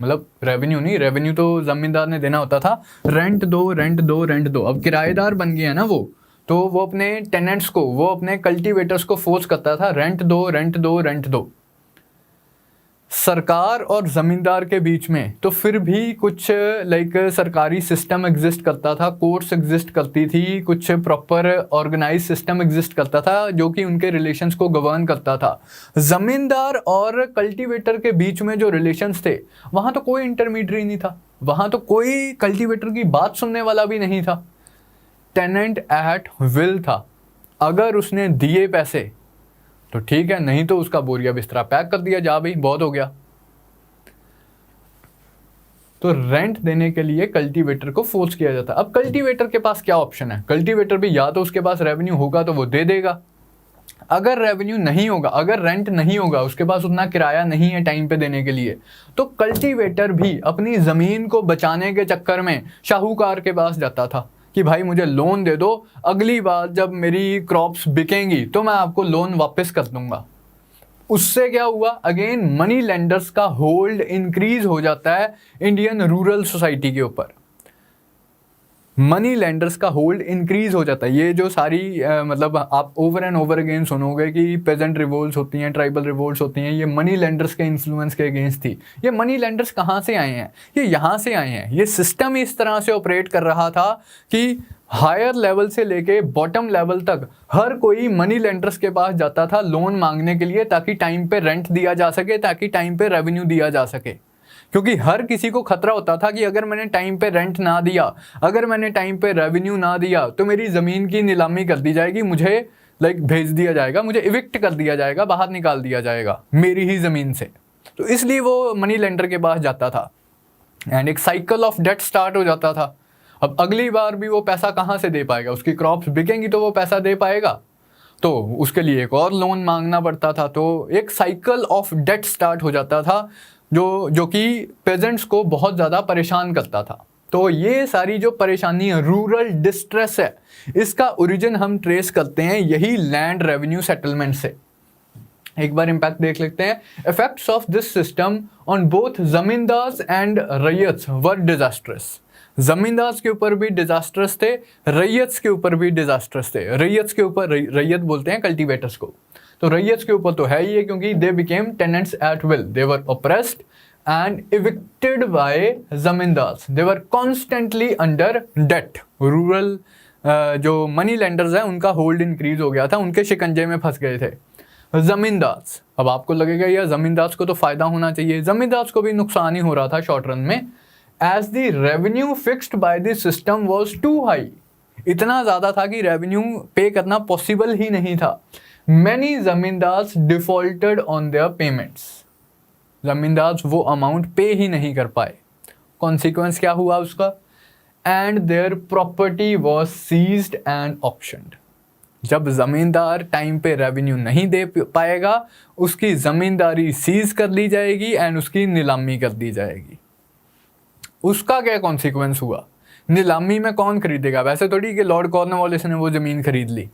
मतलब रेवेन्यू तो ज़मींदार ने देना होता था, रेंट दो। अब किराएदार बन गया ना वो, तो वो अपने टेनेंट्स को, वो अपने कल्टीवेटर्स को फोर्स करता था, रेंट दो। सरकार और ज़मींदार के बीच में तो फिर भी कुछ सरकारी सिस्टम एग्जिस्ट करता था, कोर्ट्स एग्जिस्ट करती थी, कुछ प्रॉपर ऑर्गेनाइज सिस्टम एग्जिस्ट करता था जो कि उनके रिलेशंस को गवर्न करता था। ज़मींदार और कल्टीवेटर के बीच में जो रिलेशंस थे, वहाँ तो कोई इंटरमीडिएट नहीं था, वहाँ तो कोई कल्टीवेटर की बात सुनने वाला भी नहीं था। टेनेंट एट विल था, अगर उसने दिए पैसे तो ठीक है, नहीं तो उसका बोरिया बिस्तरा पैक कर दिया, जा भाई बहुत हो गया। तो रेंट देने के लिए कल्टीवेटर को फोर्स किया जाता। अब कल्टीवेटर के पास क्या ऑप्शन है? कल्टीवेटर भी या तो उसके पास रेवेन्यू होगा तो वो दे देगा, अगर रेवेन्यू नहीं होगा, अगर रेंट नहीं होगा, उसके पास उतना किराया नहीं है टाइम पे देने के लिए, तो कल्टीवेटर भी अपनी ज़मीन को बचाने के चक्कर में शाहूकार के पास जाता था कि भाई मुझे लोन दे दो, अगली बार जब मेरी क्रॉप्स बिकेंगी तो मैं आपको लोन वापस कर दूंगा। उससे क्या हुआ, अगेन मनी लेंडर्स का होल्ड इंक्रीज हो जाता है इंडियन रूरल सोसाइटी के ऊपर। मनी लेंडर्स का होल्ड इंक्रीज हो जाता है। ये जो सारी मतलब आप ओवर एंड ओवर अगेन सुनोगे कि पेजेंट रिवोल्ट्स होती हैं, ट्राइबल रिवोल्ट्स होती हैं, ये मनी लेंडर्स के इन्फ्लुएंस के अगेंस्ट थी। ये मनी लेंडर्स कहाँ से आए हैं, ये यहाँ से आए हैं। ये सिस्टम इस तरह से ऑपरेट कर रहा था कि हायर लेवल से लेके बॉटम लेवल तक हर कोई मनी लेंडर्स के पास जाता था लोन मांगने के लिए, ताकि टाइम पे रेंट दिया जा सके, ताकि टाइम पे रेवेन्यू दिया जा सके। क्योंकि हर किसी को खतरा होता था कि अगर मैंने टाइम पे रेंट ना दिया, अगर मैंने टाइम पे रेवेन्यू ना दिया, तो मेरी ज़मीन की नीलामी कर दी जाएगी, मुझे भेज दिया जाएगा, मुझे इविक्ट कर दिया जाएगा, बाहर निकाल दिया जाएगा मेरी ही ज़मीन से। तो इसलिए वो मनी लेंडर के पास जाता था एंड एक साइकिल ऑफ डेट स्टार्ट हो जाता था। अब अगली बार भी वो पैसा कहाँ से दे पाएगा, उसकी क्रॉप्स बिकेंगी तो वो पैसा दे पाएगा, तो उसके लिए एक और लोन मांगना पड़ता था। तो एक साइकिल ऑफ डेट स्टार्ट हो जाता था जो कि पेजेंट्स को बहुत ज़्यादा परेशान करता था। तो ये सारी जो परेशानी है, रूरल डिस्ट्रेस है, इसका ओरिजिन हम ट्रेस करते हैं यही लैंड रेवेन्यू सेटलमेंट से। एक बार इम्पैक्ट देख लेते हैं। Effects of this system on both zamindars and ryots were disastrous. Zamindars के ऊपर भी डिजास्ट्रस थे, रैयत्स के ऊपर भी डिजास्ट्रस थे। रैयत्स के ऊपर, रैयत बोलते हैं कल्टीवेटर्स को, तो रैयत्स के ऊपर तो है ही है, क्योंकि they became tenants at will, they were oppressed and evicted by zamindars, they were constantly under debt. Rural जो मनी लेंडर्स हैं उनका होल्ड इंक्रीज हो गया था, उनके शिकंजे में फंस गए थे जमींदार्स। अब आपको लगेगा यार जमींदार्स को तो फायदा होना चाहिए, जमींदार्स को भी नुकसान ही हो रहा था शॉर्ट रन में। As the revenue fixed by the system was too high, इतना ज़्यादा था कि रेवेन्यू पे करना पॉसिबल ही नहीं था। Many zamindars defaulted on their payments, zamindars वो अमाउंट पे ही नहीं कर पाए। कॉन्सिक्वेंस क्या हुआ उसका, and their property was seized and auctioned. जब जमींदार टाइम पे रेवेन्यू नहीं दे पाएगा, उसकी जमींदारी सीज कर ली जाएगी एंड उसकी नीलामी कर दी जाएगी। उसका क्या कॉन्सिक्वेंस हुआ, नीलामी में कौन खरीदेगा, वैसे थोड़ी कि लॉर्ड कॉर्नवालिस ने वो ज़मीन खरीद ली।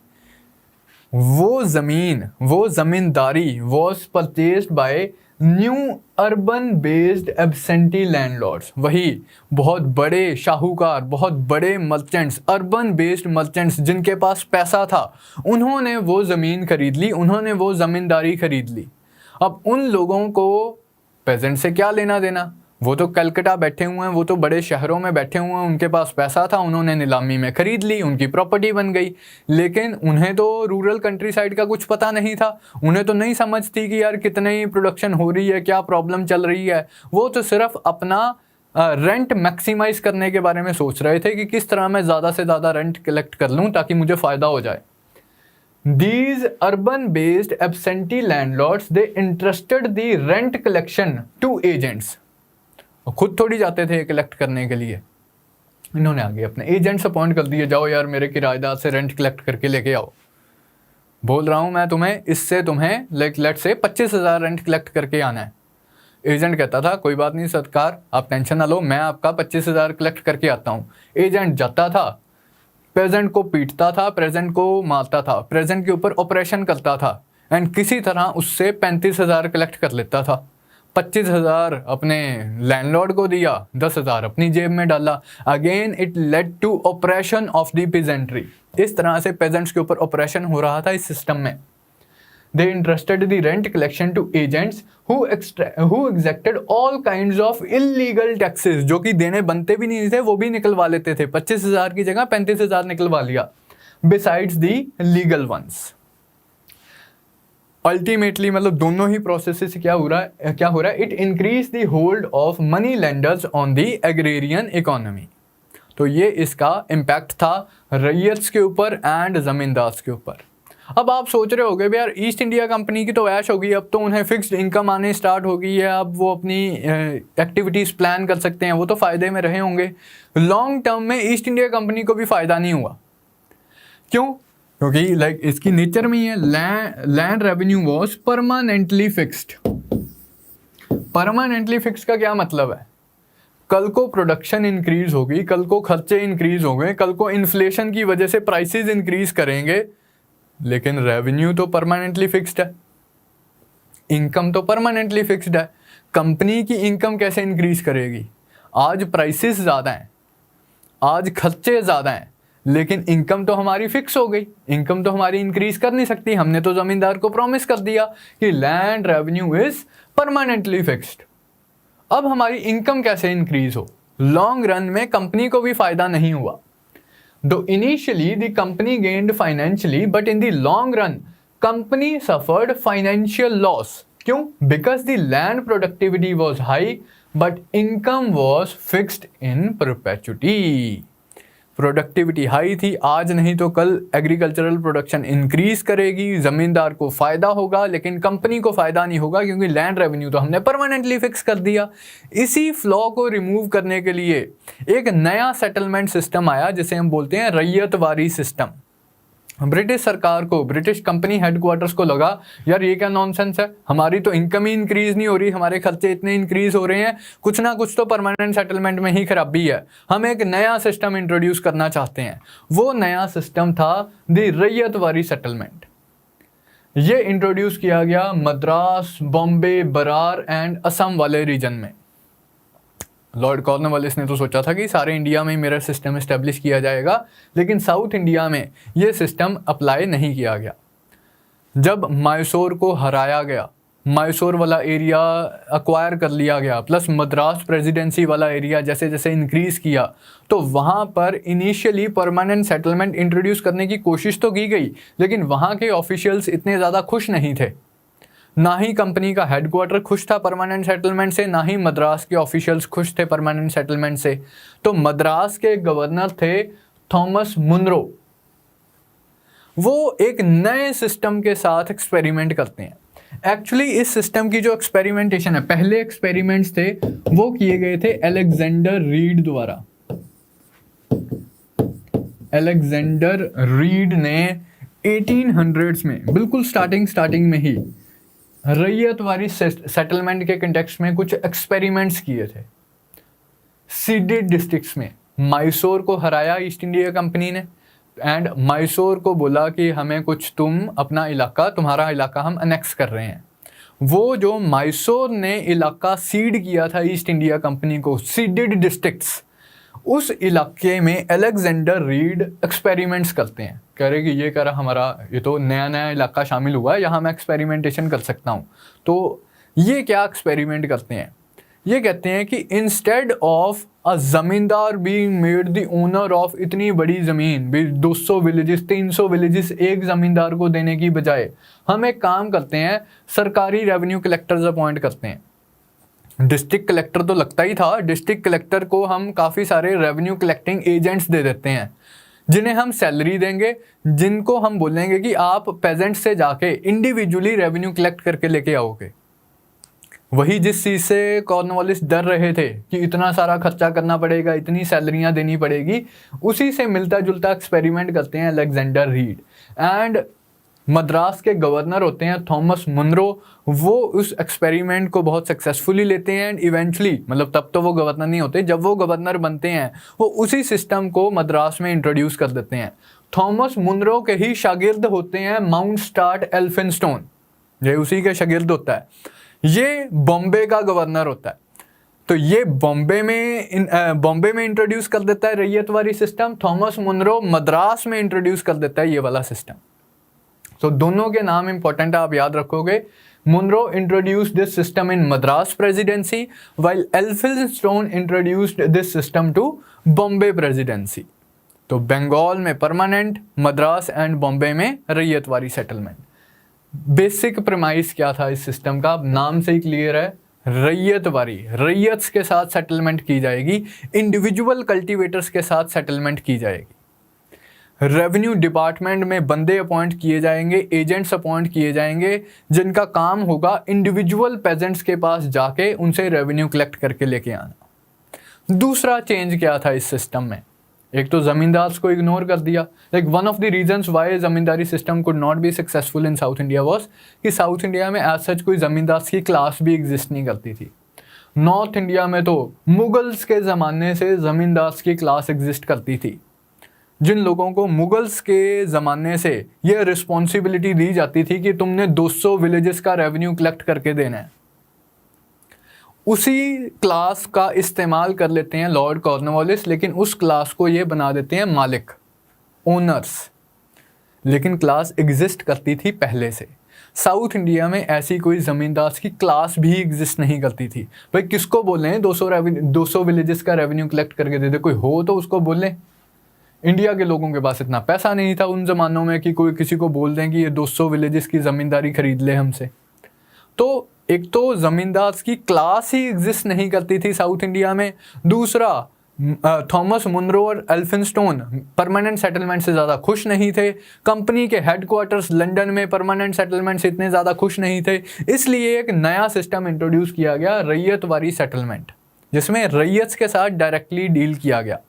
वो zamindari was purchased by new urban based absentee landlords. वही बहुत बड़े शाहूकार, बहुत बड़े मर्चेंट्स, अर्बन बेस्ड मर्चेंट्स जिनके पास पैसा था, उन्होंने वो ज़मीन खरीद ली, उन्होंने वो ज़मींदारी खरीद ली। अब उन लोगों को पेजेंट से क्या लेना देना, वो तो कलकत्ता बैठे हुए हैं, वो तो बड़े शहरों में बैठे हुए हैं, उनके पास पैसा था, उन्होंने नीलामी में खरीद ली, उनकी प्रॉपर्टी बन गई। लेकिन उन्हें तो रूरल कंट्री साइड का कुछ पता नहीं था, उन्हें तो नहीं समझ थी कि यार कितनी प्रोडक्शन हो रही है, क्या प्रॉब्लम चल रही है। वो तो सिर्फ अपना रेंट मैक्सिमाइज करने के बारे में सोच रहे थे कि किस तरह मैं ज़्यादा से ज़्यादा रेंट कलेक्ट कर लूँ ताकि मुझे फ़ायदा हो जाए। These urban-based absentee landlords, they entrusted the rent collection to agents. खुद थोड़ी जाते थे कलेक्ट करने के लिए, इन्होंने आगे अपने एजेंट्स अपॉइंट कर दिए, जाओ यार मेरे किराएदार से रेंट कलेक्ट करके लेके आओ। बोल रहा हूँ मैं तुम्हें, इससे तुम्हें लेट से 25,000 रेंट कलेक्ट करके आना है। एजेंट कहता था कोई बात नहीं सरकार, आप टेंशन ना लो, मैं आपका 25,000 कलेक्ट करके आता हूँ। एजेंट जाता था, प्रेजेंट को पीटता था, प्रेजेंट को मारता था, प्रेजेंट के ऊपर ऑपरेशन करता था एंड किसी तरह उससे 35,000 कलेक्ट कर लेता था। 25,000 अपने लैंडलॉर्ड को दिया, 10,000 अपनी जेब में डाला। Again it led to operation of the peasantry. इस तरह से पेजेंट्स के ऊपर ऑपरेशन हो रहा था इस सिस्टम में। They entrusted the rent collection to agents who exacted all kinds of illegal taxes, जो कि देने बनते भी नहीं थे, वो भी निकलवा लेते थे। 25,000 की जगह 35,000 निकलवा लिया, besides the legal ones। Ultimately मतलब दोनों ही प्रोसेस से क्या हो रहा है, it increase the hold of money lenders on the agrarian economy. तो ये इसका इम्पैक्ट था रैयत्स के ऊपर एंड जमींदार्स के ऊपर। अब आप सोच रहे होगे यार ईस्ट इंडिया कंपनी की तो ऐश होगी, अब तो उन्हें फिक्स्ड इनकम आने स्टार्ट हो गई है, अब वो अपनी एक्टिविटीज़ प्लान कर सकते हैं, वो तो फ़ायदे में रहे होंगे। लॉन्ग टर्म में ईस्ट इंडिया कंपनी को भी फ़ायदा नहीं हुआ। क्यों? क्योंकि इसकी नेचर में ही है, land revenue was permanently fixed. Permanently fixed का क्या मतलब है? कल को प्रोडक्शन इंक्रीज होगी, कल को खर्चे इंक्रीज होंगे, कल को इन्फ्लेशन की वजह से प्राइसेस इंक्रीज करेंगे, लेकिन रेवेन्यू तो परमानेंटली फिक्स्ड है, इनकम तो परमानेंटली फिक्स्ड है। कंपनी की इनकम कैसे इंक्रीज करेगी? आज प्राइसेस ज़्यादा हैं, आज खर्चे ज़्यादा हैं, लेकिन इनकम तो हमारी फिक्स हो गई, इनकम तो हमारी इंक्रीज कर नहीं सकती। हमने तो ज़मींदार को प्रॉमिस कर दिया कि land revenue is permanently fixed. अब हमारी इनकम कैसे इंक्रीज हो? लॉन्ग रन में कंपनी को भी फायदा नहीं हुआ। Though initially the company gained financially, but in the long run company suffered financial loss. क्यों? Because the land productivity was high but income was fixed in perpetuity. Productivity high थी, आज नहीं तो कल एग्रीकल्चरल प्रोडक्शन इंक्रीज करेगी, ज़मींदार को फ़ायदा होगा, लेकिन कंपनी को फ़ायदा नहीं होगा क्योंकि लैंड रेवेन्यू तो हमने परमानेंटली फिक्स कर दिया। इसी फ्लॉ को रिमूव करने के लिए एक नया सेटलमेंट सिस्टम आया जिसे हम बोलते हैं रैयतवारी सिस्टम। ब्रिटिश सरकार को, ब्रिटिश कंपनी हेडक्वार्टर्स को लगा यार ये क्या नॉनसेंस है, हमारी तो इनकम ही इंक्रीज नहीं हो रही, हमारे खर्चे इतने इंक्रीज हो रहे हैं, कुछ ना कुछ तो परमानेंट सेटलमेंट में ही खराबी है, हम एक नया सिस्टम इंट्रोड्यूस करना चाहते हैं। वो नया सिस्टम था द रैयतवारी सेटलमेंट। ये इंट्रोड्यूस किया गया मद्रास, बॉम्बे, बरार एंड असम वाले रीजन में। लॉर्ड कॉर्नवालिस ने तो सोचा था कि सारे इंडिया में मेरा सिस्टम इस्टेब्लिश किया जाएगा, लेकिन साउथ इंडिया में ये सिस्टम अप्लाई नहीं किया गया। जब मैसूर को हराया गया, मैसूर वाला एरिया अक्वायर कर लिया गया, प्लस मद्रास प्रेसिडेंसी वाला एरिया जैसे जैसे इंक्रीज़ किया, तो वहाँ पर इनिशियली परमानेंट सेटलमेंट इंट्रोड्यूस करने की कोशिश तो की गई, लेकिन वहाँ के ऑफिशियल्स इतने ज़्यादा खुश नहीं थे। ना ही कंपनी का हेडक्वार्टर खुश था परमानेंट सेटलमेंट से, ना ही मद्रास के ऑफिशियल्स खुश थे परमानेंट सेटलमेंट से। तो मद्रास के गवर्नर थे थॉमस मुनरो। वो एक नए सिस्टम के साथ एक्सपेरिमेंट करते हैं। एक्चुअली इस सिस्टम की जो एक्सपेरिमेंटेशन है, पहले एक्सपेरिमेंट्स थे वो किए गए थे अलेक्जेंडर रीड द्वारा। अलेक्जेंडर रीड ने 1800s में, बिल्कुल स्टार्टिंग में ही रैयतवारी सेटलमेंट के कंटेक्स्ट में कुछ एक्सपेरिमेंट्स किए थे। सीडेड डिस्ट्रिक्ट्स में मैसूर को हराया ईस्ट इंडिया कंपनी ने, एंड मैसूर को बोला कि हमें कुछ तुम अपना इलाका, तुम्हारा इलाका हम अनेक्स कर रहे हैं। वो जो मैसूर ने इलाका सीड किया था ईस्ट इंडिया कंपनी को, सीडेड डिस्ट्रिक्ट्स, उस इलाके में अलेक्जेंडर रीड एक्सपेरिमेंट्स करते हैं। कह रहे कि ये कर हमारा, ये तो नया इलाका शामिल हुआ है, यहाँ मैं एक्सपेरिमेंटेशन कर सकता हूँ। तो ये क्या एक्सपेरिमेंट करते हैं? ये कहते हैं कि इंस्टेड ऑफ अ ज़मींदार being made the owner of इतनी बड़ी ज़मीन, 200 विलेजेस, 300 विलेजेस एक ज़मींदार को देने की बजाय हम एक काम करते हैं, सरकारी रेवेन्यू कलेक्टर्स अपॉइंट करते हैं। डिस्ट्रिक्ट कलेक्टर तो लगता ही था, डिस्ट्रिक्ट कलेक्टर को हम काफ़ी सारे रेवेन्यू कलेक्टिंग एजेंट्स दे देते हैं जिन्हें हम सैलरी देंगे, जिनको हम बोलेंगे कि आप पेजेंट से जाके इंडिविजुअली रेवेन्यू कलेक्ट करके लेके आओगे। वही जिस चीज़ से कॉर्नवालिस डर रहे थे कि इतना सारा खर्चा करना पड़ेगा, इतनी सैलरियां देनी पड़ेगी, उसी से मिलता जुलता एक्सपेरिमेंट करते हैं अलेक्जेंडर रीड। एंड मद्रास के गवर्नर होते हैं थॉमस मुनरो। वो उस एक्सपेरिमेंट को बहुत सक्सेसफुली लेते हैं एंड इवेंचुअली, मतलब तब तो वो गवर्नर नहीं होते, जब वो गवर्नर बनते हैं वो उसी सिस्टम को मद्रास में इंट्रोड्यूस कर देते हैं। थॉमस मुनरो के ही शागिर्द होते हैं माउंट स्टार्ट एल्फिंस्टोन, ये उसी के शागिर्द होता है। ये बॉम्बे का गवर्नर होता है। तो ये बॉम्बे में इंट्रोड्यूस कर देता है ryotwari system, Thomas Munro Madras में इंट्रोड्यूस कर देता है ये वाला सिस्टम। तो दोनों के नाम इंपॉर्टेंट है, आप याद रखोगे। Munro introduced this system in Madras presidency while Elphinstone introduced this system to Bombay presidency. तो बंगाल में परमानेंट, मद्रास एंड बॉम्बे में रैयतवारी सेटलमेंट। बेसिक प्रेमाइस क्या था इस सिस्टम का? नाम से ही क्लियर है, रैयतवारी, रैयत्स के साथ सेटलमेंट की जाएगी, इंडिविजुअल कल्टीवेटर्स के साथ सेटलमेंट की जाएगी। रेवेन्यू डिपार्टमेंट में बंदे अपॉइंट किए जाएंगे, एजेंट्स अपॉइंट किए जाएंगे, जिनका काम होगा इंडिविजुअल पेजेंट्स के पास जाके उनसे रेवेन्यू कलेक्ट करके लेके आना। दूसरा चेंज क्या था इस सिस्टम में? एक तो ज़मींदार्स को इग्नोर कर दिया। Like one of the reasons Y ज़मींदारी system could not be successful in south India was कि साउथ इंडिया में एज सच कोई ज़मींदार्स की क्लास भी एग्जिस्ट नहीं करती थी। नॉर्थ इंडिया में तो मुगल्स के ज़माने से ज़मींदार की क्लास एग्जिस्ट करती थी, जिन लोगों को मुगल्स के ज़माने से यह रिस्पॉन्सिबिलिटी दी जाती थी कि तुमने 200 विलेजेस का रेवेन्यू कलेक्ट करके देना है, उसी क्लास का इस्तेमाल कर लेते हैं लॉर्ड कॉर्नवालिस, लेकिन उस क्लास को ये बना देते हैं मालिक, ओनर्स। लेकिन क्लास एग्जिस्ट करती थी पहले से। साउथ इंडिया में ऐसी कोई ज़मींदार की क्लास भी एग्जिस्ट नहीं करती थी। भाई किसको बोल रहे हैं 200 विलेजेस का रेवेन्यू कलेक्ट करके दे दे, कोई हो तो उसको बोल लें। इंडिया के लोगों के पास इतना पैसा नहीं था उन ज़मानों में कि कोई किसी को बोल दें कि ये 200 विलेजेस की ज़मींदारी खरीद ले हमसे। तो एक तो ज़मींदार की क्लास ही एग्जिस्ट नहीं करती थी साउथ इंडिया में। दूसरा, थॉमस मुनरो और एल्फिंस्टोन परमानेंट सेटलमेंट से ज़्यादा खुश नहीं थे। कंपनी के हेडक्वार्टर्स लंदन में परमानेंट सेटलमेंट से इतने ज़्यादा खुश नहीं थे। इसलिए एक नया सिस्टम इंट्रोड्यूस किया गया, रैयतवारी सेटलमेंट, जिसमें रैयत के साथ डायरेक्टली डील किया गया।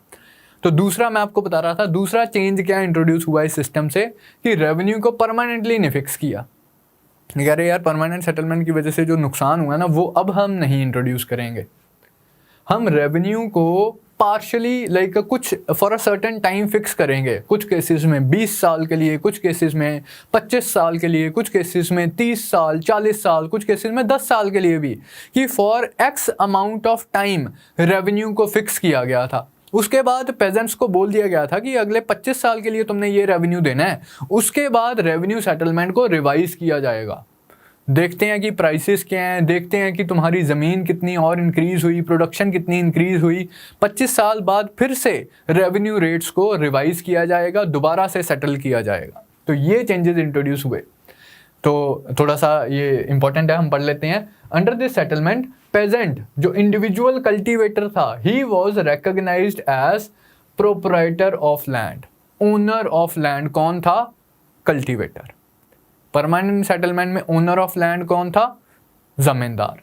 तो दूसरा मैं आपको बता रहा था, दूसरा चेंज क्या इंट्रोड्यूस हुआ इस सिस्टम से कि रेवेन्यू को परमानेंटली नहीं फिक्स किया। कह रहे यार परमानेंट सेटलमेंट की वजह से जो नुकसान हुआ ना, वो अब हम नहीं इंट्रोड्यूस करेंगे। हम रेवेन्यू को पार्शली लाइक कुछ for a certain time fix करेंगे। कुछ केसेस में 20 साल के लिए, कुछ केसेस में 25 साल के लिए, कुछ केसेस में 30 साल, 40 साल, कुछ केसेस में 10 साल के लिए भी, कि for x amount of time revenue को फिक्स किया गया था। उसके बाद पेजेंट्स को बोल दिया गया था कि अगले 25 साल के लिए तुमने ये रेवेन्यू देना है। उसके बाद रेवेन्यू सेटलमेंट को रिवाइज किया जाएगा। देखते हैं कि प्राइसेस क्या हैं, देखते हैं कि तुम्हारी ज़मीन कितनी और इंक्रीज़ हुई, प्रोडक्शन कितनी इंक्रीज़ हुई। 25 साल बाद फिर से रेवेन्यू रेट्स को रिवाइज किया जाएगा, दोबारा से सेटल किया जाएगा। तो ये चेंजेस इंट्रोड्यूस हुए। तो थोड़ा सा ये इंपॉर्टेंट है, हम पढ़ लेते हैं। अंडर दिस सेटलमेंट पेजेंट, जो इंडिविजुअल कल्टीवेटर था, he was recognized as proprietor of land. Owner of land कौन था? कल्टीवेटर। परमानेंट सेटलमेंट में ओनर ऑफ लैंड कौन था? Zamindar.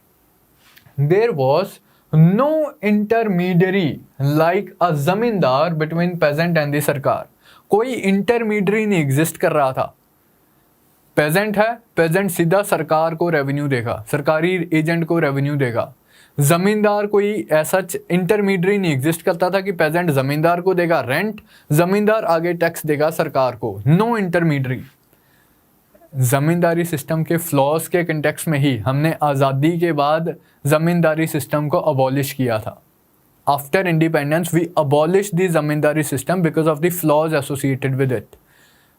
There was no intermediary like a zamindar between peasant and the सरकार। कोई intermediary नहीं एग्जिस्ट कर रहा था। पेजेंट है, पेजेंट सीधा सरकार को रेवेन्यू देगा, सरकारी एजेंट को रेवेन्यू देगा। जमींदार कोई ऐसा इंटरमीडियरी नहीं एग्जिस्ट करता था कि पेजेंट जमींदार को देगा रेंट, जमींदार आगे टैक्स देगा सरकार को। No intermediary. ज़मींदारी सिस्टम के फ्लॉज के कंटेक्स्ट में ही हमने आज़ादी के बाद ज़मींदारी सिस्टम को अबॉलिश किया था। After independence we abolish the zamindari system because of the flaws associated with it.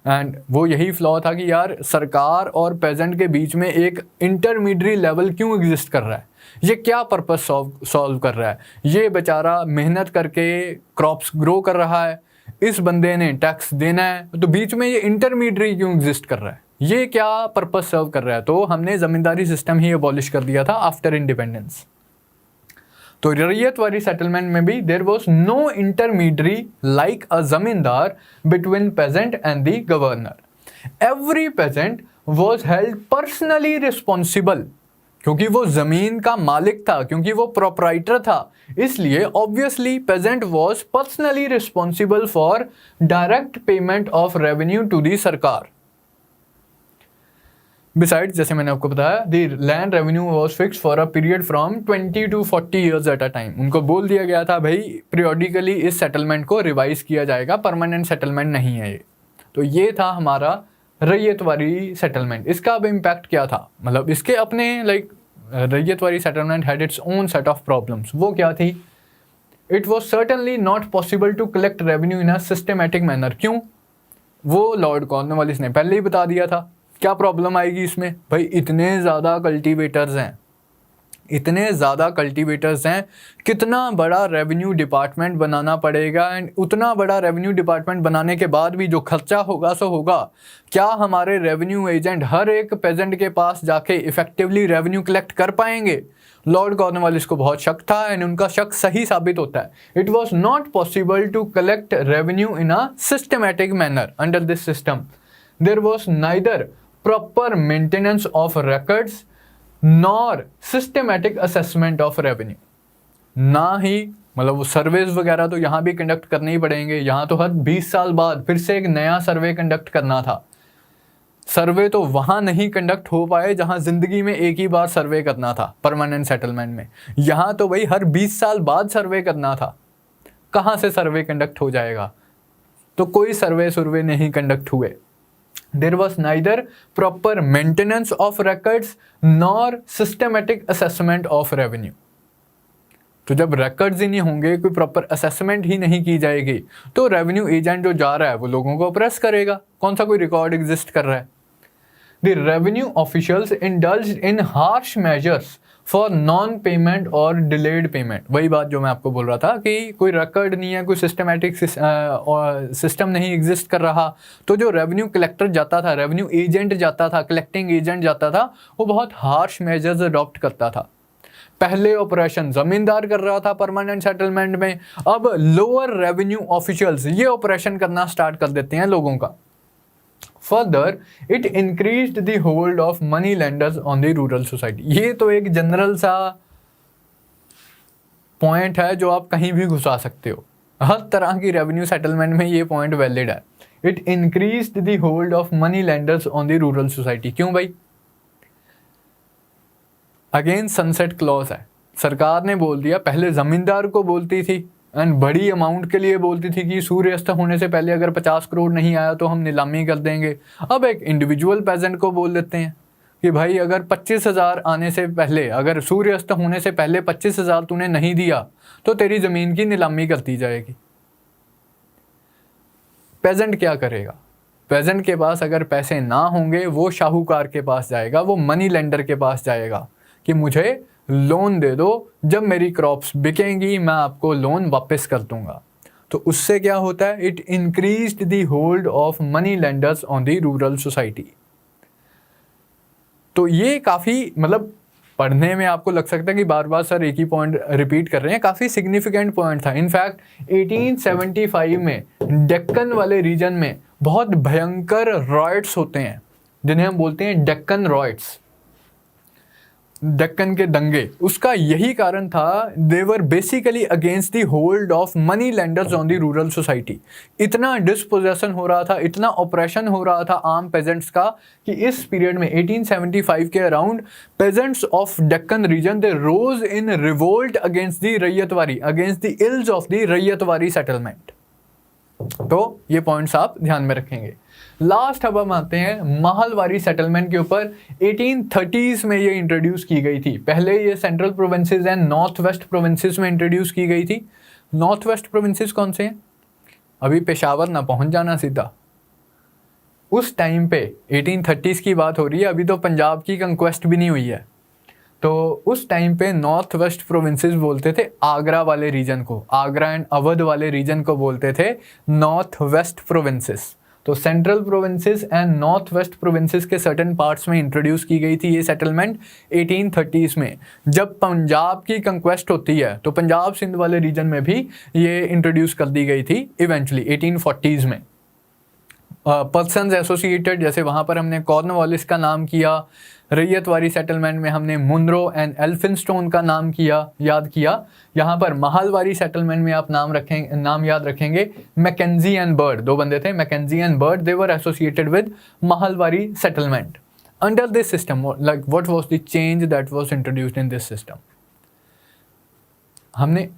And वो यही फ्लॉ था कि यार सरकार और पेजेंट के बीच में एक इंटरमीडियरी लेवल क्यों एग्जिस्ट कर रहा है, ये क्या पर्पस सॉल्व कर रहा है। ये बेचारा मेहनत करके क्रॉप्स ग्रो कर रहा है, इस बंदे ने टैक्स देना है, तो बीच में ये इंटरमीडियरी क्यों एग्जिस्ट कर रहा है, ये क्या पर्पस सर्व कर रहा है। तो हमने ज़मींदारी सिस्टम ही अबॉलिश कर दिया था आफ्टर इंडिपेंडेंस। तो रैयतवारी सेटलमेंट में भी there was no intermediary like a zamindar between peasant and the governor. Every peasant was held personally responsible, क्योंकि वो जमीन का मालिक था, क्योंकि वो प्रोप्राइटर था, इसलिए obviously peasant was personally responsible for direct payment of revenue to the सरकार। Besides, जैसे मैंने आपको बताया, the land revenue was fixed for a period from 20 to 40 years at a time। उनको बोल दिया गया था भाई periodically इस सेटलमेंट को रिवाइज किया जाएगा, परमानेंट सेटलमेंट नहीं है ये। तो ये था हमारा रैयतवारी सेटलमेंट। इसका अब इम्पैक्ट क्या था, मतलब इसके अपने ryotwari settlement had its own set of problems. वो क्या थी? It was certainly not possible to collect revenue in a systematic manner. क्यों? वो लॉर्ड कॉर्नवालिस ने पहले ही बता दिया था। क्या प्रॉब्लम आएगी इसमें? भाई इतने ज़्यादा कल्टीवेटर्स हैं, इतने ज़्यादा कल्टीवेटर्स हैं, कितना बड़ा रेवेन्यू डिपार्टमेंट बनाना पड़ेगा। एंड उतना बड़ा रेवेन्यू डिपार्टमेंट बनाने के बाद भी जो खर्चा होगा सो होगा। क्या हमारे रेवेन्यू एजेंट हर एक पेजेंट के पास जाके इफेक्टिवली रेवेन्यू कलेक्ट कर पाएंगे? लॉर्ड कॉर्नवालिस को बहुत शक था एंड उनका शक सही साबित होता है। It was not possible to collect revenue in a systematic manner under this system. There was neither proper maintenance of records nor systematic assessment of revenue। ना ही मतलब वो सर्वेज वगैरह तो यहाँ भी कंडक्ट करने ही पड़ेंगे, यहाँ तो हर 20 साल बाद फिर से एक नया सर्वे कंडक्ट करना था। सर्वे तो वहाँ नहीं कंडक्ट हो पाए जहाँ ज़िंदगी में एक ही बार सर्वे करना था परमानेंट सेटलमेंट में। यहाँ तो भाई हर 20 साल बाद सर्वे करना था। कहाँ से सर्वे कंडक्ट हो जाएगा? तो कोई सर्वे नहीं कंडक्ट हुए। There was neither proper maintenance of records nor systematic assessment of revenue. तो जब records ही नहीं होंगे, कोई proper assessment ही नहीं की जाएगी, तो revenue agent जो जा रहा है वो लोगों को oppress करेगा। कौन सा कोई record exist कर रहा है? The revenue officials indulged in harsh measures for non payment और डिलेड पेमेंट। वही बात जो मैं आपको बोल रहा था कि कोई रिकॉर्ड नहीं है, कोई सिस्टमैटिक सिस्टम नहीं एग्जिस्ट कर रहा, तो जो रेवेन्यू कलेक्टर जाता था, रेवेन्यू एजेंट जाता था, कलेक्टिंग एजेंट जाता था, वो बहुत हार्श मेजर्स अडॉप्ट करता था। पहले ऑपरेशन जमींदार कर रहा था परमानेंट सेटलमेंट में, अब लोअर रेवेन्यू ऑफिशियल्स ये ऑपरेशन करना स्टार्ट कर देते हैं लोगों का। Further, it increased the hold of money lenders on the rural society. ये तो एक जनरल सा पॉइंट है जो आप कहीं भी घुसा सकते हो। हर तरह की रेवेन्यू सेटलमेंट में ये पॉइंट वैलिड है। It increased the hold of money lenders on the rural society. क्यों भाई? अगेन सनसेट क्लॉज है। सरकार ने बोल दिया, पहले जमींदार को बोलती थी एंड बड़ी अमाउंट के लिए बोलती थी कि सूर्यास्त होने से पहले अगर 50 करोड़ नहीं आया तो हम नीलामी कर देंगे। अब एक इंडिविजुअल पेजेंट को बोल देते हैं कि भाई अगर 25,000 आने से पहले, अगर सूर्यास्त होने से पहले 25,000 तूने नहीं दिया तो तेरी ज़मीन की नीलामी कर दी जाएगी। पेजेंट क्या करेगा? पेजेंट के पास अगर पैसे ना होंगे वो शाहूकार के पास जाएगा, वो मनी लेंडर के पास जाएगा कि मुझे लोन दे दो, जब मेरी क्रॉप्स बिकेंगी मैं आपको लोन वापस कर दूंगा। तो उससे क्या होता है? It increased the hold of money lenders on the rural society. तो ये काफ़ी, मतलब पढ़ने में आपको लग सकता है कि बार बार सर एक ही पॉइंट रिपीट कर रहे हैं, काफ़ी सिग्निफिकेंट पॉइंट था। इनफैक्ट 1875 में डेक्कन वाले रीजन में बहुत भयंकर रॉयट्स होते हैं जिन्हें हम बोलते हैं डेक्कन रॉयट्स, डेक्कन के दंगे। उसका यही कारण था, they were basically against the hold of money lenders on the rural society. इतना डिस्पोजेशन हो रहा था, इतना ऑपरेशन हो रहा था आम पेजेंट्स का कि इस पीरियड में 1875 के around peasants of Deccan region they rose in revolt against the ryotwari, against the ills of the ryotwari settlement. तो ये पॉइंट्स आप ध्यान में रखेंगे। लास्ट अब हम आते हैं महलवारी सेटलमेंट के ऊपर। 1830s में ये इंट्रोड्यूस की गई थी। पहले ये central provinces and north west provinces में इंट्रोड्यूस की गई थी। नॉर्थ वेस्ट प्रोविंसेस कौन से हैं? अभी पेशावर ना पहुंच जाना सीधा। उस टाइम पे 1830s की बात हो रही है, अभी तो पंजाब की कंक्वेस्ट भी नहीं हुई है। तो उस टाइम पे नॉर्थ वेस्ट प्रोविंसेस बोलते थे आगरा वाले रीजन को, आगरा एंड अवध वाले रीजन को बोलते थे नॉर्थ वेस्ट प्रोविंसेस। तो central provinces and north west provinces के सर्टेन पार्ट्स में इंट्रोड्यूस की गई थी ये सेटलमेंट 1830s में। जब पंजाब की कंक्वेस्ट होती है तो पंजाब सिंध वाले रीजन में भी ये इंट्रोड्यूस कर दी गई थी इवेंचुअली 1840s में। पर्सन्स एसोसिएटेड, जैसे वहाँ पर हमने कॉर्नवालिस का नाम किया, रैयतवारी सेटलमेंट में हमने मुनरो एंड एल्फिंस्टोन का नाम याद किया। यहाँ पर महलवारी सेटलमेंट में आप नाम याद रखेंगे मैकेंजी एंड बर्ड, दो बंदे थे Mackenzie and Bird, they were associated with Mahalwari settlement. Under this system, like what was the change that was introduced in this system?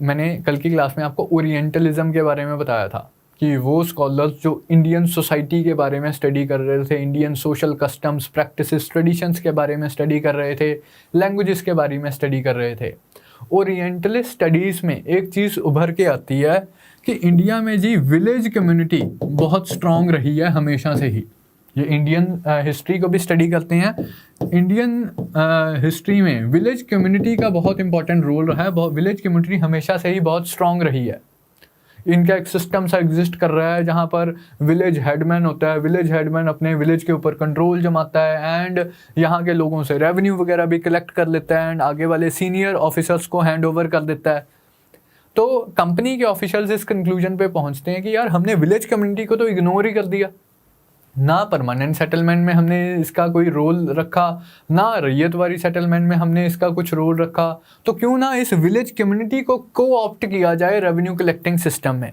मैंने कल की क्लास में आपको ओरिएंटलिज्म के बारे में बताया था कि वो स्कॉलर्स जो इंडियन सोसाइटी के बारे में स्टडी कर रहे थे, Indian social customs, practices, traditions के बारे में स्टडी कर रहे थे, लैंग्वेजेस के बारे में स्टडी कर रहे थे। ओरिएंटलिस्ट स्टडीज़ में एक चीज़ उभर के आती है कि इंडिया में जी विलेज कम्युनिटी बहुत स्ट्रॉन्ग रही है हमेशा से ही। ये इंडियन हिस्ट्री को भी स्टडी करते हैं। इंडियन हिस्ट्री में विलेज कम्युनिटी का बहुत इंपॉर्टेंट रोल रहा है। विलेज कम्युनिटी हमेशा से ही बहुत स्ट्रॉन्ग रही है। इनका एक सिस्टम सा एग्जिस्ट कर रहा है जहाँ पर विलेज हेडमैन होता है, विलेज हेडमैन अपने विलेज के ऊपर कंट्रोल जमाता है एंड यहाँ के लोगों से रेवेन्यू वगैरह भी कलेक्ट कर लेता है एंड आगे वाले सीनियर ऑफिसर्स को हैंड ओवर कर देता है। तो कंपनी के ऑफिशियल्स इस कंक्लूजन पे पहुँचते हैं कि यार हमने विलेज कम्युनिटी को तो इग्नोर ही कर दिया, ना परमानेंट सेटलमेंट में हमने इसका कोई रोल रखा, ना रैयतवारी सेटलमेंट में हमने इसका कुछ रोल रखा, तो क्यों ना इस विलेज कम्युनिटी को को ऑप्ट किया जाए रेवेन्यू कलेक्टिंग सिस्टम में।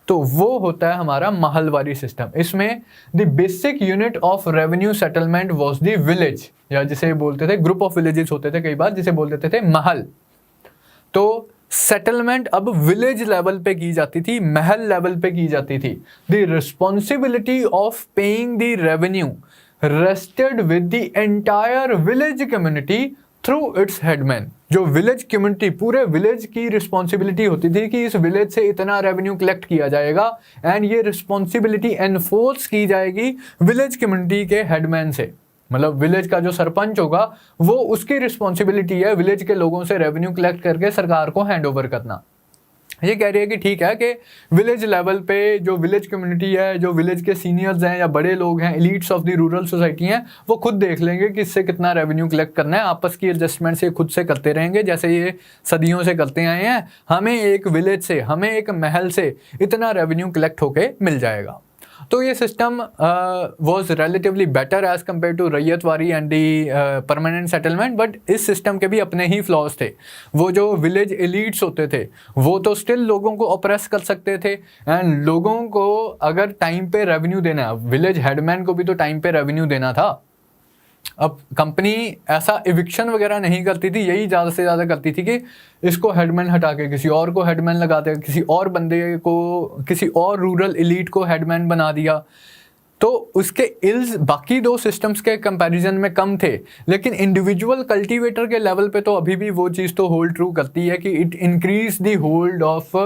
तो वो होता है हमारा महलवारी सिस्टम। इसमें the basic unit of revenue settlement was the village, या जिसे बोलते थे ग्रुप ऑफ विलेजेस होते थे कई बार, जिसे बोल देते थे महल। तो सेटलमेंट अब विलेज लेवल पे की जाती थी, महल लेवल पे की जाती थी। The responsibility of paying the revenue rested with the entire village community through it's headman. जो विलेज कम्युनिटी, पूरे विलेज की रिस्पॉन्सिबिलिटी होती थी कि इस विलेज से इतना रेवेन्यू कलेक्ट किया जाएगा, एंड ये रिस्पॉन्सिबिलिटी एनफोर्स की जाएगी विलेज कम्युनिटी के हेडमैन से। मतलब विलेज का जो सरपंच होगा वो, उसकी रिस्पॉन्सिबिलिटी है विलेज के लोगों से रेवेन्यू कलेक्ट करके सरकार को हैंड ओवर करना। ये कह रही है कि ठीक है कि विलेज लेवल पे जो विलेज कम्युनिटी है, जो विलेज के सीनियर्स हैं या बड़े लोग हैं, elites of the rural society हैं, वो खुद देख लेंगे कि इससे कितना रेवेन्यू कलेक्ट करना है। आपस की एडजस्टमेंट से खुद से करते रहेंगे, जैसे ये सदियों से करते आए हैं। हमें एक विलेज से, हमें एक महल से इतना रेवेन्यू कलेक्ट होके मिल जाएगा। तो ये system was relatively better as compare to ryotwari and the permanent settlement, but इस सिस्टम के भी अपने ही फ्लॉज थे। वो जो विलेज एलिट्स होते थे वो तो स्टिल लोगों को ऑप्रेस कर सकते थे, एंड लोगों को अगर टाइम पे रेवेन्यू देना है, विलेज हेडमैन को भी तो टाइम पे रेवेन्यू देना था। अब कंपनी ऐसा इविक्शन वगैरह नहीं करती थी, यही ज़्यादा से ज़्यादा करती थी कि इसको हेडमैन हटा के किसी और को हेडमैन लगा दिया, किसी और बंदे को, किसी और रूरल एलीट को हेडमैन बना दिया। तो उसके इल्स बाकी दो सिस्टम्स के कंपैरिजन में कम थे, लेकिन इंडिविजुअल कल्टीवेटर के लेवल पे तो अभी भी वो चीज़ तो होल्ड ट्रू करती है कि it increase the hold of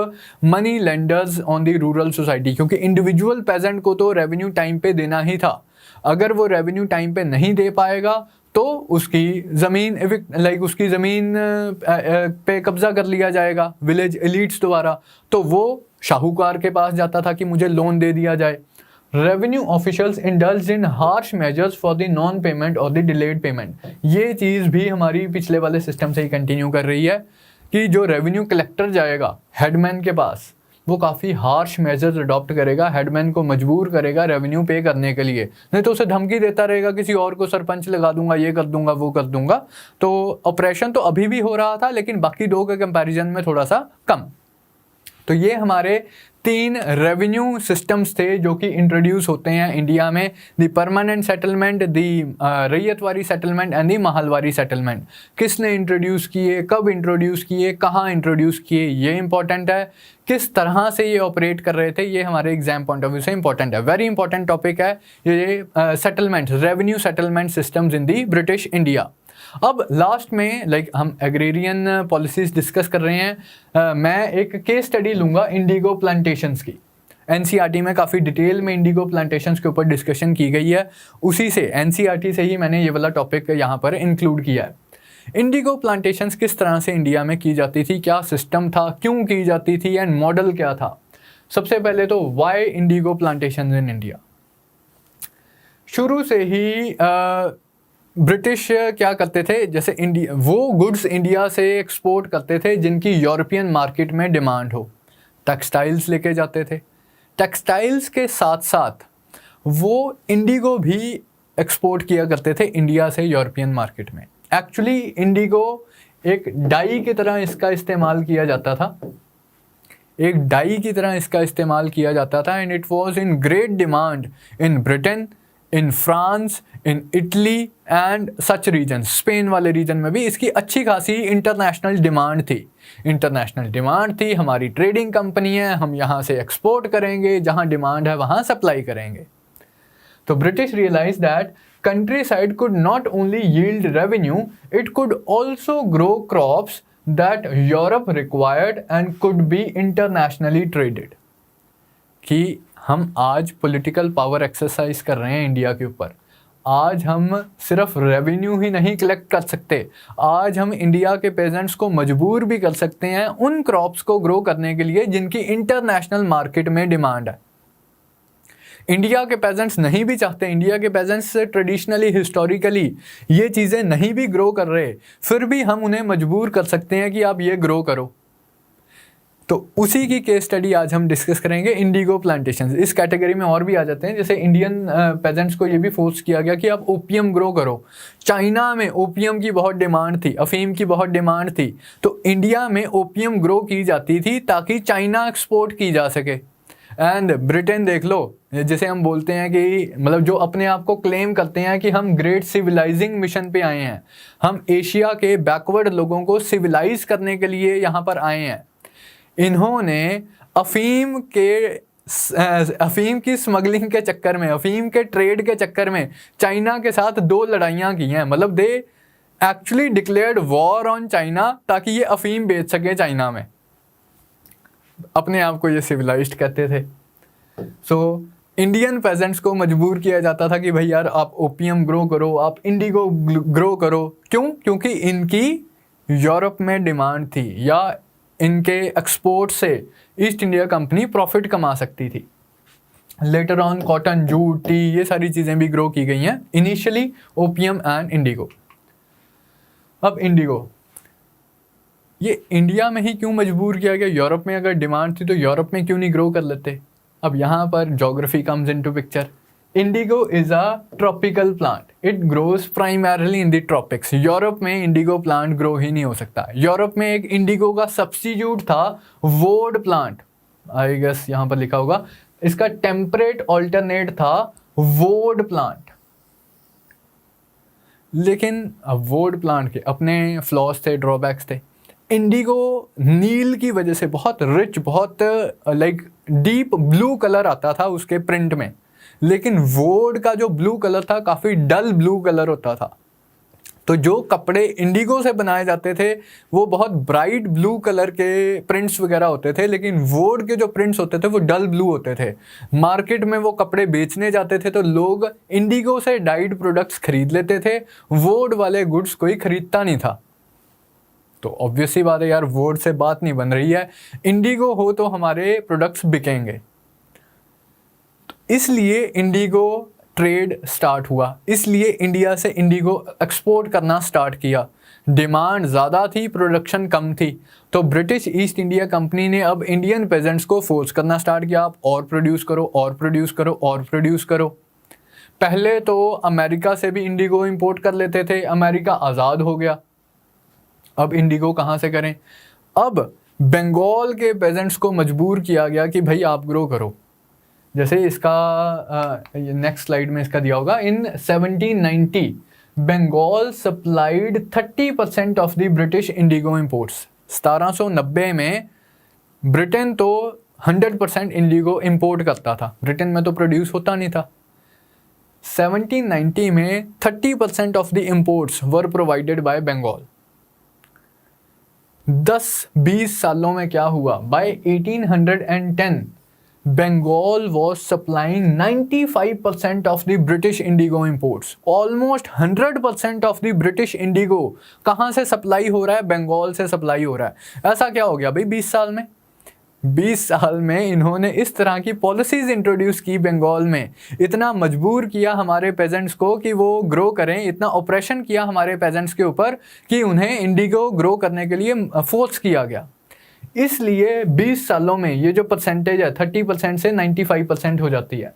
money lenders on the rural society, क्योंकि इंडिविजुअल पेजेंट को तो रेवेन्यू टाइम पे देना ही था। अगर वो रेवेन्यू टाइम पे नहीं दे पाएगा तो उसकी ज़मीन उसकी ज़मीन पे कब्जा कर लिया जाएगा विलेज एलिट्स द्वारा। तो वो शाहूकार के पास जाता था कि मुझे लोन दे दिया जाए। Revenue officials indulge in harsh measures for the non payment और द डिलेड पेमेंट। ये चीज़ भी हमारी पिछले वाले सिस्टम से ही कंटिन्यू कर रही है कि जो रेवेन्यू कलेक्टर जाएगा हेडमैन के पास, वो काफ़ी हार्श मेजर्स अडॉप्ट करेगा, हेडमैन को मजबूर करेगा रेवेन्यू पे करने के लिए। नहीं तो उसे धमकी देता रहेगा, किसी और को सरपंच लगा दूंगा, ये कर दूंगा, वो कर दूंगा। तो ऑपरेशन तो अभी भी हो रहा था, लेकिन बाकी दो के कंपैरिजन में थोड़ा सा कम। तो ये हमारे 3 रेवेन्यू सिस्टम्स थे जो कि इंट्रोड्यूस होते हैं इंडिया में, the permanent settlement, the ryotwari settlement and the mahalwari settlement. किसने इंट्रोड्यूस किए, कब इंट्रोड्यूस किए, कहाँ इंट्रोड्यूस किए, ये इंपॉर्टेंट है। किस तरह से ये ऑपरेट कर रहे थे, ये हमारे एग्जाम पॉइंट ऑफ व्यू से इंपॉर्टेंट है। वेरी इंपॉर्टेंट टॉपिक है ये settlement, revenue settlement systems in the British India. अब लास्ट में हम एग्रेरियन पॉलिसीज डिस्कस कर रहे हैं। मैं एक केस स्टडी लूँगा इंडिगो प्लांटेशंस की। एनसीईआरटी में काफ़ी डिटेल में इंडिगो प्लांटेशंस के ऊपर डिस्कशन की गई है, उसी से एनसीईआरटी से ही मैंने ये वाला टॉपिक यहाँ पर इंक्लूड किया है। इंडिगो प्लांटेशंस किस तरह से इंडिया में की जाती थी, क्या सिस्टम था, क्यों की जाती थी, एंड मॉडल क्या था। सबसे पहले तो why indigo plantations in India. शुरू से ही ब्रिटिश क्या करते थे, जैसे इंडिया, वो गुड्स इंडिया से एक्सपोर्ट करते थे जिनकी यूरोपियन मार्केट में डिमांड हो। टेक्सटाइल्स लेके जाते थे, टेक्सटाइल्स के साथ साथ वो इंडिगो भी एक्सपोर्ट किया करते थे इंडिया से यूरोपियन मार्केट में। एक्चुअली इंडिगो एक डाई की तरह इसका इस्तेमाल किया जाता था, एक डाई की तरह इसका इस्तेमाल किया जाता था, and it was in great demand in Britain, in France, in Italy and such region. Spain वाले रीजन में भी इसकी अच्छी खासी इंटरनेशनल डिमांड थी। इंटरनेशनल डिमांड थी, हमारी ट्रेडिंग कंपनी है, हम यहाँ से एक्सपोर्ट करेंगे, जहाँ डिमांड है वहाँ सप्लाई करेंगे। तो British realize that countryside could not only yield revenue, it could also grow crops that Europe required and could be internationally traded। कि हम आज पॉलिटिकल पावर एक्सरसाइज कर रहे हैं इंडिया के ऊपर। आज हम सिर्फ रेवेन्यू ही नहीं कलेक्ट कर सकते, आज हम इंडिया के पेजेंट्स को मजबूर भी कर सकते हैं उन क्रॉप्स को ग्रो करने के लिए जिनकी इंटरनेशनल मार्केट में डिमांड है। इंडिया के पेजेंट्स नहीं भी चाहते, इंडिया के पेजेंट्स ट्रेडिशनली हिस्टोरिकली ये चीज़ें नहीं भी ग्रो कर रहे, फिर भी हम उन्हें मजबूर कर सकते हैं कि आप ये ग्रो करो। तो उसी की केस स्टडी आज हम डिस्कस करेंगे, इंडिगो प्लांटेशंस। इस कैटेगरी में और भी आ जाते हैं, जैसे इंडियन पेजेंट्स को ये भी फोर्स किया गया कि आप ओपियम ग्रो करो। चाइना में ओपियम की बहुत डिमांड थी, अफीम की बहुत डिमांड थी, तो इंडिया में ओपियम ग्रो की जाती थी ताकि चाइना एक्सपोर्ट की जा सके। एंड ब्रिटेन देख लो, जिसे हम बोलते हैं कि मतलब जो अपने आप को क्लेम करते हैं कि हम ग्रेट सिविलाइजिंग मिशन पे आए हैं, हम एशिया के बैकवर्ड लोगों को सिविलाइज करने के लिए यहाँ पर आए हैं। इन्होंने अफीम की स्मगलिंग के चक्कर में, अफीम के ट्रेड के चक्कर में चाइना के साथ 2 लड़ाइयाँ की हैं। मतलब they actually declared war on China ताकि ये अफीम बेच सके चाइना में। अपने आप को ये सिविलाइज्ड कहते थे। सो इंडियन पेजेंट्स को मजबूर किया जाता था कि भाई यार आप ओपियम ग्रो करो, आप इंडिगो ग्रो करो। क्यों? क्योंकि इनकी यूरोप में डिमांड थी या इनके एक्सपोर्ट से ईस्ट इंडिया कंपनी प्रॉफिट कमा सकती थी। Later on cotton, jute, T, ये सारी चीज़ें भी ग्रो की गई हैं। Initially opium and Indigo. अब इंडिगो ये इंडिया में ही क्यों मजबूर किया गया? यूरोप में अगर डिमांड थी तो यूरोप में क्यों नहीं ग्रो कर लेते? अब यहाँ पर geography comes into picture. Indigo is a tropical plant, it grows primarily in the tropics. Europe में इंडिगो प्लांट ग्रो ही नहीं हो सकता। यूरोप में एक इंडिगो का सब्स्टिट्यूट था वोड प्लांट, आई गेस यहाँ पर लिखा होगा, इसका टेम्परेट ऑल्टरनेट था वोड प्लांट। लेकिन अब वोड प्लांट के अपने फ्लॉज थे, ड्रॉबैक्स थे। इंडिगो नील की वजह से बहुत रिच, बहुत लाइक डीप ब्लू कलर आता था उसके प्रिंट में, लेकिन वोड का जो ब्लू कलर था काफ़ी डल ब्लू कलर होता था। तो जो कपड़े इंडिगो से बनाए जाते थे वो बहुत ब्राइट ब्लू कलर के प्रिंट्स वगैरह होते थे, लेकिन वोड के जो प्रिंट्स होते थे वो डल ब्लू होते थे। मार्केट में वो कपड़े बेचने जाते थे तो लोग इंडिगो से डाइड प्रोडक्ट्स खरीद लेते थे, वोड वाले गुड्स कोई खरीदता नहीं था। तो ऑब्वियस सी बात है यार, वोड से बात नहीं बन रही है, इंडिगो हो तो हमारे प्रोडक्ट्स बिकेंगे। इसलिए इंडिगो ट्रेड स्टार्ट हुआ, इसलिए इंडिया से इंडिगो एक्सपोर्ट करना स्टार्ट किया। डिमांड ज़्यादा थी, प्रोडक्शन कम थी, तो ब्रिटिश ईस्ट इंडिया कंपनी ने अब इंडियन पेजेंट्स को फोर्स करना स्टार्ट किया, आप और प्रोड्यूस करो, और प्रोड्यूस करो, और प्रोड्यूस करो। पहले तो अमेरिका से भी इंडिगो इंपोर्ट कर लेते थे, अमेरिका आज़ाद हो गया, अब इंडिगो कहाँ से करें? अब बंगाल के पेजेंट्स को मजबूर किया गया कि भाई आप ग्रो करो। जैसे इसका नेक्स्ट स्लाइड में इसका दिया होगा, in 1790 Bengal supplied 30% of the British indigo imports. 1790 में ब्रिटेन तो 100% इंडिगो इंपोर्ट करता था, ब्रिटेन में तो प्रोड्यूस होता नहीं था। 1790 में 30% of the imports were provided by Bengal. 10-20 सालों में क्या हुआ? By 1810 Bengal was supplying 95% of the British indigo imports. Almost 100% of the British indigo कहाँ से सप्लाई हो रहा है? बंगाल से सप्लाई हो रहा है। ऐसा क्या हो गया भाई 20 साल में? 20 साल में इन्होंने इस तरह की पॉलिसीज इंट्रोड्यूस की बंगाल में, इतना मजबूर किया हमारे पेजेंट्स को कि वो ग्रो करें, इतना ऑपरेशन किया हमारे पेजेंट्स के ऊपर कि उन्हें इंडिगो ग्रो करने के लिए फोर्स किया गया। इसलिए 20 सालों में ये जो परसेंटेज है 30% से 95% हो जाती है।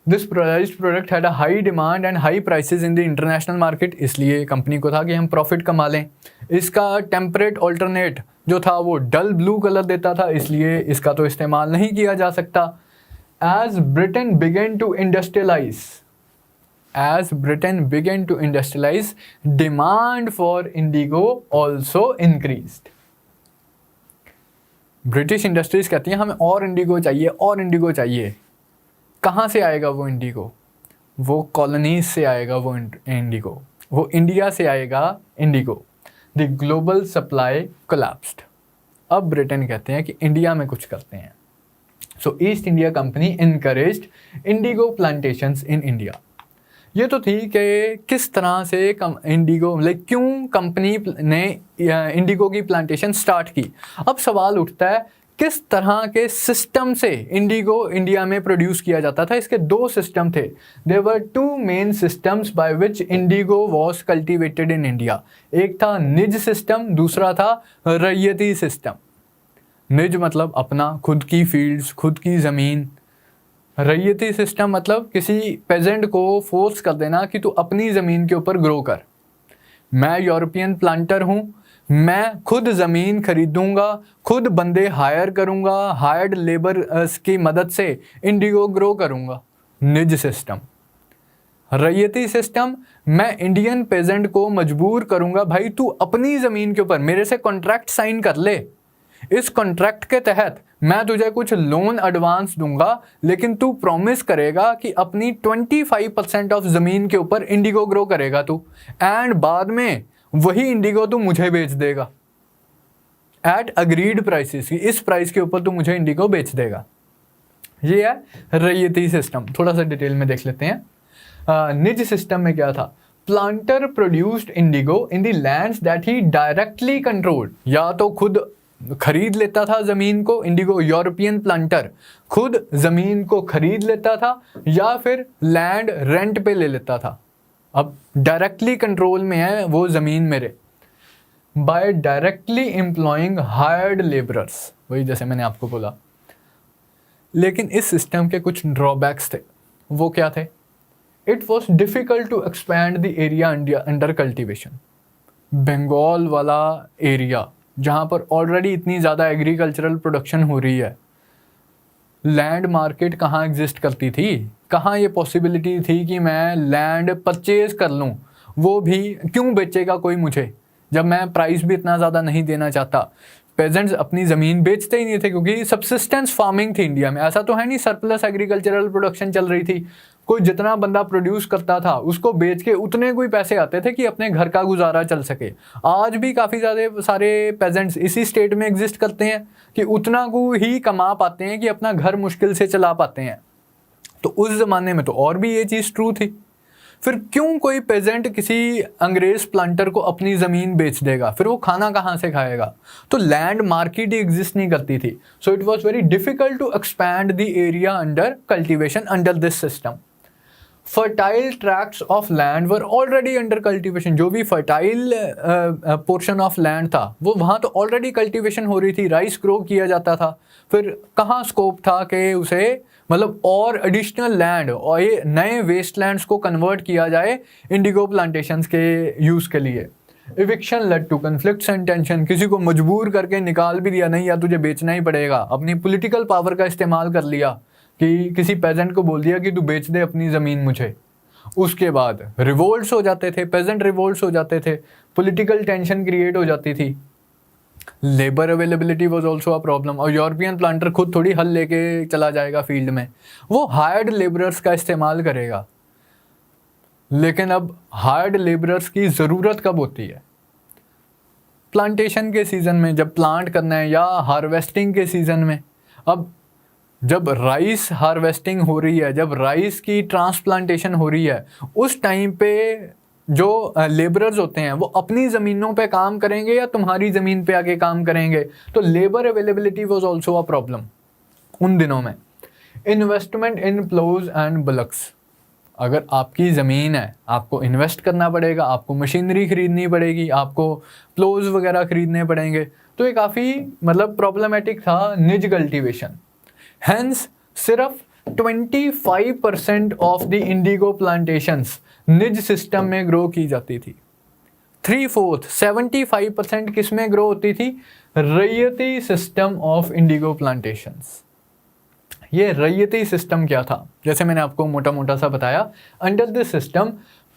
This prized product had a high demand and high prices in the international market, इसलिए कंपनी को था कि हम प्रॉफिट कमा लें। इसका टेम्परेट ऑल्टरनेट जो था वो डल ब्लू कलर देता था, इसलिए इसका तो इस्तेमाल नहीं किया जा सकता। As Britain began to industrialize, demand for indigo also increased. British industries कहती हैं हमें और इंडिगो चाहिए, और इंडिगो चाहिए। कहाँ से आएगा वो इंडिगो? वो कॉलोनीज से आएगा वो इंडिगो, वो इंडिया से आएगा indigo. The global supply collapsed. अब ब्रिटेन कहते हैं कि इंडिया में कुछ करते हैं। So East India Company encouraged indigo plantations in India. ये तो थी कि किस तरह से इंडिगो, लाइक क्यों कंपनी ने इंडिगो की प्लांटेशन स्टार्ट की। अब सवाल उठता है किस तरह के सिस्टम से इंडिगो इंडिया में प्रोड्यूस किया जाता था। इसके 2 सिस्टम थे। There were 2 main systems by which indigo was cultivated in India. एक था निज सिस्टम, दूसरा था रैयती सिस्टम। निज मतलब अपना, खुद की फील्ड्स, खुद की ज़मीन। रैयती सिस्टम मतलब किसी पेजेंट को फोर्स कर देना कि तू अपनी ज़मीन के ऊपर ग्रो कर। मैं यूरोपियन प्लांटर हूँ, मैं खुद ज़मीन खरीदूंगा, खुद बंदे हायर करूंगा, हायर्ड लेबर की मदद से इंडिगो ग्रो करूंगा। निज सिस्टम। रैयती सिस्टम, मैं इंडियन पेजेंट को मजबूर करूंगा, भाई तू अपनी ज़मीन के ऊपर मेरे से कॉन्ट्रैक्ट साइन कर ले, इस कॉन्ट्रैक्ट के तहत मैं तुझे कुछ लोन एडवांस दूंगा, लेकिन तू प्रॉमिस करेगा कि अपनी 25% ऑफ ज़मीन के ऊपर इंडिगो ग्रो करेगा तू, एंड बाद में वही इंडिगो तू मुझे बेच देगा एट अग्रीड प्राइसेस, इस प्राइस के ऊपर तू मुझे इंडिगो बेच देगा। ये है रैयती सिस्टम। थोड़ा सा डिटेल में देख लेते हैं। निज सिस्टम में क्या था? Planter produced Indigo in the lands that he directly controlled. या तो खुद खरीद लेता था ज़मीन को, इंडिगो यूरोपियन प्लांटर खुद ज़मीन को खरीद लेता था, या फिर लैंड रेंट पे ले लेता था। अब डायरेक्टली कंट्रोल में है वो ज़मीन मेरे, by directly employing hired labourers, वही जैसे मैंने आपको बोला। लेकिन इस सिस्टम के कुछ ड्रॉबैक्स थे। वो क्या थे? It was difficult to expand the area under cultivation. Bengal वाला एरिया जहाँ पर ऑलरेडी इतनी ज़्यादा एग्रीकल्चरल प्रोडक्शन हो रही है, लैंड मार्केट कहाँ एग्जिस्ट करती थी? कहाँ ये पॉसिबिलिटी थी कि मैं लैंड परचेज कर लूँ? वो भी क्यों बेचेगा कोई मुझे, जब मैं प्राइस भी इतना ज़्यादा नहीं देना चाहता। पेजेंट्स अपनी ज़मीन बेचते ही नहीं थे, क्योंकि सबसिस्टेंस फार्मिंग थी इंडिया में। ऐसा तो है नहीं सरप्लस एग्रीकल्चरल प्रोडक्शन चल रही थी। कोई जितना बंदा प्रोड्यूस करता था उसको बेच के उतने कोई पैसे आते थे कि अपने घर का गुजारा चल सके। आज भी काफ़ी ज़्यादा सारे पेजेंट्स इसी स्टेट में एग्जिस्ट करते हैं कि उतना को ही कमा पाते हैं कि अपना घर मुश्किल से चला पाते हैं। तो उस ज़माने में तो और भी ये चीज़ ट्रू थी। फिर क्यों कोई पेजेंट किसी अंग्रेज प्लांटर को अपनी ज़मीन बेच देगा? फिर वो खाना कहाँ से खाएगा? तो लैंड मार्केट ही एग्जिस्ट नहीं करती थी। So it was very difficult to expand the area under cultivation under this system. Fertile tracts of land were already under cultivation. जो भी फर्टाइल पोर्शन ऑफ लैंड था वो वहाँ तो ऑलरेडी कल्टिवेशन हो रही थी, राइस ग्रो किया जाता था। फिर कहाँ स्कोप था कि उसे मतलब और एडिशनल लैंड और ये नए वेस्ट लैंड्स को कन्वर्ट किया जाए इंडिगो प्लांटेशंस के यूज़ के लिए। Eviction led to conflicts and tension. किसी को मजबूर करके निकाल भी दिया, नहीं या तुझे बेचना ही पड़ेगा। अपनी पॉलिटिकल पावर का इस्तेमाल कर लिया कि किसी पेजेंट को बोल दिया कि तू बेच दे अपनी ज़मीन मुझे। उसके बाद रिवोल्ट्स हो जाते थे, पेजेंट रिवोल्ट्स हो जाते थे, पॉलिटिकल टेंशन क्रिएट हो जाती थी। Labour availability was also a problem. और यूरोपियन प्लांटर खुद थोड़ी हल लेके चला जाएगा फील्ड में, वो हायर्ड लेबरर्स का इस्तेमाल करेगा। लेकिन अब हायर्ड लेबरर्स की ज़रूरत कब होती है? प्लांटेशन के सीज़न में, जब प्लांट करना है, या हार्वेस्टिंग के सीज़न में। अब जब राइस हार्वेस्टिंग हो रही है, जब राइस की ट्रांसप्लांटेशन हो रही है, उस टाइम पे जो लेबरर्स होते हैं वो अपनी ज़मीनों पे काम करेंगे या तुम्हारी ज़मीन पे आके काम करेंगे? तो labour availability was also a problem उन दिनों में। Investment in ploughs and bullocks. अगर आपकी ज़मीन है, आपको इन्वेस्ट करना पड़ेगा, आपको मशीनरी खरीदनी पड़ेगी, आपको प्लोज वगैरह खरीदने पड़ेंगे। तो ये काफ़ी मतलब प्रॉब्लमेटिक था निज कल्टीवेशन। हेंस सिर्फ 25% ऑफ द इंडिगो प्लांटेशंस निज सिस्टम में ग्रो की जाती थी। 3/4 75% किस में ग्रो होती थी? रैयती सिस्टम ऑफ इंडिगो प्लांटेशंस। ये रैयती सिस्टम क्या था? जैसे मैंने आपको मोटा मोटा सा बताया, under this system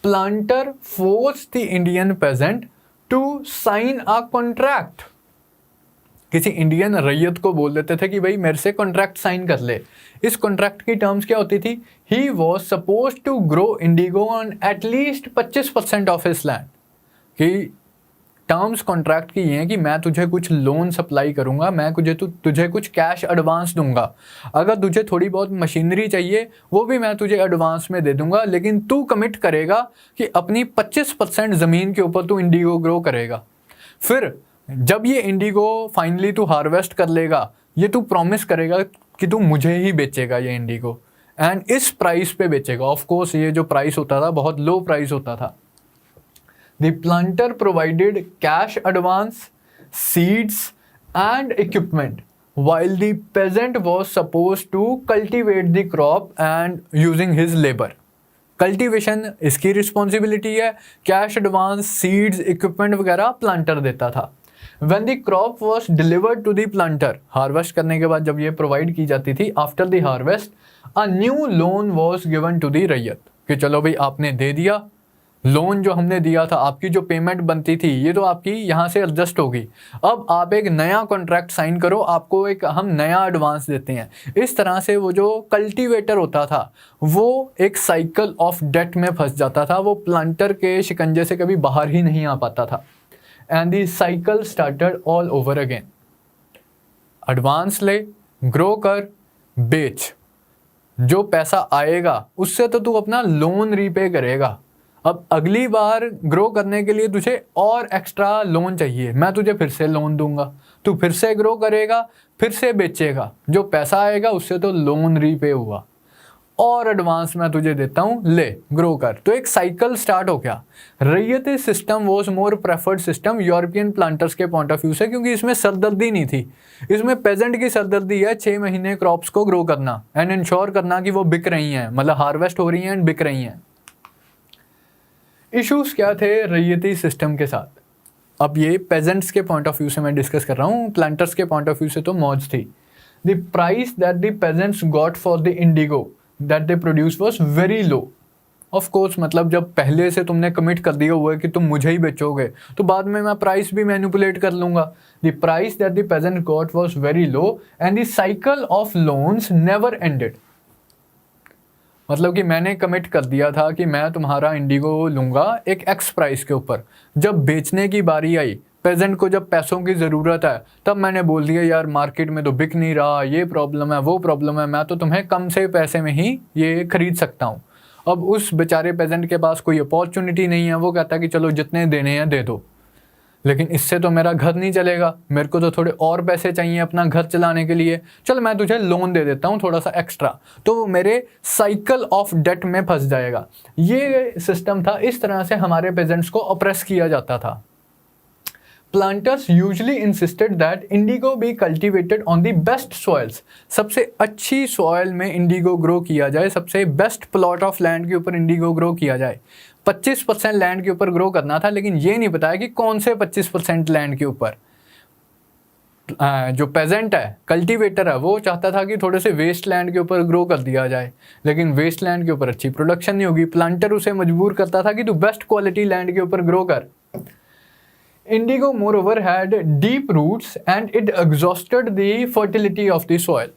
planter force the Indian peasant to sign a contract. किसी इंडियन रैयत को बोल देते थे कि भाई मेरे से कॉन्ट्रैक्ट साइन कर ले। इस कॉन्ट्रैक्ट की टर्म्स क्या होती थी? He was suppose to grow indigo on at least 25% of his land. कि टर्म्स कॉन्ट्रैक्ट की ये हैं कि मैं तुझे कुछ लोन सप्लाई करूंगा, मैं तुझे कुछ कैश एडवांस दूंगा, अगर तुझे थोड़ी बहुत मशीनरी चाहिए वो भी मैं तुझे एडवांस में दे दूंगा, लेकिन तू कमिट करेगा कि अपनी 25% ज़मीन के ऊपर तू इंडिगो ग्रो करेगा। फिर जब ये इंडिगो फाइनली तू हार्वेस्ट कर लेगा, ये तू प्रॉमिस करेगा कि तू मुझे ही बेचेगा ये इंडिगो, एंड इस प्राइस पे बेचेगा। ऑफ कोर्स ये जो प्राइस होता था बहुत लो प्राइस होता था। The planter provided cash advance, seeds and equipment, while the peasant was supposed to cultivate the crop and using his labor. Cultivation इसकी रिस्पॉन्सिबिलिटी है, कैश एडवांस, सीड्स, इक्विपमेंट वगैरह प्लांटर देता था। When the crop was delivered to the planter, harvest करने के बाद जब ये प्रोवाइड की जाती थी, after the harvest a new loan was given to the रैयत, कि चलो भाई आपने दे दिया लोन, जो हमने दिया था, आपकी जो पेमेंट बनती थी ये तो आपकी यहाँ से एडजस्ट होगी, अब आप एक नया कॉन्ट्रैक्ट साइन करो, आपको एक हम नया एडवांस देते हैं। इस तरह से वो जो कल्टीवेटर होता था वो एक साइकिल ऑफ डेट में फंस जाता था, वो प्लांटर के शिकंजे से कभी बाहर ही नहीं आ पाता था। And the cycle started all over again, advance ले, ग्रो कर, बेच, जो पैसा आएगा उससे तो तू अपना लोन रीपे करेगा। अब अगली बार ग्रो करने के लिए तुझे और एक्स्ट्रा लोन चाहिए, मैं तुझे फिर से लोन दूंगा, तू फिर से ग्रो करेगा, फिर से बेचेगा, जो पैसा आएगा उससे तो लोन रीपे हुआ, और एडवांस मैं तुझे देता हूँ, ले ग्रो कर। तो एक साइकिल स्टार्ट हो गया। Ryoti system was more preferred system European planters के पॉइंट ऑफ व्यू से, क्योंकि इसमें सरदर्दी नहीं थी। इसमें पेजेंट की सरदर्दी है 6 महीने क्रॉप्स को ग्रो करना एंड इंश्योर करना कि वो बिक रही हैं, मतलब हार्वेस्ट हो रही हैं एंड बिक रही हैं। इश्यूज क्या थे रैयती सिस्टम के साथ? अब ये पेजेंट्स के पॉइंट ऑफ व्यू से मैं डिस्कस कर रहा हूँ, प्लांटर्स के पॉइंट ऑफ व्यू से तो मौज थी। The price that the pageants got for the Indigo that they produce was very low. Of course, मतलब जब पहले से तुमने कमिट कर दिया हुआ है कि तुम मुझे ही बेचोगे, तो बाद में मैं प्राइस भी मैनिपुलेट कर लूंगा। The price that the peasant got was very low and the cycle of loans never ended. मतलब कि मैंने कमिट कर दिया था कि मैं तुम्हारा इंडिगो लूँगा एक एक्स प्राइस के ऊपर, जब बेचने की बारी आई, पेजेंट को जब पैसों की ज़रूरत है, तब मैंने बोल दिया यार मार्केट में तो बिक नहीं रहा, ये प्रॉब्लम है, वो प्रॉब्लम है, मैं तो तुम्हें कम से पैसे में ही ये खरीद सकता हूँ। अब उस बेचारे पेजेंट के पास कोई अपॉर्चुनिटी नहीं है, वो कहता है कि चलो जितने देने हैं दे दो, लेकिन इससे तो मेरा घर नहीं चलेगा, मेरे को तो थोड़े और पैसे चाहिए अपना घर चलाने के लिए, चल मैं तुझे लोन दे देता हूँ थोड़ा सा एक्स्ट्रा, तो वो मेरे साइकिल ऑफ डेट में फंस जाएगा। ये सिस्टम था, इस तरह से हमारे पेजेंट्स को ऑप्रेस किया जाता था। Planters usually insisted that Indigo be cultivated on the best soils, सबसे अच्छी सॉइल में इंडिगो ग्रो किया जाए, सबसे बेस्ट प्लॉट ऑफ लैंड के ऊपर इंडिगो ग्रो किया जाए। 25% लैंड के ऊपर ग्रो करना था, लेकिन ये नहीं बताया कि कौन से 25% लैंड के ऊपर। जो पेजेंट है, कल्टीवेटर है, वो चाहता था कि थोड़े से वेस्ट लैंड के ऊपर ग्रो कर दिया जाए, लेकिन वेस्ट लैंड के ऊपर अच्छी प्रोडक्शन नहीं होगी। प्लांटर उसे मजबूर करता था कि तू बेस्ट क्वालिटी लैंड के ऊपर ग्रो कर। Indigo moreover had deep roots and it exhausted the fertility of the soil.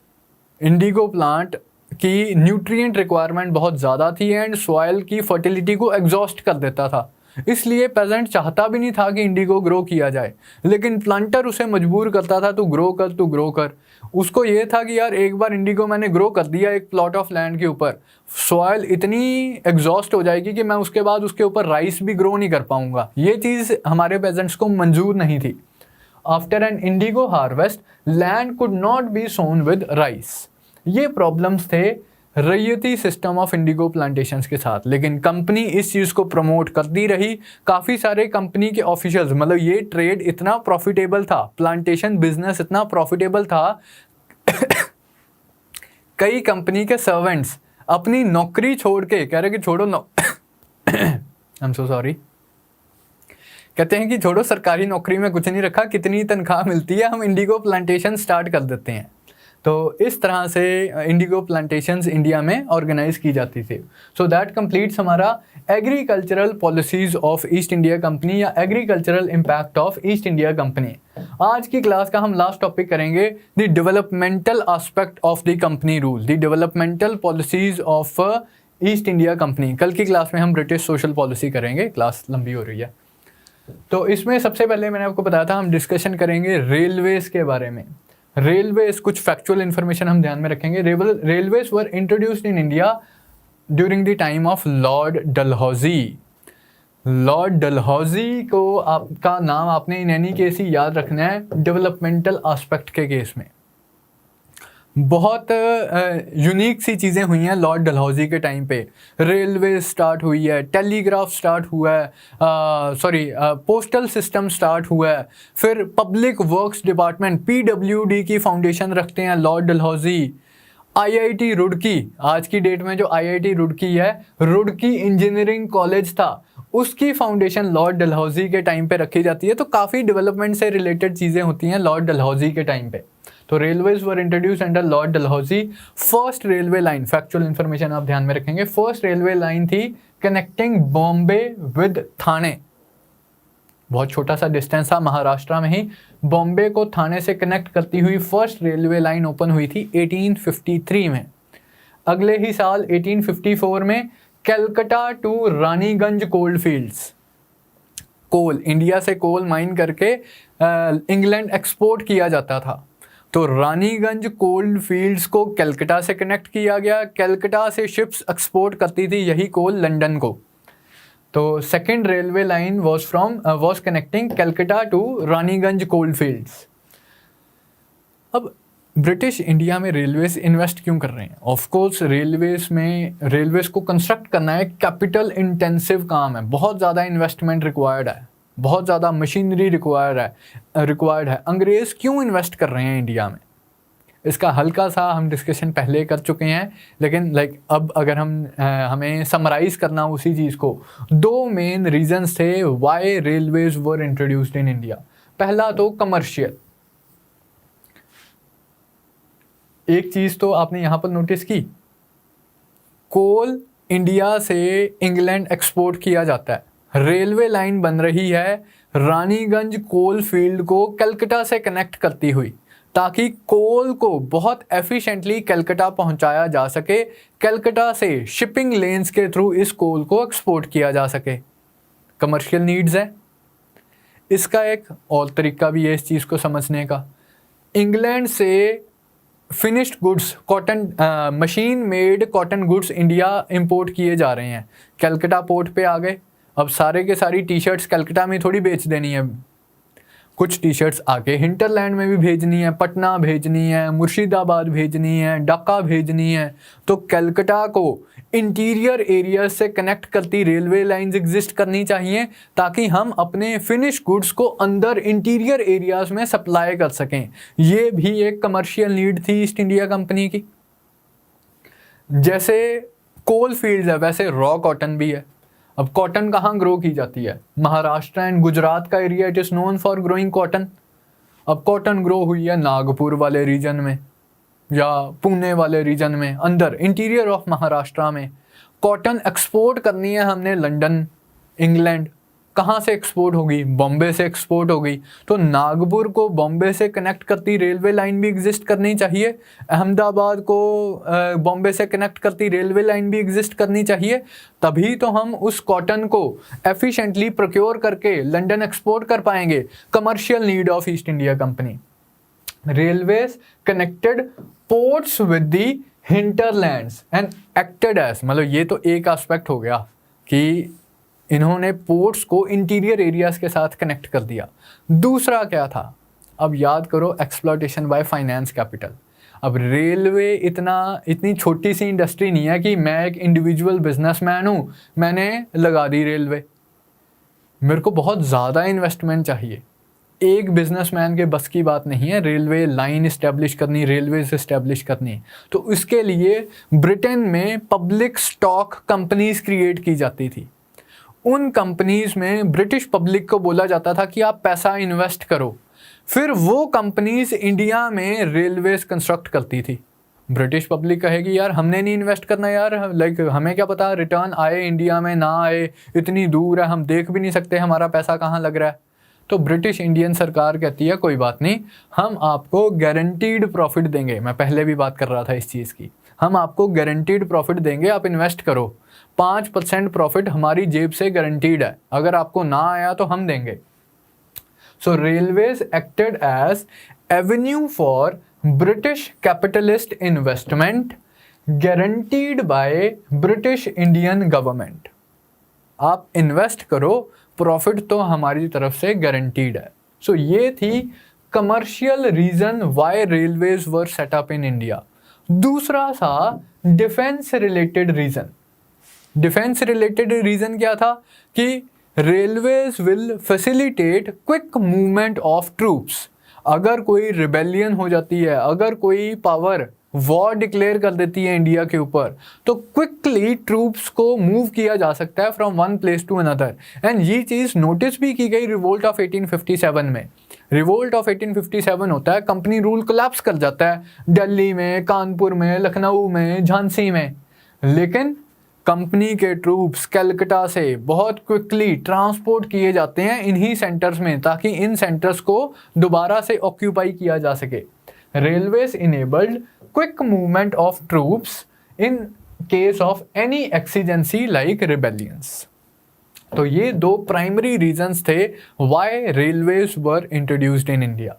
Indigo plant की न्यूट्रिएंट रिक्वायरमेंट बहुत ज़्यादा थी एंड सॉइल की फर्टिलिटी को एग्जॉस्ट कर देता था, इसलिए पेजेंट चाहता भी नहीं था कि इंडिगो ग्रो किया जाए, लेकिन प्लांटर उसे मजबूर करता था, तू ग्रो कर, तू ग्रो कर। उसको ये था कि यार एक बार इंडिगो मैंने ग्रो कर दिया एक प्लॉट ऑफ लैंड के ऊपर, सॉइल इतनी एग्जॉस्ट हो जाएगी कि मैं उसके बाद उसके ऊपर राइस भी ग्रो नहीं कर पाऊंगा। ये चीज़ हमारे पेजेंट्स को मंजूर नहीं थी। After an indigo harvest land could not be sown with rice. ये प्रॉब्लम्स थे रैयती सिस्टम ऑफ इंडिगो प्लांटेशंस के साथ, लेकिन कंपनी इस चीज़ को प्रमोट करती रही। काफ़ी सारे कंपनी के ऑफिशियल्स, मतलब ये ट्रेड इतना प्रॉफिटेबल था, प्लांटेशन बिजनेस इतना प्रॉफिटेबल था कई कंपनी के सर्वेंट्स अपनी नौकरी छोड़ के कह रहे कि छोड़ो आई एम सो सॉरी, कहते हैं कि छोड़ो सरकारी नौकरी में कुछ नहीं रखा, कितनी तनख्वाह मिलती है, हम इंडिगो प्लांटेशन स्टार्ट कर देते हैं। तो इस तरह से इंडिगो प्लांटेशंस इंडिया में ऑर्गेनाइज की जाती थी। सो दैट कंप्लीट्स हमारा agricultural policies of East India Company या agricultural impact of East India Company. आज की क्लास का हम लास्ट टॉपिक करेंगे the developmental aspect of the company rule, the developmental policies of East India Company. कल की class में हम ब्रिटिश सोशल पॉलिसी करेंगे, क्लास लंबी हो रही है। तो इसमें सबसे पहले मैंने आपको बताया था हम डिस्कशन करेंगे रेलवेज के बारे में। रेलवेज, कुछ फैक्चुअल इन्फॉर्मेशन हम ध्यान में रखेंगे। Railways were introduced in India during the time of Lord Dalhousie. Lord Dalhousie को आपका नाम आपने इन एनी केस ही याद रखना है डेवलपमेंटल एस्पेक्ट के केस में। बहुत यूनिक सी चीज़ें हुई हैं लॉर्ड डलहौजी के टाइम पे। रेलवे स्टार्ट हुई है, टेलीग्राफ स्टार्ट हुआ है, पोस्टल सिस्टम स्टार्ट हुआ है, फिर पब्लिक वर्क्स डिपार्टमेंट PWD की फाउंडेशन रखते हैं लॉर्ड डलहौजी। IIT रुड़की, आज की डेट में जो IIT रुड़की है, रुड़की इंजीनियरिंग कॉलेज था, उसकी फाउंडेशन लॉर्ड डलहौजी के टाइम पे रखी जाती है। तो काफ़ी डेवलपमेंट से रिलेटेड चीज़ें होती हैं लॉर्ड डलहौजी के टाइम पे। तो रेलवेज वर introduce under Lord Dalhousie. First railway line, factual information आप ध्यान में रखेंगे, फर्स्ट रेलवे लाइन थी कनेक्टिंग बॉम्बे विद थाने। बहुत छोटा सा डिस्टेंस था, महाराष्ट्र में ही बॉम्बे को थाने से कनेक्ट करती हुई फर्स्ट रेलवे लाइन ओपन हुई थी 1853 में। अगले ही साल 1854 में Calcutta to Raniganj coal fields, coal, India से कोल माइन करके इंग्लैंड एक्सपोर्ट किया जाता था। तो रानीगंज कोल फील्ड्स को कलकत्ता से कनेक्ट किया गया। कलकत्ता से शिप्स एक्सपोर्ट करती थी यही कोल लंदन को। तो second railway line was connecting Calcutta to Raniganj coal fields. अब ब्रिटिश इंडिया में रेलवेज इन्वेस्ट क्यों कर रहे हैं? ऑफ कोर्स रेलवेज को कंस्ट्रक्ट करना है, कैपिटल इंटेंसिव काम है, बहुत ज़्यादा इन्वेस्टमेंट रिक्वायर्ड है, बहुत ज़्यादा मशीनरी रिक्वायर्ड है। अंग्रेज़ क्यों इन्वेस्ट कर रहे हैं इंडिया में? इसका हल्का सा हम डिस्कशन पहले कर चुके हैं, लेकिन अब अगर हमें समराइज़ करना उसी चीज़ को, दो मेन रीजंस थे why railways were introduced in India. पहला तो कमर्शियल। एक चीज़ तो आपने यहाँ पर नोटिस की, कोल इंडिया से इंग्लैंड एक्सपोर्ट किया जाता है, रेलवे लाइन बन रही है रानीगंज कोल फील्ड को कलकत्ता से कनेक्ट करती हुई, ताकि कोल को बहुत एफिशिएंटली कलकत्ता पहुंचाया जा सके, कलकत्ता से शिपिंग लेन्स के थ्रू इस कोल को एक्सपोर्ट किया जा सके। कमर्शियल नीड्स है। इसका एक और तरीका भी है इस चीज़ को समझने का। इंग्लैंड से finished goods, cotton, machine made cotton goods India import किए जा रहे हैं, कलकत्ता पोर्ट पे आ गए। अब सारे के सारी टी शर्ट्स कलकत्ता में थोड़ी बेच देनी है, कुछ टी शर्ट्स आके हिंटरलैंड में भी भेजनी है, पटना भेजनी है, मुर्शिदाबाद भेजनी है, ढाका भेजनी है। तो कलकत्ता को इंटीरियर एरिया से कनेक्ट करती रेलवे लाइंस एग्जिस्ट करनी चाहिए, ताकि हम अपने फिनिश गुड्स को अंदर इंटीरियर एरियाज में सप्लाई कर सकें। ये भी एक कमर्शियल नीड थी ईस्ट इंडिया कंपनी की। जैसे कोल फील्ड्स है, वैसे रॉ कॉटन भी है। अब कॉटन कहाँ ग्रो की जाती है? महाराष्ट्र एंड गुजरात का area it is known for growing cotton. अब कॉटन ग्रो हुई है नागपुर वाले रीजन में या पुणे वाले रीजन में, अंदर इंटीरियर ऑफ महाराष्ट्र में। कॉटन एक्सपोर्ट करनी है हमने लंदन, इंग्लैंड। कहाँ से एक्सपोर्ट होगी? बॉम्बे से एक्सपोर्ट होगी। तो नागपुर को बॉम्बे से कनेक्ट करती रेलवे लाइन भी एग्जिस्ट करनी चाहिए, अहमदाबाद को बॉम्बे से कनेक्ट करती रेलवे लाइन भी एग्जिस्ट करनी चाहिए। तभी तो हम उस कॉटन को एफिशिएंटली प्रोक्योर करके लंदन एक्सपोर्ट कर पाएंगे। Commercial need of East India Company. Railways connected ports with the hinterlands and acted as, मतलब ये तो एक एस्पेक्ट हो गया कि इन्होंने पोर्ट्स को इंटीरियर एरियाज के साथ कनेक्ट कर दिया। दूसरा क्या था? अब याद करो, एक्सप्लॉयटेशन बाय फाइनेंस कैपिटल। अब रेलवे इतनी छोटी सी इंडस्ट्री नहीं है कि मैं एक इंडिविजुअल बिजनेसमैन हूँ, मैंने लगा दी रेलवे। मेरे को बहुत ज़्यादा इन्वेस्टमेंट चाहिए। एक बिजनेसमैन के बस की बात नहीं है रेलवे लाइन इस्टेब्लिश करनी, रेलवेज इस्टेब्लिश करनी। तो इसके लिए ब्रिटेन में पब्लिक स्टॉक कंपनीज क्रिएट की जाती थी। उन कंपनीज में ब्रिटिश पब्लिक को बोला जाता था कि आप पैसा इन्वेस्ट करो। फिर वो कंपनीज इंडिया में रेलवेज कंस्ट्रक्ट करती थी। ब्रिटिश पब्लिक कहेगी यार हमने नहीं इन्वेस्ट करना यार, हमें क्या पता रिटर्न आए इंडिया में ना आए, इतनी दूर है, हम देख भी नहीं सकते हमारा पैसा कहाँ लग रहा है। तो ब्रिटिश इंडियन सरकार कहती है कोई बात नहीं, हम आपको गारंटीड प्रॉफिट देंगे। मैं पहले भी बात कर रहा था इस चीज़ की, हम आपको गारंटीड प्रॉफिट देंगे, आप इन्वेस्ट करो। 5% प्रॉफिट हमारी जेब से गारंटीड है, अगर आपको ना आया तो हम देंगे। So railways acted as avenue for British capitalist investment guaranteed by British Indian government. आप इन्वेस्ट करो, प्रॉफिट तो हमारी तरफ से गारंटीड है। सो ये थी commercial reason why railways were set up in India. दूसरा था defence related reason. Defence related reason क्या था कि railways will facilitate quick movement of troops. अगर कोई रिबेलियन हो जाती है, अगर कोई पावर वॉर डिक्लेयर कर देती है इंडिया के ऊपर, तो क्विकली ट्रूप्स को मूव किया जा सकता है from one place to another. And ये चीज़ नोटिस भी की गई रिवोल्ट ऑफ 1857 में। रिवोल्ट ऑफ 1857 होता है, कंपनी रूल कोलैप्स कर जाता है दिल्ली में, कानपुर में, लखनऊ में, झांसी में, लेकिन कंपनी के ट्रूप्स कलकत्ता से बहुत क्विकली ट्रांसपोर्ट किए जाते हैं इन्हीं सेंटर्स में, ताकि इन सेंटर्स को दोबारा से ऑक्यूपाई किया जा सके। Railways enabled quick movement of troops in case of any exigency like rebellions. तो ये दो प्राइमरी रीजंस थे why railways were introduced in India.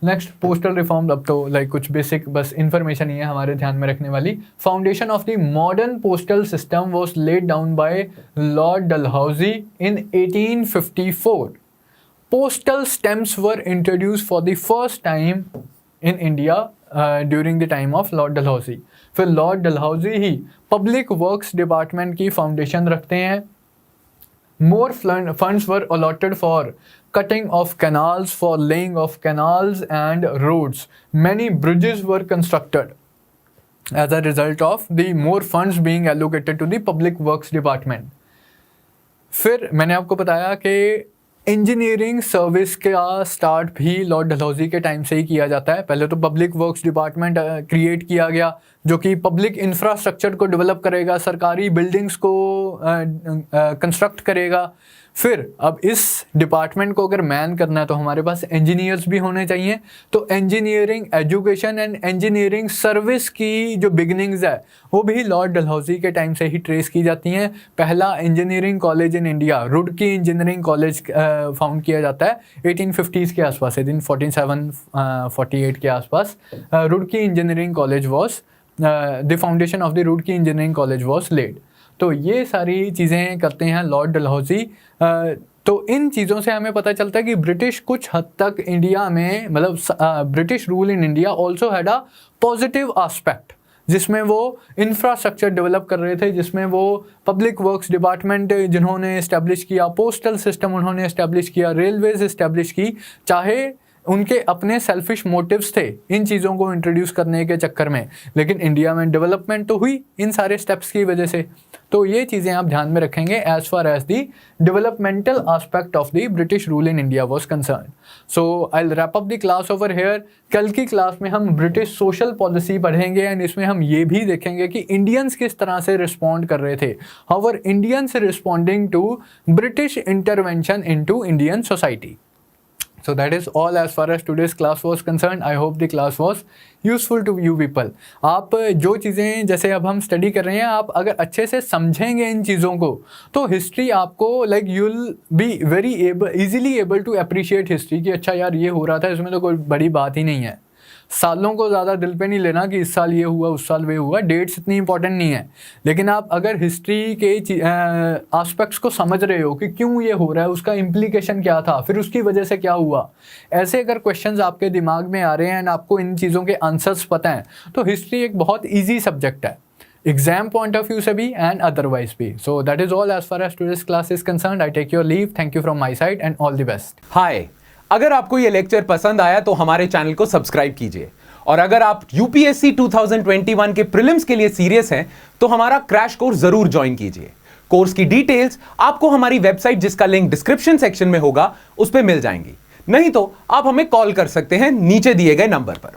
Next, postal reform. अब तो कुछ बेसिक बस इंफॉर्मेशन ही है हमारे ध्यान में रखने वाली। Foundation of the modern postal system was laid down by Lord Dalhousie in 1854। Postal stamps were introduced for the first time in India during the time of Lord Dalhousie. फिर लॉर्ड डलहौजी ही पब्लिक वर्क्स डिपार्टमेंट की foundation रखते हैं। More funds were allotted for cutting of canals, for laying of canals and roads. Many bridges were constructed as a result of the more funds being allocated to the public works department. फिर मैंने आपको बताया कि engineering service का start भी Lord Dalhousie के time से ही किया जाता है। पहले तो पब्लिक वर्क्स डिपार्टमेंट क्रिएट किया गया, जो कि पब्लिक इंफ्रास्ट्रक्चर को डेवलप करेगा, सरकारी बिल्डिंग्स को कंस्ट्रक्ट करेगा। फिर अब इस डिपार्टमेंट को अगर मैन करना है तो हमारे पास इंजीनियर्स भी होने चाहिए। तो engineering education and engineering service की जो बिगिनिंग्स है वो भी लॉर्ड डलहौजी के टाइम से ही ट्रेस की जाती हैं। पहला engineering college in India, Roorkee engineering college found किया जाता है 1850s के आसपास, 1847-48 के आसपास। Roorkee engineering college was the foundation of the Roorkee engineering college was led. तो ये सारी चीज़ें करते हैं लॉर्ड डलहौजी। तो इन चीज़ों से हमें पता चलता है कि ब्रिटिश कुछ हद तक इंडिया में, मतलब British rule in India also had a positive aspect, जिसमें वो इंफ्रास्ट्रक्चर डेवलप कर रहे थे, जिसमें वो पब्लिक वर्क्स डिपार्टमेंट जिन्होंने इस्टेब्लिश किया, पोस्टल सिस्टम उन्होंने इस्टेब्लिश किया, रेलवेज इस्टेब्लिश की, चाहे उनके अपने सेल्फिश मोटिव्स थे इन चीज़ों को इंट्रोड्यूस करने के चक्कर में, लेकिन इंडिया में डेवलपमेंट तो हुई इन सारे स्टेप्स की वजह से। तो ये चीज़ें आप ध्यान में रखेंगे as far as the developmental aspect of the British rule in India was concern. So I will wrap up the class over here. कल की क्लास में हम ब्रिटिश सोशल पॉलिसी पढ़ेंगे एंड इसमें हम ये भी देखेंगे कि इंडियंस किस तरह से रिस्पॉन्ड कर रहे थे, how were Indians responding to British intervention into Indian society. So that is all as far as today's class was concerned. I hope the class was useful to you people. आप जो चीज़ें जैसे अब हम study कर रहे हैं, आप अगर अच्छे से समझेंगे इन चीज़ों को तो हिस्ट्री आपको you will be very easily able to appreciate history कि अच्छा यार ये हो रहा था, इसमें तो कोई बड़ी बात ही नहीं है। सालों को ज़्यादा दिल पे नहीं लेना कि इस साल ये हुआ उस साल वे हुआ, डेट्स इतनी इंपॉर्टेंट नहीं है। लेकिन आप अगर हिस्ट्री के एस्पेक्ट्स को समझ रहे हो कि क्यों ये हो रहा है, उसका इम्प्लीकेशन क्या था, फिर उसकी वजह से क्या हुआ, ऐसे अगर क्वेश्चंस आपके दिमाग में आ रहे हैं एंड आपको इन चीज़ों के आंसर्स पता हैं, तो हिस्ट्री एक बहुत ईजी सब्जेक्ट है एग्जाम पॉइंट ऑफ व्यू से भी एंड अदरवाइज भी। So that is all as far as today's class is concerned. I take your leave. Thank you from my side and all the best. Hi, अगर आपको ये lecture पसंद आया तो हमारे चैनल को सब्सक्राइब कीजिए, और अगर आप यूपीएससी 2021 के प्रीलिम्स के लिए सीरियस हैं तो हमारा क्रैश कोर्स जरूर ज्वाइन कीजिए। कोर्स की डिटेल्स आपको हमारी वेबसाइट, जिसका लिंक डिस्क्रिप्शन सेक्शन में होगा, उस पर मिल जाएंगी। नहीं तो आप हमें कॉल कर सकते हैं नीचे दिए गए नंबर पर।